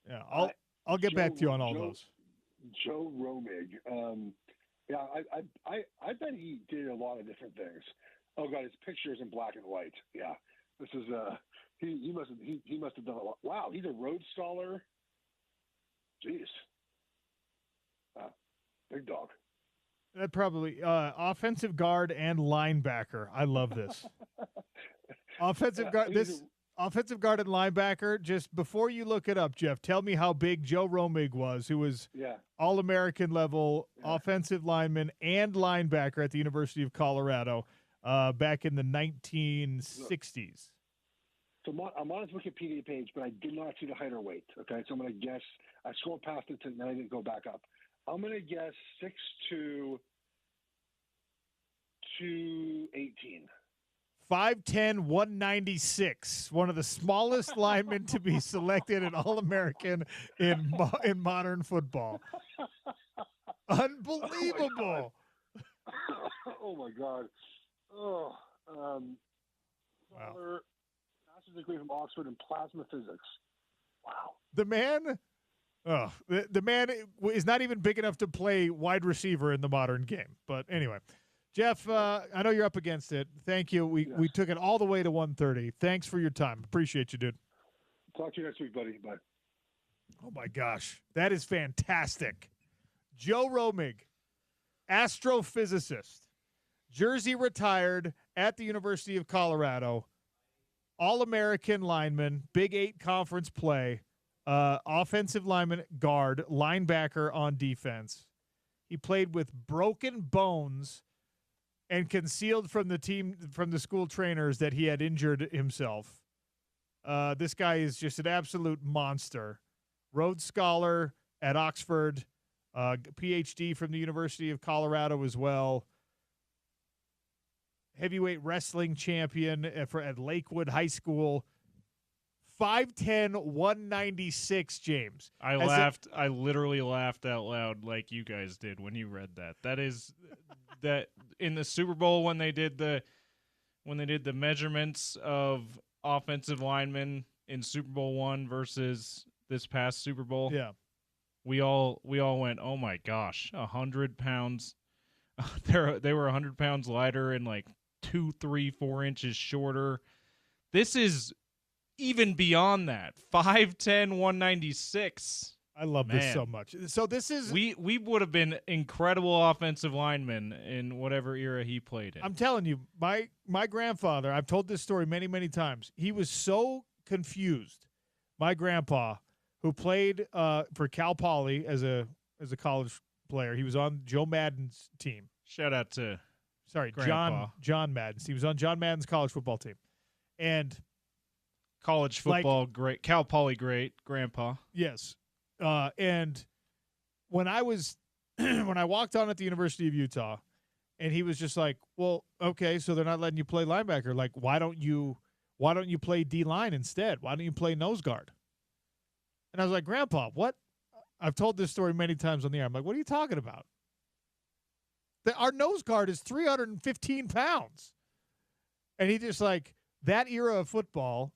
Yeah, I'll get back to you on all those. Joe Romig. I bet he did a lot of different things. Oh God, his picture is in black and white. Yeah, this is he must have done a lot. Wow, he's a Rhodes Scholar. Jeez, big dog. That probably offensive guard and linebacker. I love this. Offensive guard. Offensive guard and linebacker, just before you look it up, Jeff, tell me how big Joe Romig was, who was All-American level offensive lineman and linebacker at the University of Colorado back in the 1960s. So I'm on his Wikipedia page, but I did not see the height or weight. Okay, so I'm going to guess. I scrolled past it and then I didn't go back up. I'm going to guess 6'2", 218. 5'10", 196, one of the smallest linemen to be selected an All-American in modern football. Unbelievable. Oh, my God. Oh, wow. Master's degree from Oxford in plasma physics. Wow. The man is not even big enough to play wide receiver in the modern game. But anyway. Jeff, I know you're up against it. Thank you. We took it all the way to 1:30. Thanks for your time. Appreciate you, dude. Talk to you next week, buddy. Bye. Oh, my gosh. That is fantastic. Joe Romig, astrophysicist, jersey retired at the University of Colorado, All-American lineman, Big 8 conference play, offensive lineman, guard, linebacker on defense. He played with broken bones and concealed from the school trainers that he had injured himself. This guy is just an absolute monster. Rhodes Scholar at Oxford, PhD from the University of Colorado as well. Heavyweight wrestling champion at Lakewood High School. 5'10", 196, James. I literally laughed out loud like you guys did when you read that. That in the Super Bowl when they did the measurements of offensive linemen in Super Bowl I versus this past Super Bowl. Yeah. We all went, "Oh my gosh, 100 pounds." They were 100 pounds lighter and like 2, 3, 4 inches shorter. This is even beyond that. 5'10", 196. I love this so much. So this is we would have been incredible offensive linemen in whatever era he played in. I'm telling you, my grandfather, I've told this story many, many times. He was so confused. My grandpa, who played for Cal Poly as a college player, he was on Joe Madden's team. Shout out to Grandpa. John Madden. He was on John Madden's college football team. And college football great, Cal Poly great, Grandpa. Yes. And when I walked on at the University of Utah, and he was just like, "Well, okay, so they're not letting you play linebacker. Like, why don't you play D line instead? Why don't you play nose guard?" And I was like, "Grandpa, what? I've told this story many times on the air. I'm like, what are you talking about? Our nose guard is 315 pounds. And he just like that era of football,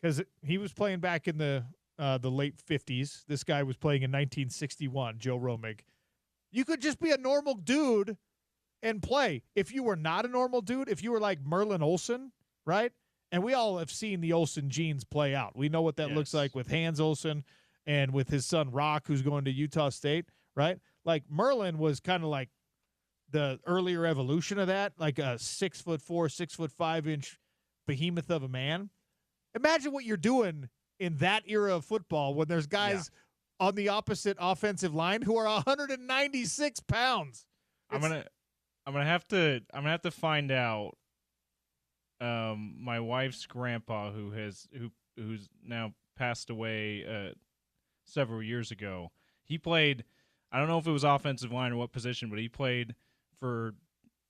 because he was playing back in the late 50s. This guy was playing in 1961, Joe Romig. You could just be a normal dude and play. If you were not a normal dude, if you were like Merlin Olsen, right? And we all have seen the Olsen genes play out. We know what that looks like with Hans Olsen and with his son Rock, who's going to Utah State, right? Like Merlin was kind of like the earlier evolution of that, like a 6'4", 6'5" behemoth of a man. Imagine what you're doing in that era of football when there's guys on the opposite offensive line who are 196 pounds. I'm gonna have to find out. My wife's grandpa, who's now passed away several years ago. He played. I don't know if it was offensive line or what position, but he played for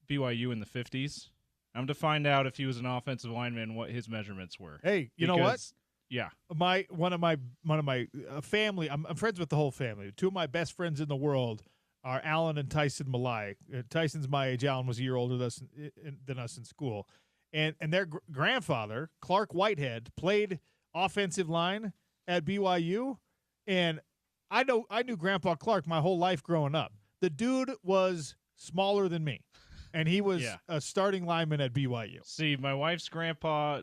BYU in the 50s. I'm to find out if he was an offensive lineman, what his measurements were. Hey, you know what? Yeah, one of my family. I'm friends with the whole family. Two of my best friends in the world are Alan and Tyson Malai. Tyson's my age. Alan was a year older than us in school, and their grandfather, Clark Whitehead, played offensive line at BYU, and I knew Grandpa Clark my whole life growing up. The dude was smaller than me. And he was a starting lineman at BYU. See, my wife's grandpa,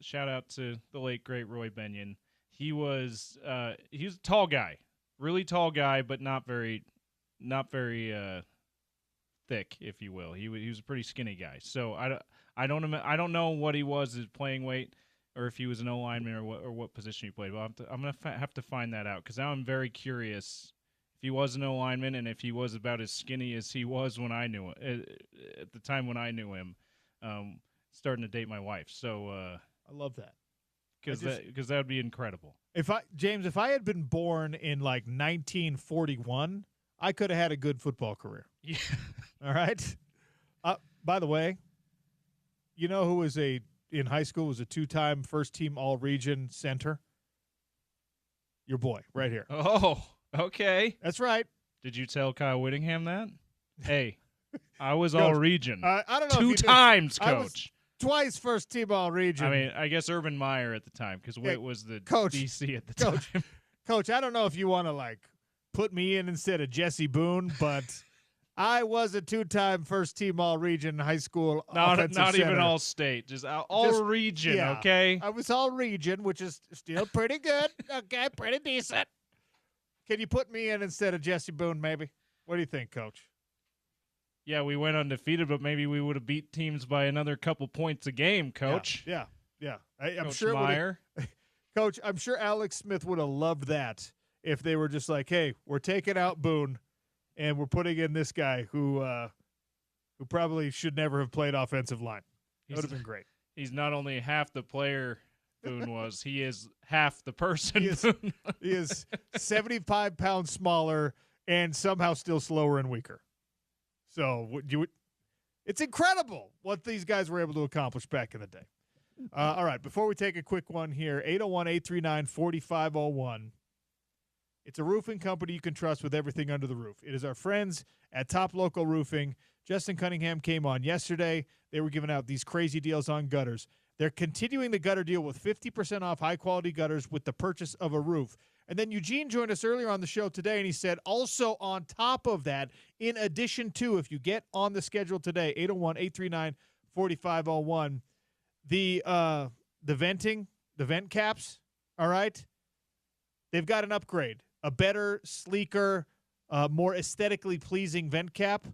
shout out to the late, great Roy Benyon. He was a tall guy, really tall guy, but not very thick, if you will. He was a pretty skinny guy. So I don't know what he was as playing weight, or if he was an O lineman or what position he played. But I'm gonna have to find that out, because now I'm very curious. He was an O-lineman, and if he was about as skinny as he was when I knew him, at the time when I knew him, starting to date my wife. So I love that, because that would be incredible. If I had been born in like 1941, I could have had a good football career. Yeah. All right. By the way, you know who was in high school was a 2-time first-team All-Region center? Your boy, right here. Oh. Okay. That's right. Did you tell Kyle Whittingham that? Hey, I was All-Region. I don't know 2 times, Coach. I was twice first-team All-Region. I mean, I guess Urban Meyer at the time, because Whit was the Coach, DC at the time. Coach, I don't know if you want to, like, put me in instead of Jesse Boone, but I was a 2-time first-team All-Region high school offensive Not center. even All-State, just All-Region, okay? I was All-Region, which is still pretty good, okay, pretty decent. Can you put me in instead of Jesse Boone, maybe? What do you think, Coach? Yeah, we went undefeated, but maybe we would have beat teams by another couple points a game, Coach. Yeah. I'm Coach sure Meyer. Coach, I'm sure Alex Smith would have loved that if they were just like, hey, we're taking out Boone, and we're putting in this guy who probably should never have played offensive line. That would have been great. He's not only half the player Boone was, he is half the person. He is 75 pounds smaller and somehow still slower and weaker. So it's incredible what these guys were able to accomplish back in the day. All right, before we take a quick one here, 801-839-4501. It's a roofing company you can trust with everything under the roof. It is our friends at Top Local Roofing. Justin Cunningham came on yesterday. They were giving out these crazy deals on gutters. They're continuing the gutter deal with 50% off high-quality gutters with the purchase of a roof. And then Eugene joined us earlier on the show today, and he said also on top of that, in addition to, if you get on the schedule today, 801-839-4501, the vent caps, all right, they've got an upgrade, a better, sleeker, more aesthetically pleasing vent cap.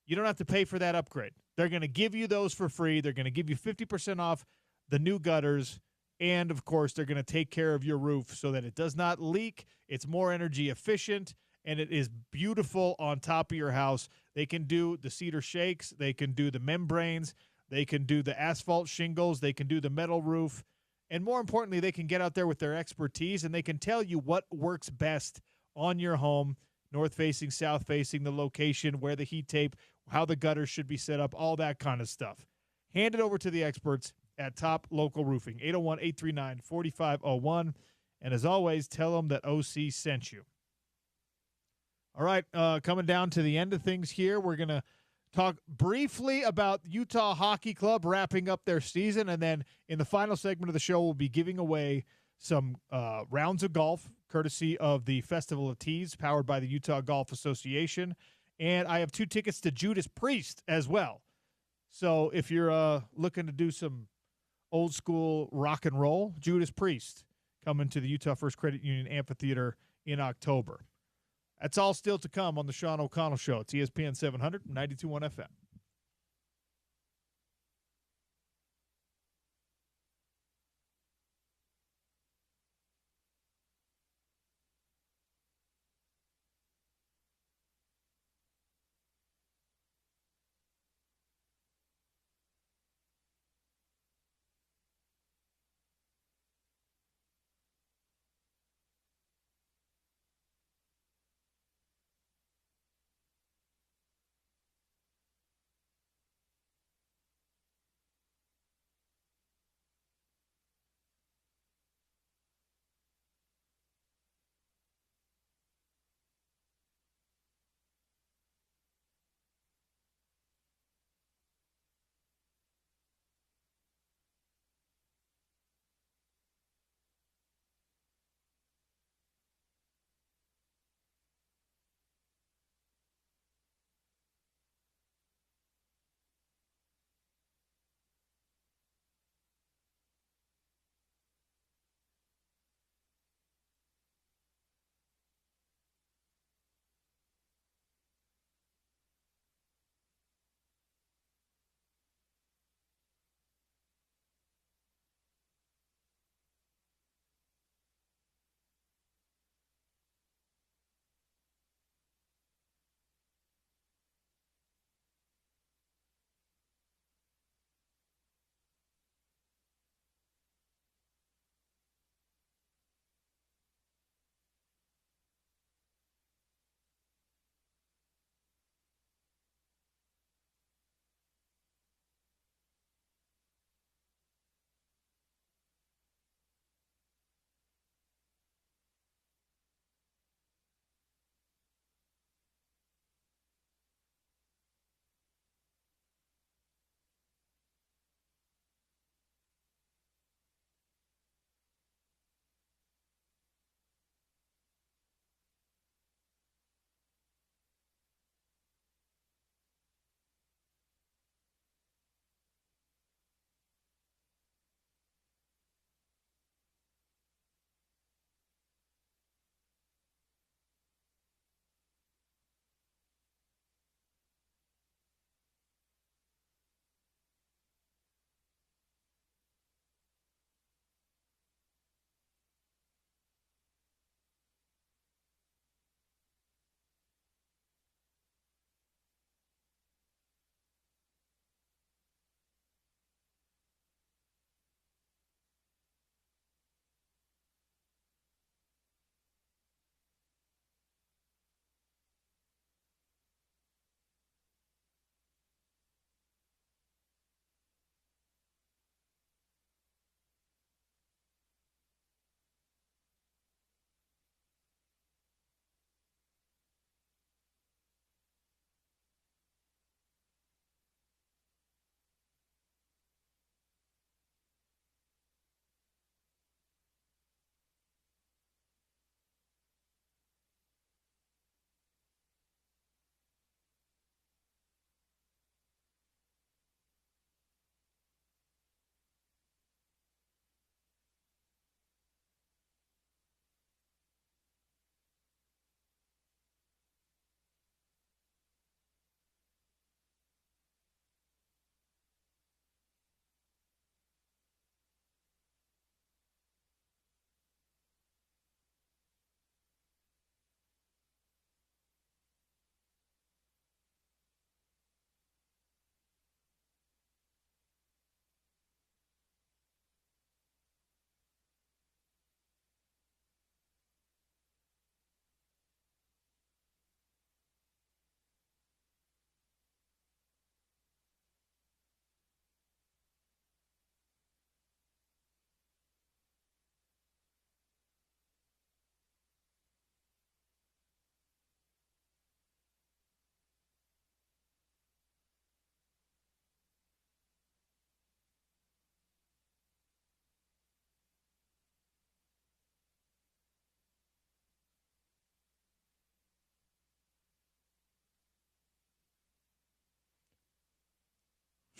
You don't have to pay for that upgrade. They're going to give you those for free. They're going to give you 50% off the new gutters. And, of course, they're going to take care of your roof so that it does not leak. It's more energy efficient, and it is beautiful on top of your house. They can do the cedar shakes. They can do the membranes. They can do the asphalt shingles. They can do the metal roof. And more importantly, they can get out there with their expertise, and they can tell you what works best on your home, north-facing, south-facing, the location, where the heat tape, how the gutters should be set up, all that kind of stuff. Hand it over to the experts at Top Local Roofing, 801-839-4501. And as always, tell them that OC sent you. All right, coming down to the end of things here, we're going to talk briefly about Utah Hockey Club wrapping up their season, and then in the final segment of the show, we'll be giving away some rounds of golf, courtesy of the Festival of Tees, powered by the Utah Golf Association. And I have 2 tickets to Judas Priest as well. So if you're looking to do some old school rock and roll, Judas Priest coming to the Utah First Credit Union Amphitheater in October. That's all still to come on the Sean O'Connell Show. It's ESPN 700, 92.1 FM.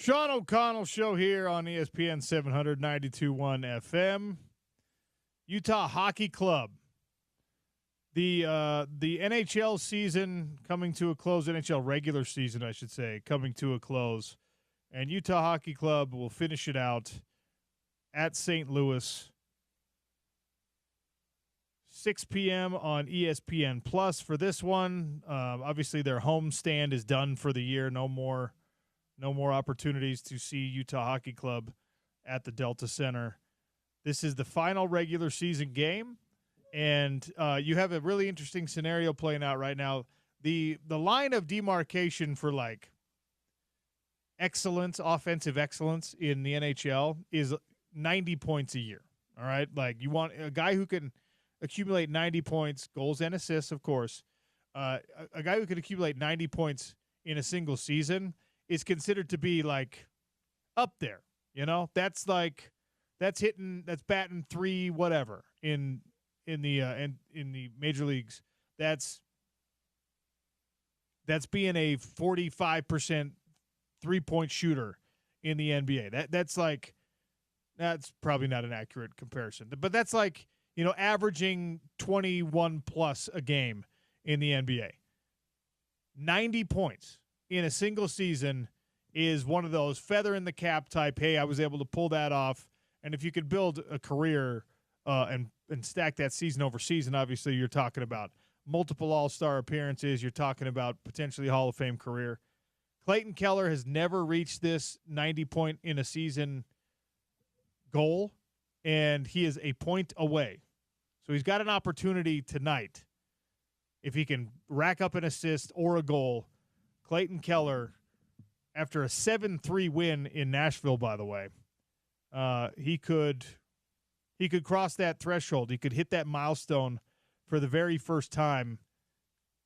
Sean O'Connell Show here on ESPN 792.1 FM. Utah Hockey Club. The NHL season coming to a close, NHL regular season, I should say, coming to a close. And Utah Hockey Club will finish it out at St. Louis, 6 p.m. on ESPN Plus for this one. Obviously, their home stand is done for the year. No more opportunities to see Utah Hockey Club at the Delta Center. This is the final regular season game, and you have a really interesting scenario playing out right now. The line of demarcation for like excellence, offensive excellence in the NHL is 90 points a year. All right, like you want a guy who can accumulate 90 points, goals and assists, of course. A guy who can accumulate 90 points in a single season is considered to be like up there. You know, that's batting 3 whatever in the major leagues. That's being a 45% 3-point shooter in the NBA. That's probably not an accurate comparison, but that's like, you know, averaging 21 plus a game in the NBA. 90 points in a single season is one of those feather in the cap type, hey, I was able to pull that off. And if you could build a career and stack that season over season, obviously you're talking about multiple all-star appearances. You're talking about potentially Hall of Fame career. Clayton Keller has never reached this 90-point in a season goal, and he is a point away. So he's got an opportunity tonight. If he can rack up an assist or a goal, Clayton Keller, after a 7-3 win in Nashville, by the way, he could cross that threshold. He could hit that milestone for the very first time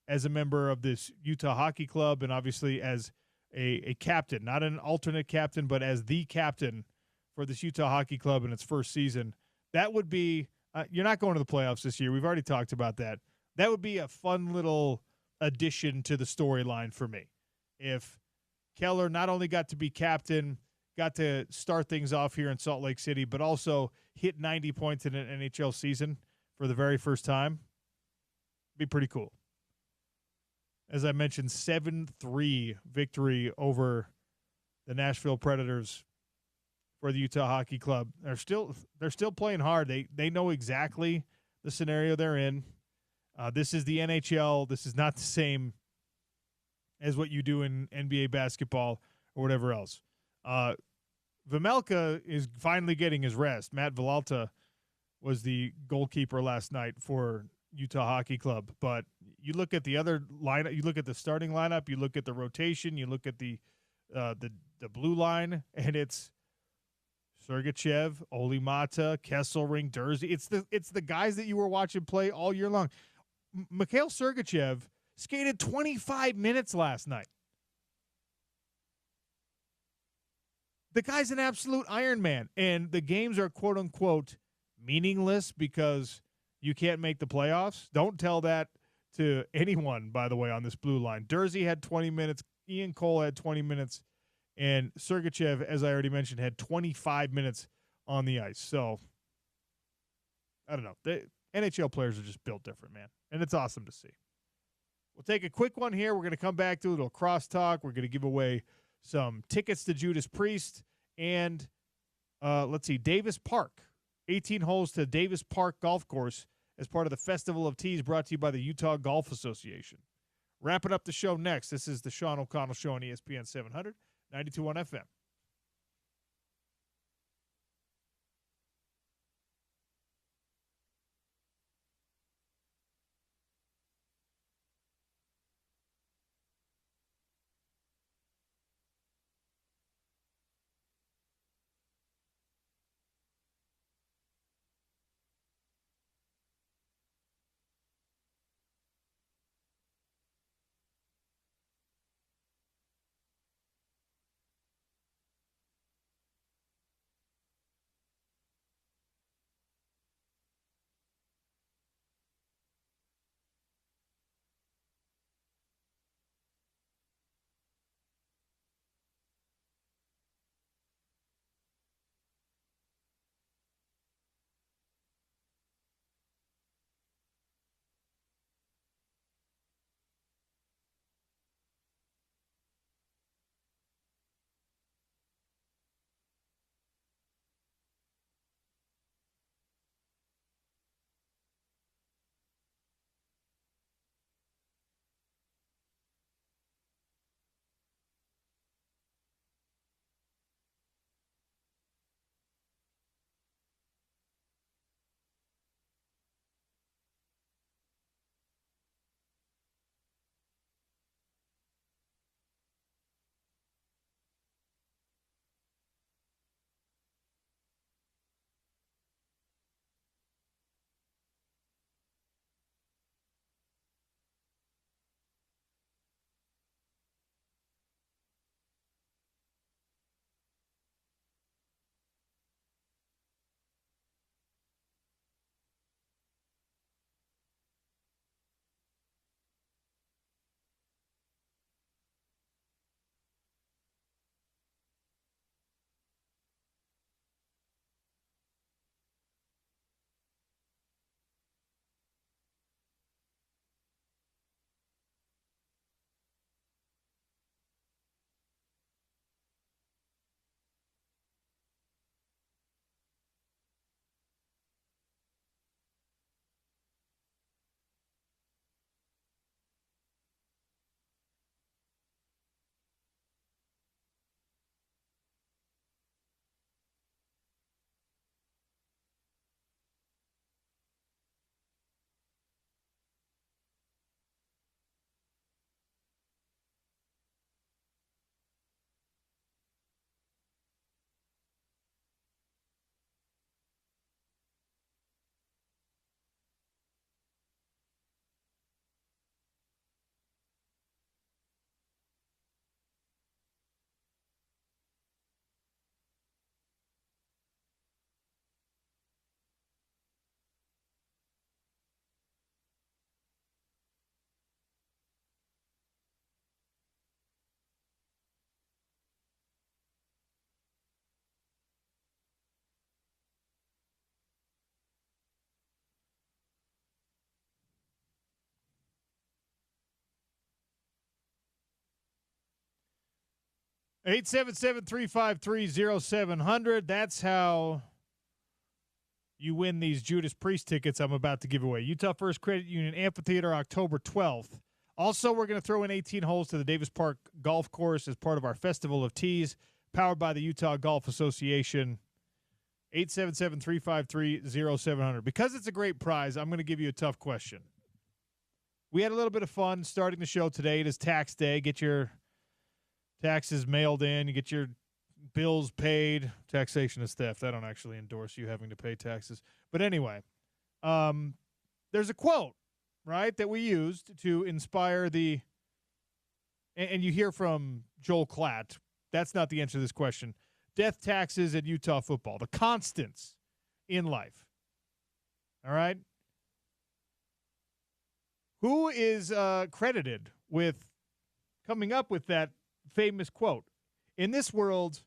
as a member of this Utah Hockey Club, and obviously as a captain, not an alternate captain, but as the captain for this Utah Hockey Club in its first season. That would be you're not going to the playoffs this year. We've already talked about that. That would be a fun little addition to the storyline for me. If Keller not only got to be captain, got to start things off here in Salt Lake City, but also hit 90 points in an NHL season for the very first time, be pretty cool. As I mentioned, 7-3 victory over the Nashville Predators for the Utah Hockey Club. They're still playing hard. They know exactly the scenario they're in. This is the NHL. This is not the same as what you do in NBA basketball or whatever else. Vejmelka is finally getting his rest. Matt Villalta was the goalkeeper last night for Utah Hockey Club. But you look at the other lineup, you look at the starting lineup, you look at the rotation, you look at the blue line, and it's Sergachev, Olimata, Kesselring, Dursey. It's the guys that you were watching play all year long. Mikhail Sergachev skated 25 minutes last night. The guy's an absolute Iron Man, and the games are quote-unquote meaningless because you can't make the playoffs. Don't tell that to anyone, by the way, on this blue line. Dursey had 20 minutes. Ian Cole had 20 minutes. And Sergachev, as I already mentioned, had 25 minutes on the ice. So, I don't know. The NHL players are just built different, man. And it's awesome to see. We'll take a quick one here. We're going to come back to a little crosstalk. We're going to give away some tickets to Judas Priest. And, let's see, Davis Park. 18 holes to Davis Park Golf Course as part of the Festival of Tees brought to you by the Utah Golf Association. Wrapping up the show next. This is the Sean O'Connell Show on ESPN 700, 92.1 FM. 877-353-0700. That's how you win these Judas Priest tickets I'm about to give away. Utah First Credit Union Amphitheater, October 12th. Also, we're going to throw in 18 holes to the Davis Park Golf Course as part of our Festival of Tees, powered by the Utah Golf Association. 877-353-0700. Because it's a great prize, I'm going to give you a tough question. We had a little bit of fun starting the show today. It is tax day. Get your taxes mailed in. You get your bills paid. Taxation is theft. I don't actually endorse you having to pay taxes. But anyway, there's a quote, right, that we used to inspire the – and you hear from Joel Klatt. That's not the answer to this question. Death, taxes, and Utah football, the constants in life. All right? Who is credited with coming up with that famous quote? In this world,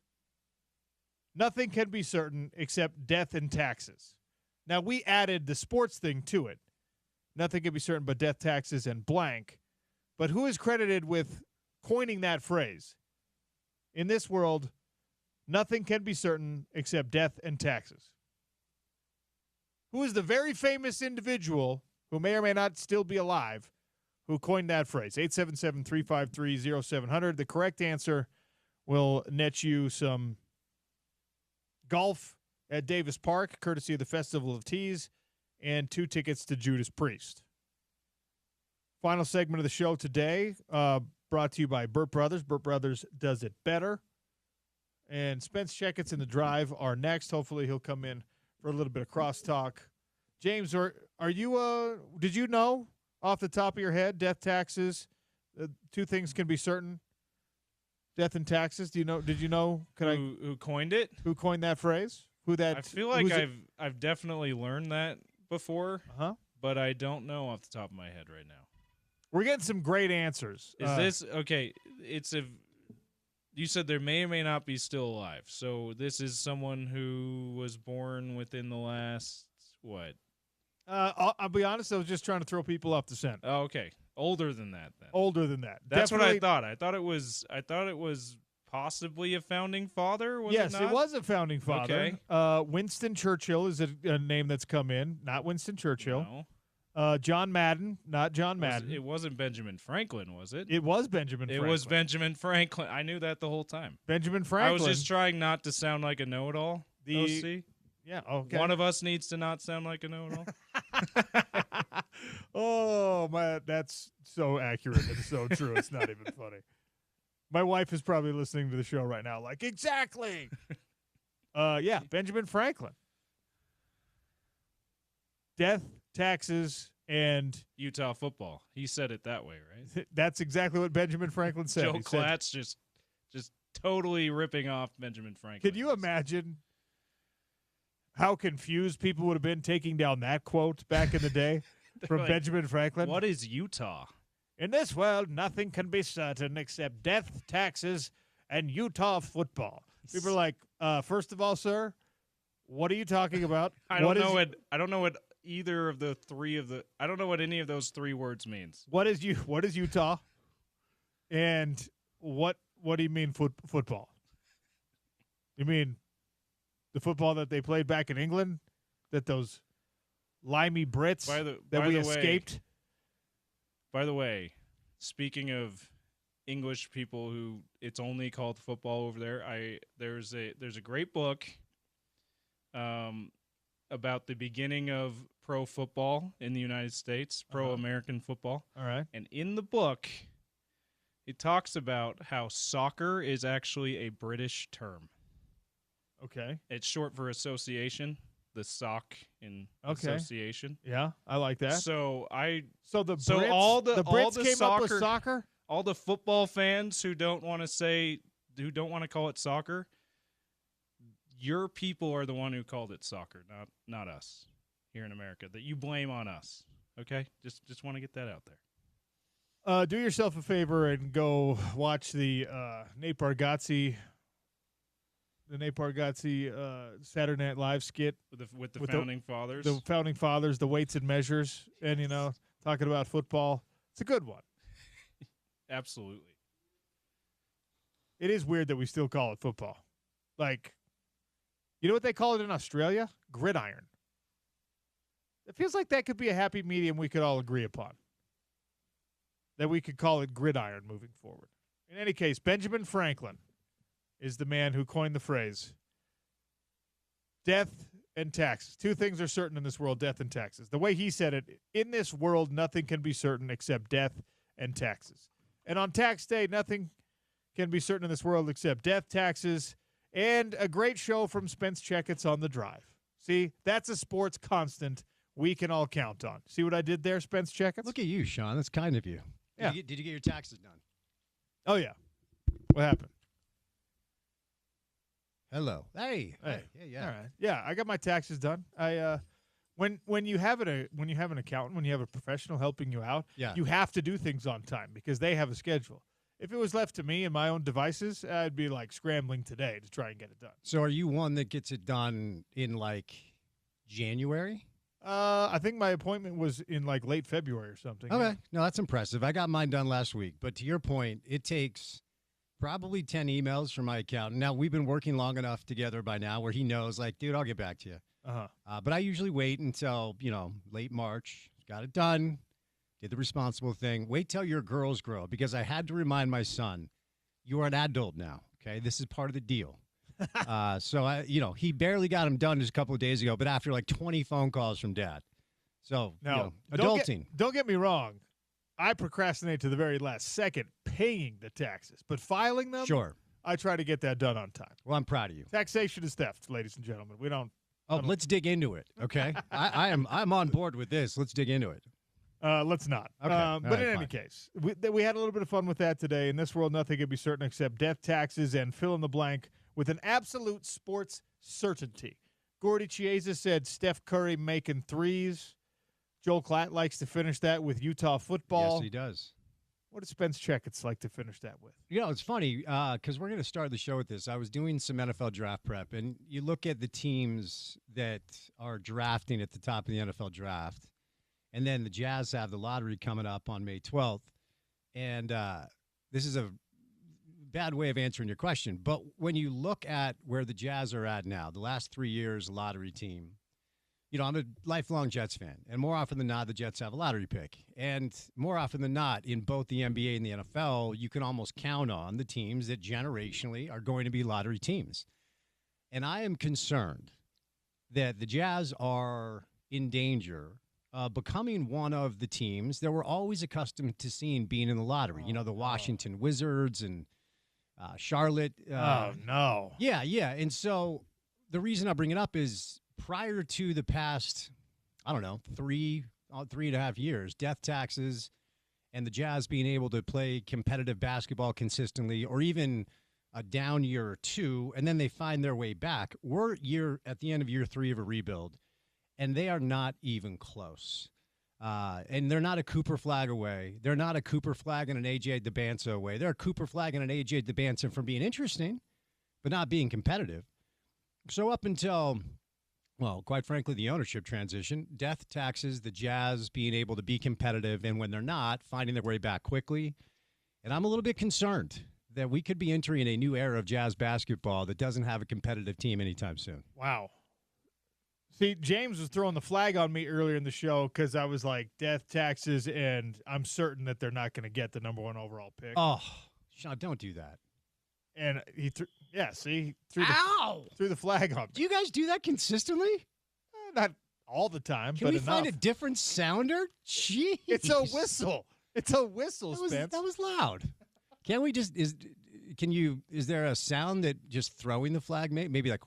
nothing can be certain except death and taxes. Now, we added the sports thing to it. Nothing can be certain but death, taxes, and blank. But who is credited with coining that phrase? In this world, nothing can be certain except death and taxes. Who is the very famous individual who may or may not still be alive who coined that phrase? 877-353-0700. The correct answer will net you some golf at Davis Park, courtesy of the Festival of Tees, and 2 tickets to Judas Priest. Final segment of the show today, brought to you by Burt Brothers. Burt Brothers does it better. And Spence Checketts in the drive are next. Hopefully he'll come in for a little bit of crosstalk. James, are you did you know off the top of your head, death, taxes, 2 things can be certain? Death and taxes. Did you know who coined it? Who coined that phrase? I feel like I've definitely learned that before. But I don't know off the top of my head right now. We're getting some great answers. Is this okay? You said there may or may not be still alive. So this is someone who was born within the last what? I'll be honest. I was just trying to throw people off the scent. Oh, okay. Older than that, then. Older than that. That's Definitely. what I thought. I thought it was possibly a founding father. Yes, it was a founding father. Okay. Winston Churchill is a name that's come in. Not Winston Churchill. No. John Madden, not John Madden. It wasn't Benjamin Franklin, was it? It was Benjamin Franklin. It was Benjamin Franklin. I knew that the whole time. Benjamin Franklin. I was just trying not to sound like a know-it-all. OC. Yeah, okay. One of us needs to not sound like a know-it-all. Oh, my, that's so accurate and so true. It's not even funny. My wife is probably listening to the show right now like, exactly. Yeah, Benjamin Franklin. Death, taxes, and Utah football. He said it that way, right? That's exactly what Benjamin Franklin said. Joe Klatt's just totally ripping off Benjamin Franklin. Can you imagine how confused people would have been taking down that quote back in the day from like, Benjamin Franklin? What is Utah? In this world, nothing can be certain except death, taxes, and Utah football. People are like, first of all, sir, what are you talking about? I don't know what either of the three of the. I don't know what any of those 3 words means. What is Utah? And what do you mean football? You mean the football that they played back in England? That those limey Brits that we escaped? By the way, speaking of English people who it's only called football over there, there's a great book about the beginning of pro football in the United States, pro-American football. All right. And in the book, it talks about how soccer is actually a British term. Okay. It's short for association, the sock in association. Yeah, I like that. So the Brits came up with soccer? All the football fans who don't want to call it soccer, your people are the one who called it soccer, not us here in America. That you blame on us. Okay? Just want to get that out there. Do yourself a favor and go watch the Nate Bargatze Saturday Night Live skit with the founding fathers. The founding fathers, the weights and measures, and talking about football. It's a good one. Absolutely. It is weird that we still call it football. Like, you know what they call it in Australia? Gridiron. It feels like that could be a happy medium we could all agree upon. That we could call it gridiron moving forward. In any case, Benjamin Franklin is the man who coined the phrase death and taxes. Two things are certain in this world, death and taxes. The way he said it, in this world, nothing can be certain except death and taxes. And on tax day, nothing can be certain in this world except death, taxes, and a great show from Spence Checketts on the drive. See, that's a sports constant we can all count on. See what I did there, Spence Checketts? Look at you, Sean. That's kind of you. Yeah. Did you get your taxes done? Oh, yeah. What happened? Hello. Hey. Hey. Yeah. All right. Yeah, I got my taxes done. When you have an accountant, when you have a professional helping you out, you have to do things on time because they have a schedule. If it was left to me and my own devices, I'd be like scrambling today to try and get it done. So are you one that gets it done in like January? I think my appointment was in like late February or something. Okay. Yeah. No, that's impressive. I got mine done last week. But to your point, it takes probably 10 emails from my accountant. Now, we've been working long enough together by now where he knows, like, dude, I'll get back to you. But I usually wait until, late March. Got it done. Did the responsible thing. Wait till your girls grow because I had to remind my son, you are an adult now, okay? This is part of the deal. So, he barely got him done just a couple of days ago, but after like 20 phone calls from dad. So, now, adulting. Don't get me wrong. I procrastinate to the very last second paying the taxes, but filing them, sure, I try to get that done on time. Well, I'm proud of you. Taxation is theft, ladies and gentlemen. We don't. Let's dig into it, okay? I'm on board with this. Let's dig into it. Let's not. Okay. But in any case, we had a little bit of fun with that today. In this world, nothing can be certain except death, taxes, and fill in the blank with an absolute sports certainty. Gordy Chiesa said Steph Curry making threes. Joel Klatt likes to finish that with Utah football. Yes, he does. What does Spence Checketts like to finish that with? It's funny because we're going to start the show with this. I was doing some NFL draft prep, and you look at the teams that are drafting at the top of the NFL draft, and then the Jazz have the lottery coming up on May 12th. And this is a bad way of answering your question, but when you look at where the Jazz are at now, the last 3 years, lottery team, I'm a lifelong Jets fan, and more often than not, the Jets have a lottery pick. And more often than not, in both the NBA and the NFL, you can almost count on the teams that generationally are going to be lottery teams. And I am concerned that the Jazz are in danger of becoming one of the teams that we're always accustomed to seeing being in the lottery. The Washington Wizards and Charlotte. Oh, no. Yeah. And so the reason I bring it up is prior to the past, I don't know, 3.5 years, death taxes and the Jazz being able to play competitive basketball consistently or even a down year or two, and then they find their way back. We're at the end of year 3 of a rebuild, and they are not even close. And they're not a Cooper Flag away. They're not a Cooper Flag and an A.J. DeBanza away. They're a Cooper Flag and an A.J. DeBanza from being interesting, but not being competitive. So up until, well, quite frankly, the ownership transition, death taxes, the Jazz being able to be competitive, and when they're not, finding their way back quickly. And I'm a little bit concerned that we could be entering a new era of Jazz basketball that doesn't have a competitive team anytime soon. Wow. See, James was throwing the flag on me earlier in the show because I was like, death, taxes, and I'm certain that they're not going to get the number 1 overall pick. Oh, Sean, don't do that. And he threw the flag on me. Do you guys do that consistently? Not all the time, Can but we enough. find a different sounder? Jeez. It's a whistle. It's a whistle, Spence. That was loud. Can't we just is there a sound that just throwing the flag maybe like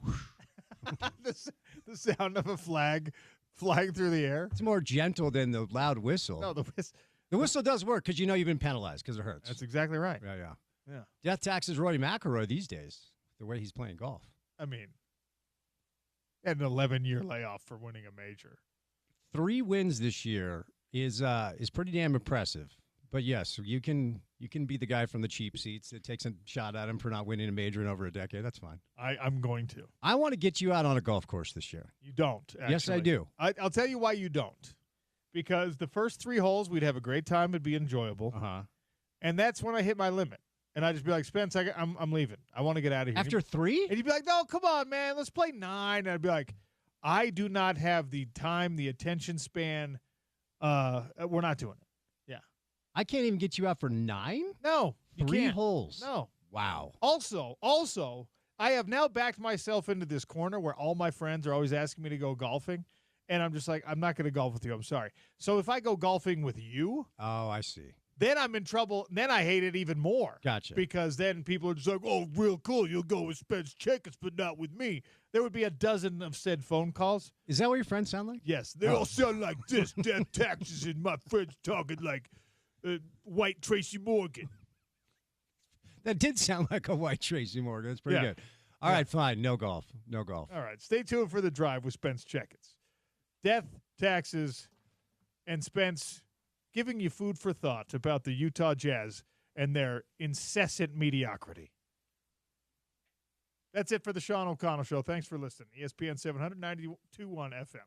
the sound of a flag flying through the air? It's more gentle than the loud whistle. No, the whistle does work because you've been penalized because it hurts. That's exactly right. Yeah. Death taxes Rory McIlroy these days, the way he's playing golf. I mean, had an 11-year layoff for winning a major. 3 wins this year is pretty damn impressive. But yes, you can be the guy from the cheap seats that takes a shot at him for not winning a major in over a decade. That's fine. I'm going to. I want to get you out on a golf course this year. You don't, actually. Yes, I do. I'll tell you why you don't. Because the first 3 holes, we'd have a great time. It'd be enjoyable. Uh-huh. And that's when I hit my limit. And I'd just be like, Spence, I'm leaving. I want to get out of here. After 3? And you'd be like, no, come on, man. Let's play 9. And I'd be like, I do not have the time, the attention span. We're not doing it. Yeah. I can't even get you out for 9? No. You 3 can't. holes. No. Wow. Also, I have now backed myself into this corner where all my friends are always asking me to go golfing. And I'm just like, I'm not going to golf with you. I'm sorry. So if I go golfing with you. Oh, I see. Then I'm in trouble. Then I hate it even more. Gotcha. Because then people are just like, oh, real cool. You'll go with Spence Checketts, but not with me. There would be a dozen of said phone calls. Is that what your friends sound like? Yes. They all sound like this. Death, taxes, and my friends talking like white Tracy Morgan. That did sound like a white Tracy Morgan. That's pretty good. All right, fine. No golf. No golf. All right. Stay tuned for the drive with Spence Checketts. Death, taxes, and Spence giving you food for thought about the Utah Jazz and their incessant mediocrity. That's it for the Sean O'Connell Show. Thanks for listening. ESPN 700, 92.1 FM.